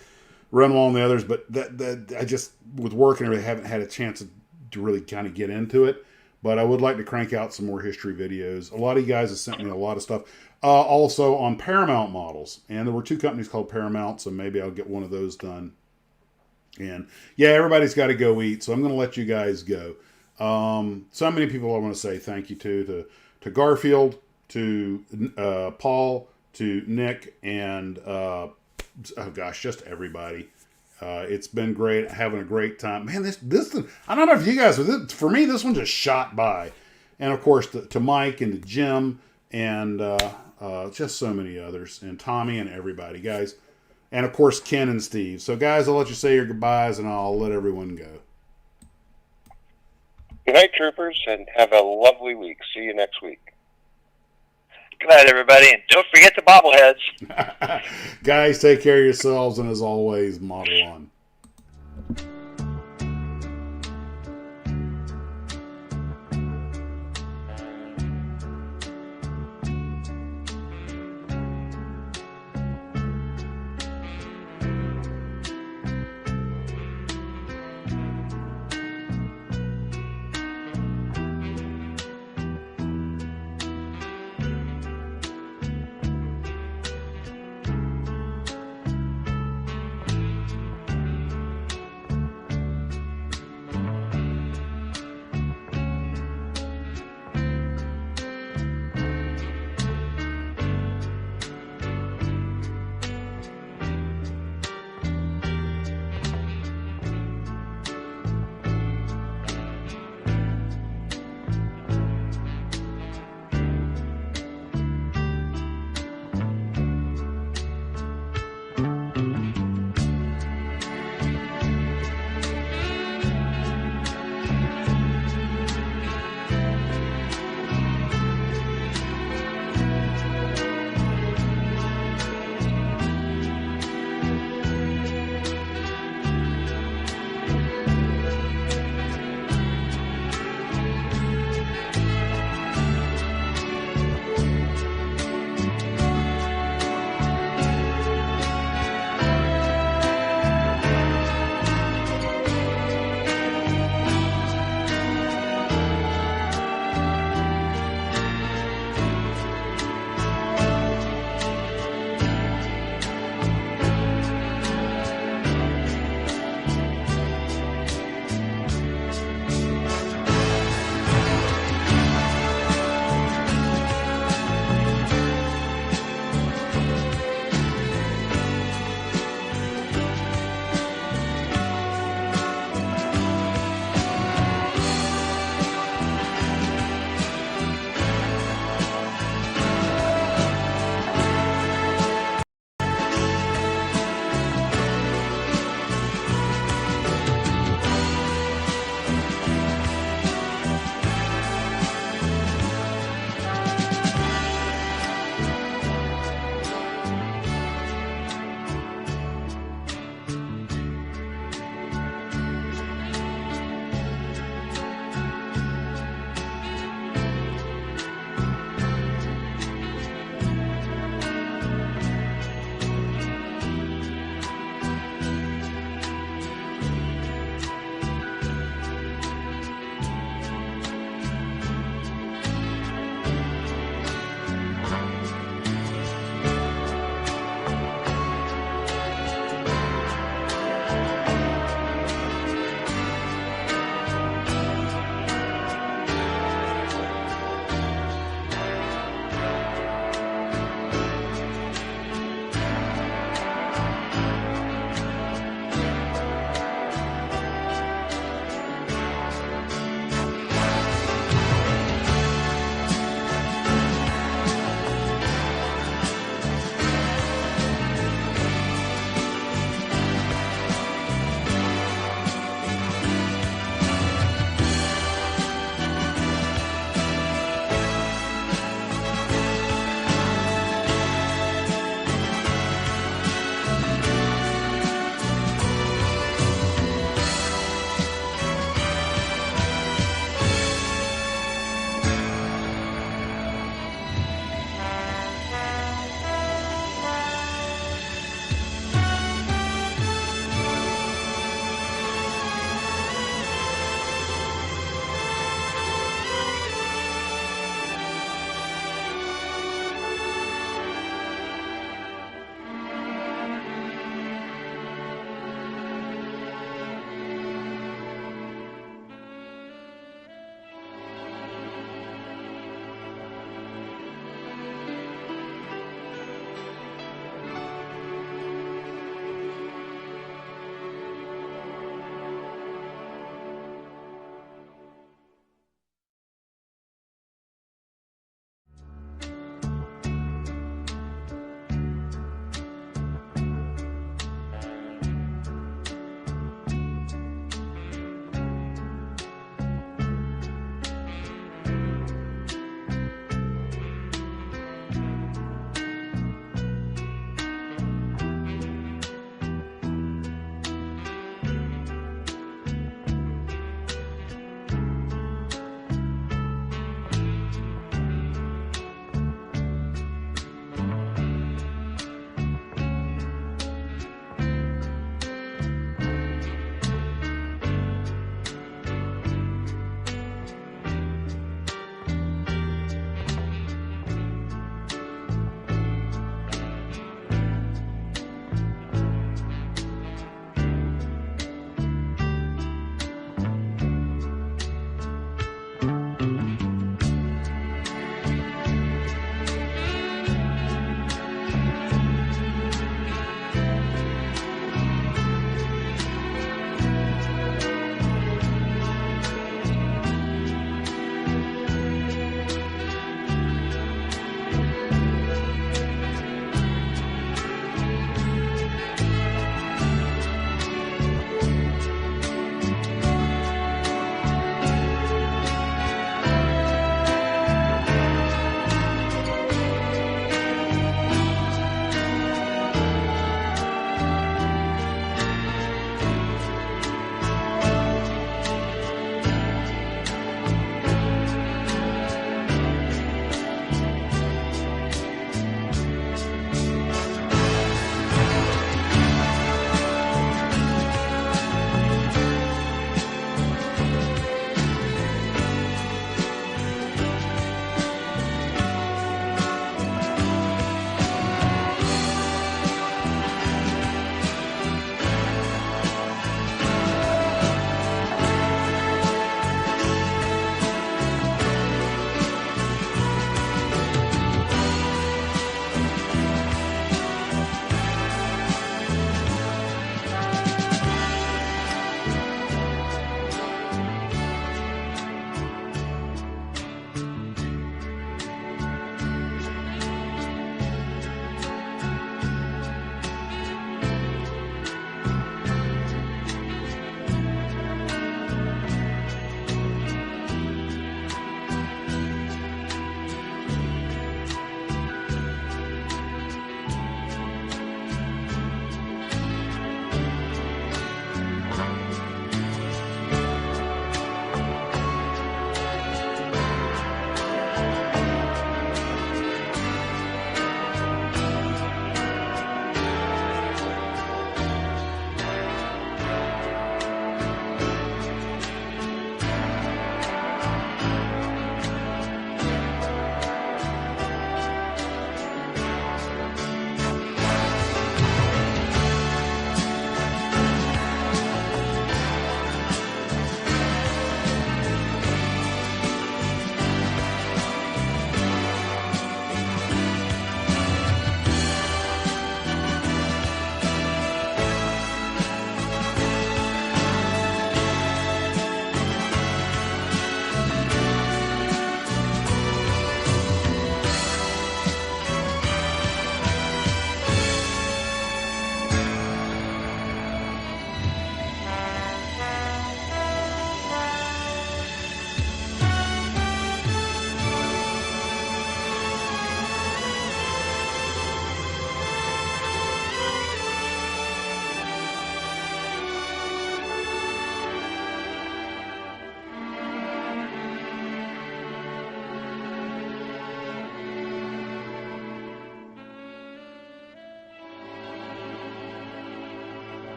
run well on the others, but that I just, with work and everything, haven't had a chance to really kind of get into it. But I would like to crank out some more history videos. A lot of you guys have sent me a lot of stuff. Also on Paramount models. And there were 2 companies called Paramount, so maybe I'll get one of those done. And yeah, everybody's got to go eat, so I'm going to let you guys go. So many people I want to say thank you to Garfield, to Paul, to Nick, and oh gosh, just everybody. It's been great, having a great time. Man, this I don't know if you guys, for me, this one just shot by. And of course, to Mike and to Jim and just so many others, and Tommy and everybody, guys. And of course, Ken and Steve. So guys, I'll let you say your goodbyes and I'll let everyone go. Good night, troopers, and have a lovely week. See you next week. Good night, everybody, and don't forget the bobbleheads. Guys, take care of yourselves, and as always, model on.